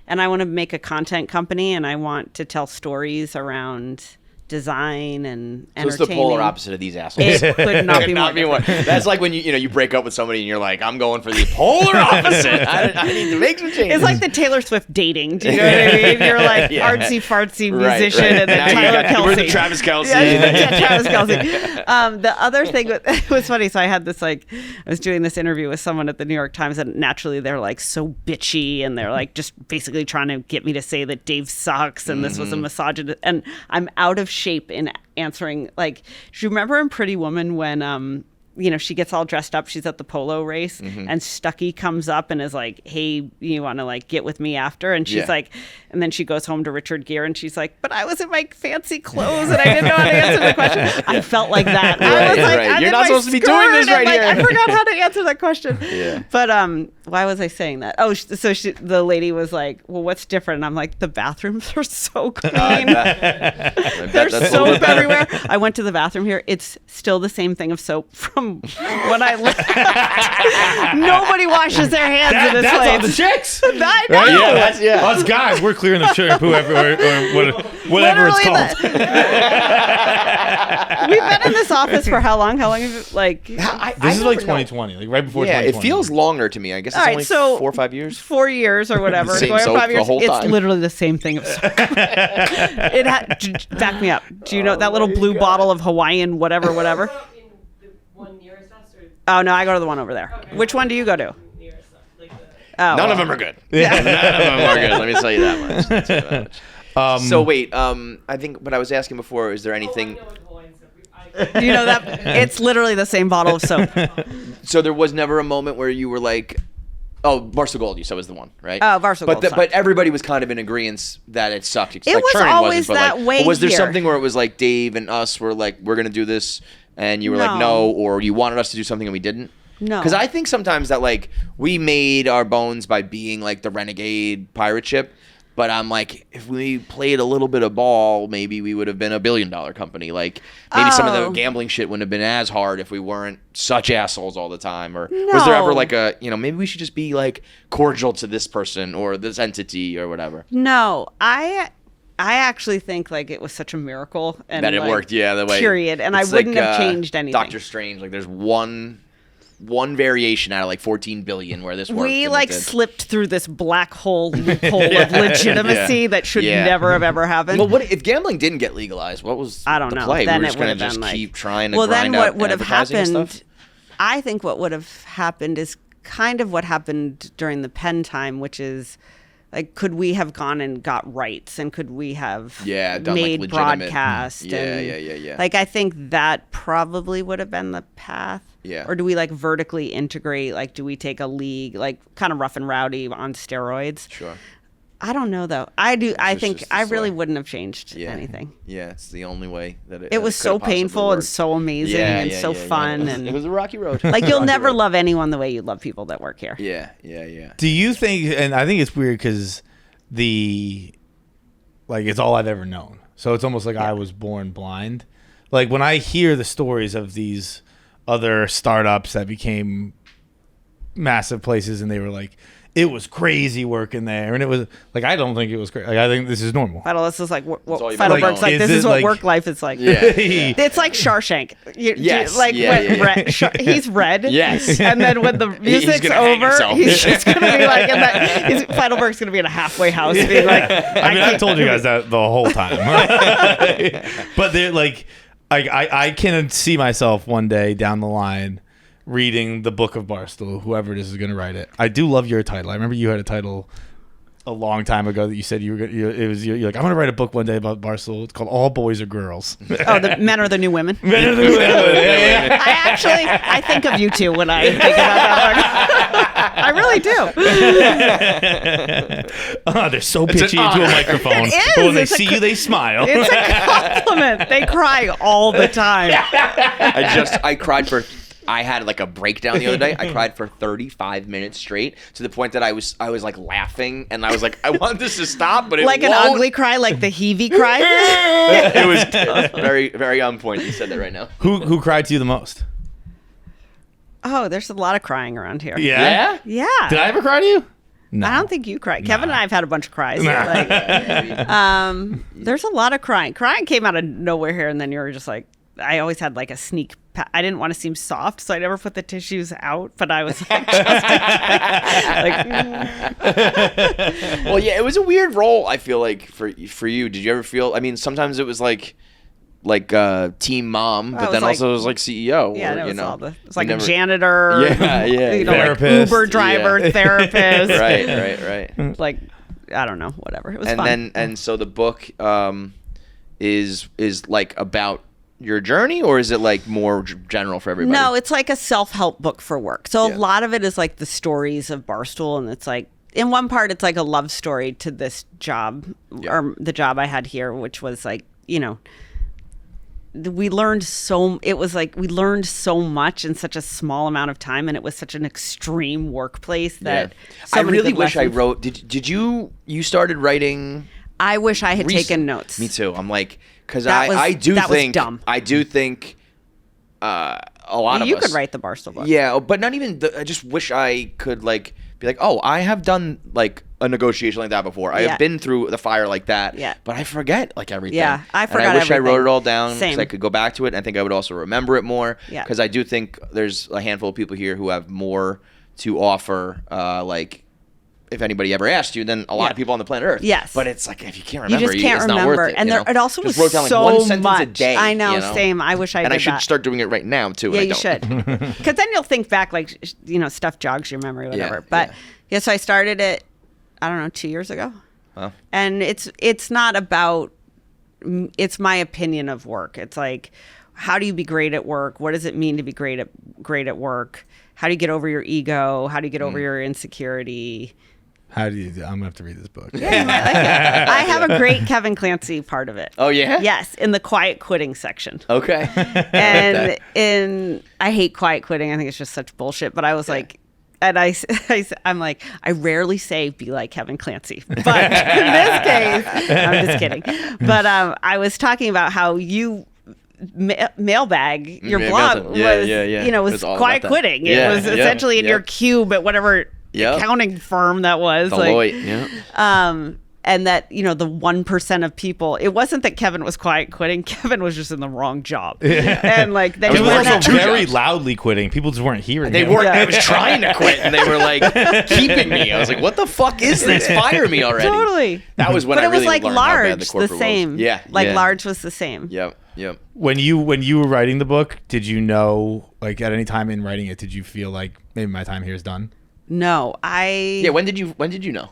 and I want to make a content company, and I want to tell stories around design and So it's entertaining. the polar opposite of these assholes. It could not be more more. That's like when you break up with somebody and you're like, I'm going for the polar opposite. I need to make some changes. It's like the Taylor Swift dating. Do you know what I mean? You're like artsy fartsy musician, and then Now Tyler Kelsey. We're the Travis Kelsey. Yeah, Travis Kelsey. The other thing it was funny. So I had this I was doing this interview with someone at the New York Times, and naturally they're like so bitchy, and they're like just basically trying to get me to say that Dave sucks, and this was a misogynist, and I'm out of shape in answering. Like, do you remember in Pretty Woman when she gets all dressed up, she's at the polo race, and Stuckey comes up and is like, hey, you want to like get with me after? And she's like, and then she goes home to Richard Gere and she's like, but I was in my fancy clothes and I didn't know how to answer the question. I felt like that. I was like, I'm You're in not my supposed to be doing this skirt, right and, here. I forgot how to answer that question. Yeah. But why was I saying that? Oh, so the lady was like, well, what's different? And I'm like, the bathrooms are so clean. There's soap everywhere. I went to the bathroom here. It's still the same thing of soap from when I left. Nobody washes their hands in this That's place. all the chicks. I know. Right? Yeah, us guys, we're clearing the shampoo everywhere, or whatever it's called. We've been in this office for how long? How long have you, like? This is like 2020, like right before 2020. It feels longer to me. I guess it's only 4 or 5 years. 4 years or whatever. Same Going on soap 5 years. the whole It's time. literally the same thing. Back me up. Do you know that little blue bottle of Hawaiian whatever? Oh no, I go to the one over there. Okay. Which one do you go to? None of them are good. None of them are good. Let me tell you that much. So wait, I think what I was asking before, is there anything? You know that it's literally the same bottle of soap. So there was never a moment where you were like, oh, Barstool Gold, you said was the one, right? Oh, Barstool Gold. But everybody was kind of in agreement that it sucked. It was Churning always wasn't, that way But was there here. something where it was like Dave and us were like, we're gonna do this, and you were like, no, or you wanted us to do something and we didn't? No. Because I think sometimes that like we made our bones by being like the renegade pirate ship. But I'm like, if we played a little bit of ball, maybe we would have been $1 billion company. Like maybe some of the gambling shit wouldn't have been as hard if we weren't such assholes all the time. Or was there ever like maybe we should just be like cordial to this person or this entity or whatever? No, I actually think like it was such a miracle and That it like, worked, the way. Period, and I wouldn't have changed anything. Doctor Strange, like there's one variation out of like 14 billion where this worked. We like slipped through this black hole loophole of legitimacy that should never have ever happened. Well, what if gambling didn't get legalized? What was I don't the know. play? Then We were it just would gonna have just been keep like, trying to well, grind then out what would have advertising and happened? stuff? I think what would have happened is kind of what happened during the Penn time, which is like, could we have gone and got rights, and could we have done, made like, legitimate broadcast? Yeah. Like, I think that probably would have been the path. Yeah. Or do we like vertically integrate? Like, do we take a league, like kind of rough and rowdy on steroids? Sure. I don't know though. I do. I It's think just the I really story. wouldn't have changed anything. Yeah, it's the only way that It was so painful and so amazing and so fun, It was a rocky road. like you'll Rocky never road. love anyone the way you love people that work here. Yeah. Do you think? And I think it's weird because it's all I've ever known. So it's almost like I was born blind. Like when I hear the stories of these other startups that became massive places, and they were like, it was crazy working there, and it was like, I don't think it was crazy. Like, I think this is normal. This is like what all you've Feitelberg's ever like. known. This Is is it what like- work life is like. Yeah. It's like Shawshank. Yes. Like Yeah, when yeah. he's red. Yes. And then when the music's gonna hang over, himself. he's just gonna be like, Feitelberg's gonna be in a halfway house, being like, I mean, I've told you guys that the whole time. But they're like, I can see myself one day down the line reading the book of Barstool, whoever it is going to write it. I do love your title. I remember you had a title a long time ago that you said you're like, I'm going to write a book one day about Barstool. It's called All Boys Are Girls. Oh, the men are the new women. I think of you two when I think about that book. I really do. Oh, they're so pitchy into a microphone. It is. But when they It's a see you, they smile. It's a compliment. They cry all the time. I had like a breakdown the other day. I cried for 35 minutes straight to the point that I was like laughing, and I was like, I want this to stop, but it Like won't. an ugly cry, like the heavey cry. It was very, very on point. You said that right now. Who cried to you the most? Oh, there's a lot of crying around here. Yeah? Yeah. Did I ever cry to you? No. I don't think you cried. Kevin and I have had a bunch of cries. Like, there's a lot of crying. Crying came out of nowhere here, and then you were just like, I always had like a sneak. I didn't want to seem soft, so I never put the tissues out. But I was like, Well, yeah, it was a weird role. I feel like for you. Did you ever feel? I mean, sometimes it was like team mom, but then also it was like CEO. Yeah, or, it was you know, all the. It's like a janitor. Yeah. You know, like Therapist. Uber driver, therapist. Right. Like, I don't know, whatever. It was fun. And so the book is like about your journey, or is it like more general for everybody? No, it's like a self-help book for work. So Yeah. a lot of it is like the stories of Barstool, and it's like in one part it's like a love story to this job or the job I had here, which was like, you know, we learned so much in such a small amount of time, and it was such an extreme workplace that so I many really good wish I lessons. wrote. Did you started writing? I wish I had recent- taken notes. Me too. I'm like, because That I do was think dumb. I do think a lot of You us could write the Barstool book. Yeah, but not even. I just wish I could like be like, oh, I have done like a negotiation like that before. I Yeah. have been through the fire like that. Yeah. But I forget like everything. Yeah, I And forgot I wish I wrote everything. it all down because Same. I could go back to it. And I think I would also remember it more. Yeah. Because I do think there's a handful of people here who have more to offer. Like, if anybody ever asked you, than a lot of people on the planet Earth. Yes. But it's like if you can't You remember, just can't it's remember. not worth it. And you there, know? it also Just was wrote down like so one sentence much. a day. I know, you know? same. I wish I And did I should that. start doing it right now too. Yeah, and I you don't. should. Because then you'll think back, like, you know, stuff jogs your memory, whatever. Yeah, But yeah. yeah, so I started it, I don't know, 2 years ago. Wow. And it's not about, it's my opinion of work. It's like, how do you be great at work? What does it mean to be great at work? How do you get over your ego? How do you get over your insecurity? How do you? I'm gonna have to read this book. Yeah, you might like it. I have a great Kevin Clancy part of it. Oh yeah. Yes, in the quiet quitting section. Okay. And I hate quiet quitting. I think it's just such bullshit. But I was like, and I'm like, I rarely say be like Kevin Clancy. But in this case, I'm just kidding. But I was talking about how you mailbag your blog was, you know, was It's all quiet about that. quitting. Yeah, It was yeah, essentially in yeah. your cube at whatever accounting firm that was. Deloitte, yeah. And that, you know, the 1% of people, it wasn't that Kevin was quiet quitting. Kevin was just in the wrong job. And like, then He you was went also out- very loudly quitting. People just weren't hearing. They him. weren't. Yeah. I was trying to quit, and they were like keeping me. I was like, "What the fuck is this? Fire me already!" Totally. That was when But I it was really like learned how bad large, the the corporate was. same. Yeah, Like yeah. large was the same. Yep. When you were writing the book, did you know, like, at any time in writing it, did you feel like maybe my time here is done? No, Yeah. When did you know?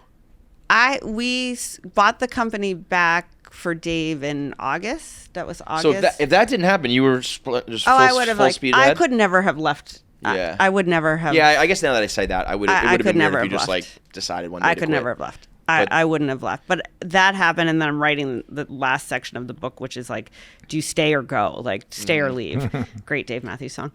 we bought the company back for Dave in August. That was August. So if that didn't happen, you were just I would have full like speed I ahead? could never have left. Yeah. I would never have. Yeah, I guess now that I say that, it would have could been weird never if you have just left. like decided one day I to could quit. never have left. But- I wouldn't have left. But that happened, and then I'm writing the last section of the book, which is like, do you stay or go? Like, stay or leave. Great Dave Matthews song.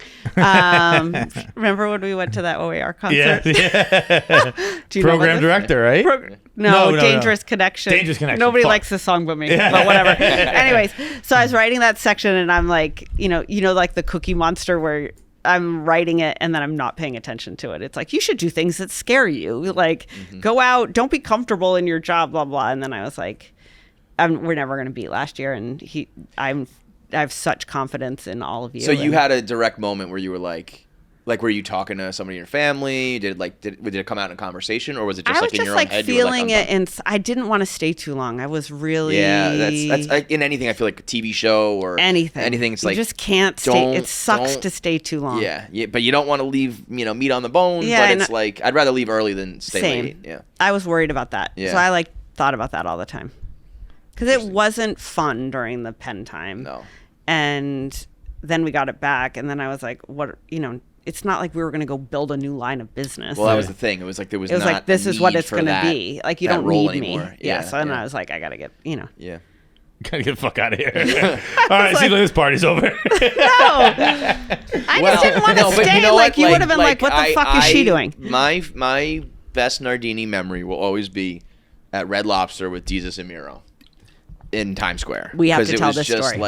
Remember when we went to that OAR concert? Yeah. Do you know Program about this? director, right? No, no. Dangerous Connection. Dangerous Connection. Nobody Fuck. likes the song but me. But whatever. Anyways, so I was writing that section, and I'm like, you know, like the Cookie Monster where I'm writing it and then I'm not paying attention to it. It's like, you should do things that scare you. Like, go out, don't be comfortable in your job, blah, blah. And then I was like, we're never going to beat last year. And I have such confidence in all of you. So you had a direct moment where you were like, were you talking to somebody in your family? Did it come out in a conversation, or was it just I like was in just your like own head? You were feeling like, it, and I didn't want to stay too long. I was really that's like in anything. I feel like a TV show or anything. It's you like just can't stay. It sucks don't- to stay too long. Yeah, but you don't want to leave meat on the bone. Yeah, but and it's like I'd rather leave early than stay Same. late. Yeah. I was worried about that. Yeah. So I thought about that all the time. Because it wasn't fun during the pen time. No. And then we got it back, and then I was like, what, it's not like we were going to go build a new line of business. Well, that was the thing. It was like there was. It was not like, this a is what need it's for going to that- be. Like, you that don't role need me. anymore. Yeah. So then yeah. I was like, I got to get, Yeah. Gotta get the fuck out of here. All right, seems like this party's over. No. I just didn't want to but stay. you know Like, what? you would have been like, what the fuck is she doing? My best Nardini memory will always be at Red Lobster with Jesus and Miro in Times Square. We have to tell this this just story.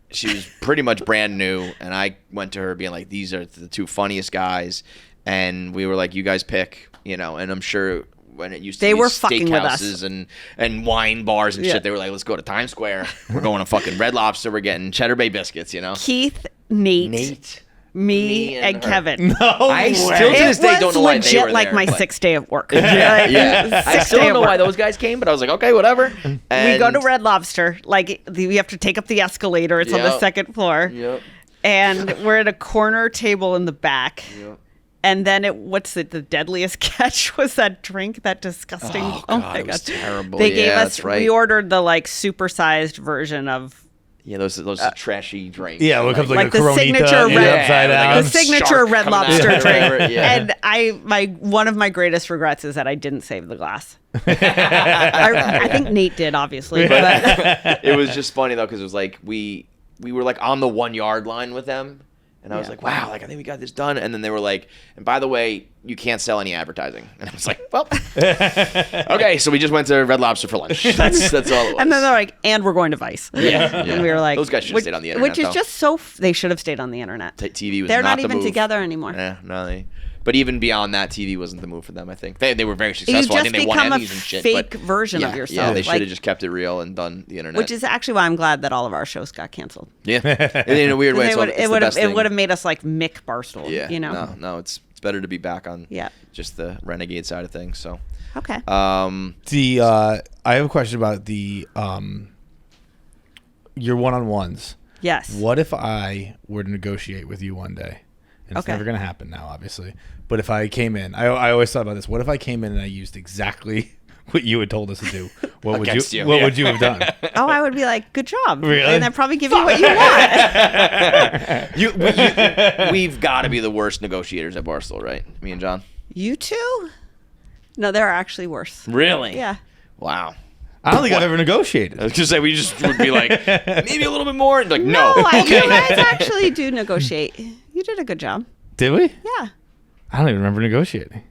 She was pretty much brand new, and I went to her being like, these are the two funniest guys. and we were like, you guys pick, and I'm sure when it used to They be were fucking with us. steakhouses and wine bars and shit, they were like, let's go to Times Square. We're going to fucking Red Lobster. We're getting Cheddar Bay biscuits, Keith, Nate, me and her. Kevin. I still to this day don't know why they were legit like there, my but- 6th day of work. Yeah, I still don't know why those. those guys came, but I was like, okay, whatever. We go to Red Lobster. Like we have to take up the escalator. It's on the Yep. 2nd floor. Yep. And we're at a corner table in the back. Yep. And then the deadliest catch was that drink, that disgusting. Oh, my God, it was God. terrible. They Yeah, gave us. that's right. We ordered the like supersized version of. Yeah, those trashy drinks. Yeah, what comes like a the Coronita signature yeah, red, upside like down. a the signature shark Red coming out Lobster or drink. whatever, yeah. And one of my greatest regrets is that I didn't save the glass. I think Nate did, obviously. But It was just funny though, because it was like we were like on the 1 yard line with them, and I was like, wow, like I think we got this done. And then they were like, and by the way, you can't sell any advertising. And I was like, well, okay. So we just went to Red Lobster for lunch. That's all it was. and then they're like, and we're going to Vice. Yeah. And we were like, those guys should have stayed on the internet. which is though. just so. They should have stayed on the internet. TV was They're not the even move. together anymore. Yeah, no, but even beyond that, TV wasn't the move for them. I think they were very You successful. I just think they won become a Emmys and shit. fake but version of yeah, yourself. Yeah, they should like- have just kept it real and done the internet. Which is actually why I'm glad that all of our shows got canceled. yeah, and in a weird way, It so would, it's it the would have best thing. it would have made us like Mick Barstool. Yeah, You know. no, it's better to be back on. Yeah. Just the renegade side of things. So, Okay. I have a question about your one-on-ones. Yes. What if I were to negotiate with you one day? And it's Okay. never going to happen now, obviously. But if I came in, I always thought about this. What if I came in and I used exactly what you had told us to do? What would Against you? you, What yeah. would you have done? Oh, I would be like, good job. Really? And I'd probably give you what you want. we've got to be the worst negotiators at Barstool, right? Me and John. You two? No, they're actually worse. Really? Yeah. Wow. I don't think I've ever negotiated. I was gonna say we just would be like maybe a little bit more, and like no. You Okay. guys actually do negotiate. You did a good job. Did we? Yeah. I don't even remember negotiating.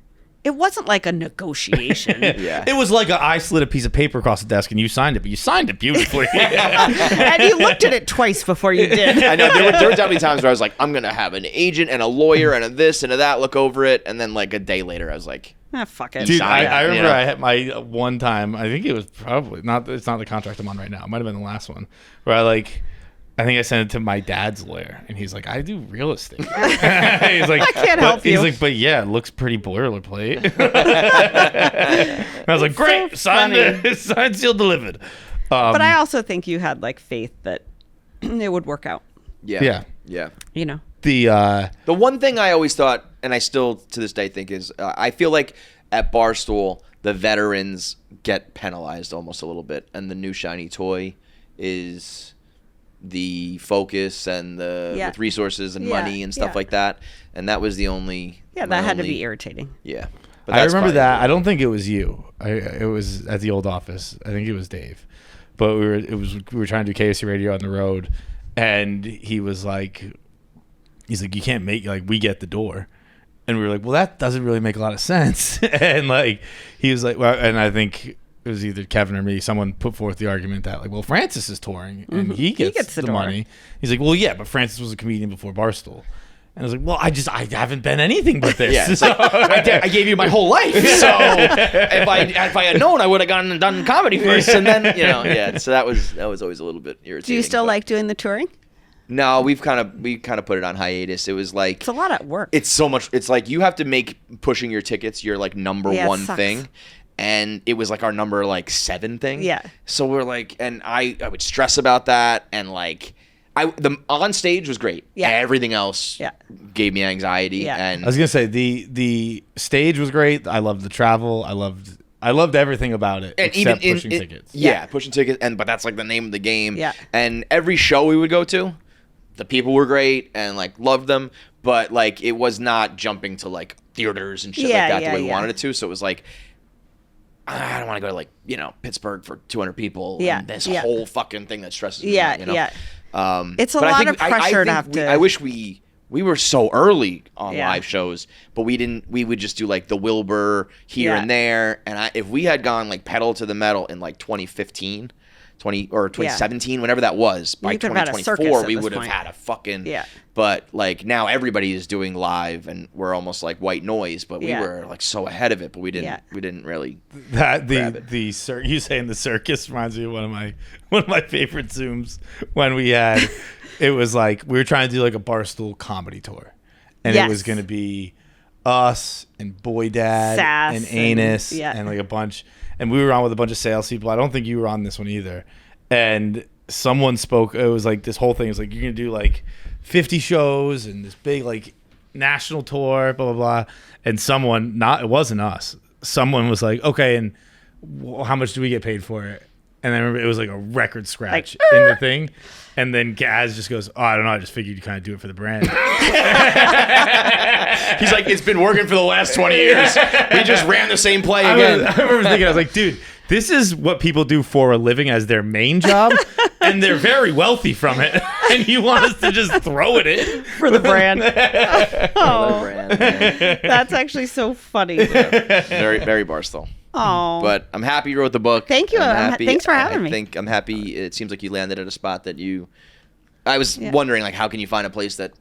It wasn't like a negotiation. Yeah. It was like I slid a piece of paper across the desk and you signed it, but you signed it beautifully. And you looked at it twice before you did. I know there were definitely times where I was like, I'm gonna have an agent and a lawyer and a this and a that look over it, and then like a day later I was like, Ah, fuck it. Dude, Signed I it, remember you know? I had my one time, I think it was probably not, it's not the contract I'm on right now. It might have been the last one where I think I sent it to my dad's lawyer and he's like, I do real estate. He's like, I can't help you. He's like, but yeah, it looks pretty boilerplate. And I was like, great, so signed, signed, sealed, delivered. But I also think you had like faith that it would work out. yeah. You know. The one thing I always thought, and I still to this day think is, I feel like at Barstool the veterans get penalized almost a little bit, and the new shiny toy is the focus and with resources and money and stuff like that, and that was the only That had to be irritating. Yeah, but I that's remember fine. that. I don't think it was you. It was at the old office. I think it was Dave. But we were trying to do KFC Radio on the road, and he was like, you can't make, like, we get the door. And we were like, well, that doesn't really make a lot of sense. And like he was like, well, and I think it was either Kevin or me, someone put forth the argument that like, well, Francis is touring and he gets the door. money. He's like, well, yeah, but Francis was a comedian before Barstool. And I was like, well, I haven't been anything but this. Yeah, it's like, I gave you my whole life. So if I had known, I would have gone and done comedy first, and then yeah. So that was always a little bit irritating. Do you still but- like doing the touring? No, we kind of put it on hiatus. It was like It's a lot of work. It's so much. It's like you have to make pushing your tickets your like number Yeah, it one sucks. thing, and it was like our number like 7 thing. Yeah. So we're like, and I would stress about that, and like the on stage was great. Yeah. Everything else gave me anxiety. Yeah. And I was gonna say the stage was great. I loved the travel. I loved everything about it, and except even pushing tickets. Yeah, pushing tickets, but that's like the name of the game. Yeah. And every show we would go to, the people were great and like loved them, but like it was not jumping to like theaters and shit like that the way we wanted it to. So it was like, I don't want to go to like Pittsburgh for 200 people. Yeah, And this yeah. whole fucking thing that stresses me. Yeah, out, you know? yeah. It's a But I lot think- of pressure to have to. I wish we were so early on Yeah. live shows, but we didn't. We would just do like the Wilbur here Yeah. and there. And if we had gone like pedal to the metal in like 2015, 2017, whenever that was. By You could have had a circus 2024, at we this would have point. had a fucking. Yeah. But like now, everybody is doing live, and we're almost like white noise. But we Yeah. were like so ahead of it, but we didn't. Yeah. We didn't really. That grab it. you saying the circus reminds me of one of my favorite Zooms when we had. It was like we were trying to do like a Barstool comedy tour, and it Yes. was going to be us and Boy Dad Sass and Anus and- yeah. and like a bunch, and we were on with a bunch of salespeople. I don't think you were on this one either. And someone spoke. It was like this whole thing is like you're gonna do like 50 shows and this big like national tour, blah blah blah. And someone, it wasn't us. Someone was like, okay, and how much do we get paid for it? And I remember it was like a record scratch in the thing. And then Gaz just goes, oh, I don't know. I just figured you kind of do it for the brand. He's like, it's been working for the last 20 years. We just ran the same play I again. remember thinking, I was like, dude, this is what people do for a living as their main job, and they're very wealthy from it. And you want us to just throw it in For the brand. Oh, Brand, man. that's actually so funny. Very, very Barstool. Oh. But I'm happy you wrote the book. Thank you. I'm happy. Thanks for having me. I think I'm happy. It seems like you landed at a spot that you. I was wondering, like, how can you find a place that,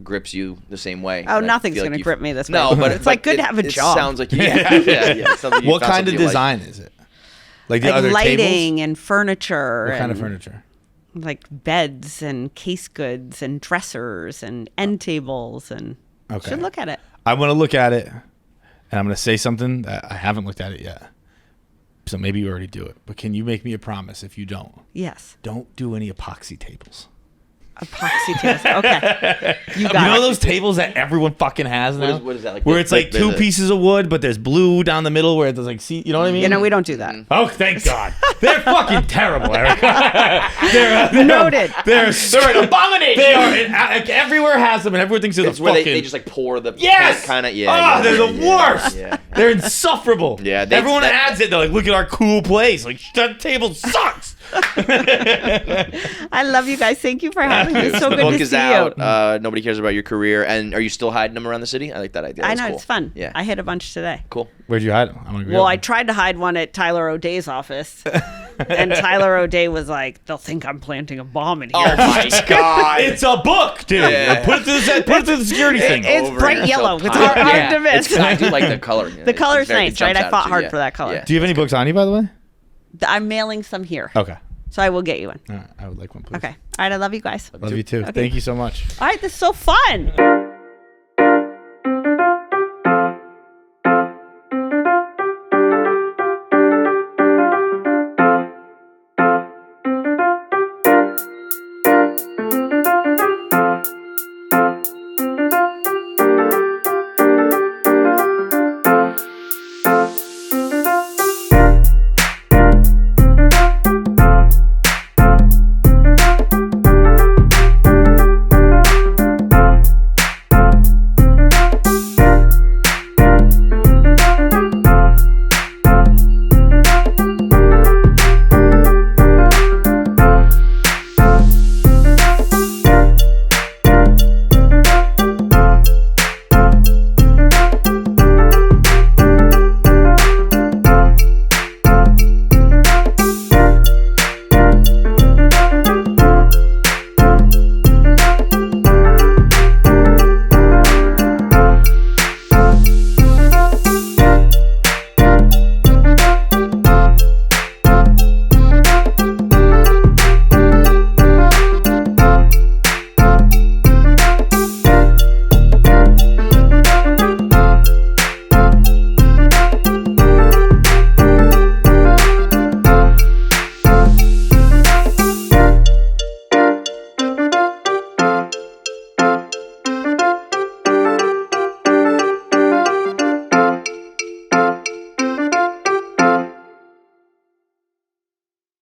grips you the same way? Oh, And I nothing's feel like going to you've- grip me this way. No, but it's like good to have a It job. sounds like yeah. Something you What found kind of something you like. design is it? Like the like other lighting tables? and furniture. What kind of and, furniture? Like beds and case goods and dressers and end tables and Okay. should look at it. I want to look at it, and I'm going to say something that I haven't looked at it yet. So maybe you already do it. But can you make me a promise if you don't? Yes. Don't do any epoxy tables. Epoxy tables. Okay. You got You know it. those tables that everyone fucking has now? what is that, like where the- it's like the- two the- pieces of wood, but there's blue down the middle where there's like, you know what I mean? We don't do that. Oh, thank God. They're fucking terrible, Erica. they're Noted. They're an abomination. They are. Like, everywhere has them, and everyone thinks they're It's the where fucking. they just like pour the Yes! kind of They're the worst. Yeah. They're insufferable. Yeah, everyone adds it. They're like, look at our cool place. Like that table sucks. I love you guys. Thank you for having me. It's so the good book to is see out. you. Nobody cares about your career. And are you still hiding them around the city? I like that idea. I That's know cool. it's fun. Yeah. I hid a bunch today. Cool. Where'd you hide them? I'm gonna go. Well, I tried to hide one at Tyler O'Day's office, and Tyler O'Day was like, "They'll think I'm planting a bomb in here." Oh my God. It's a book, dude. Yeah. Put it through the security thing. It's Over bright and yellow. so It's hard. hard to miss. I do like the color. The color's nice, right? I fought hard for that color. Do you have any books on you, by the way? I'm mailing some here, Okay. so I will get you one. All right. I would like one, please. Okay. All right. I love you guys. Love you too. Okay. Thank you so much. All right. This is so fun.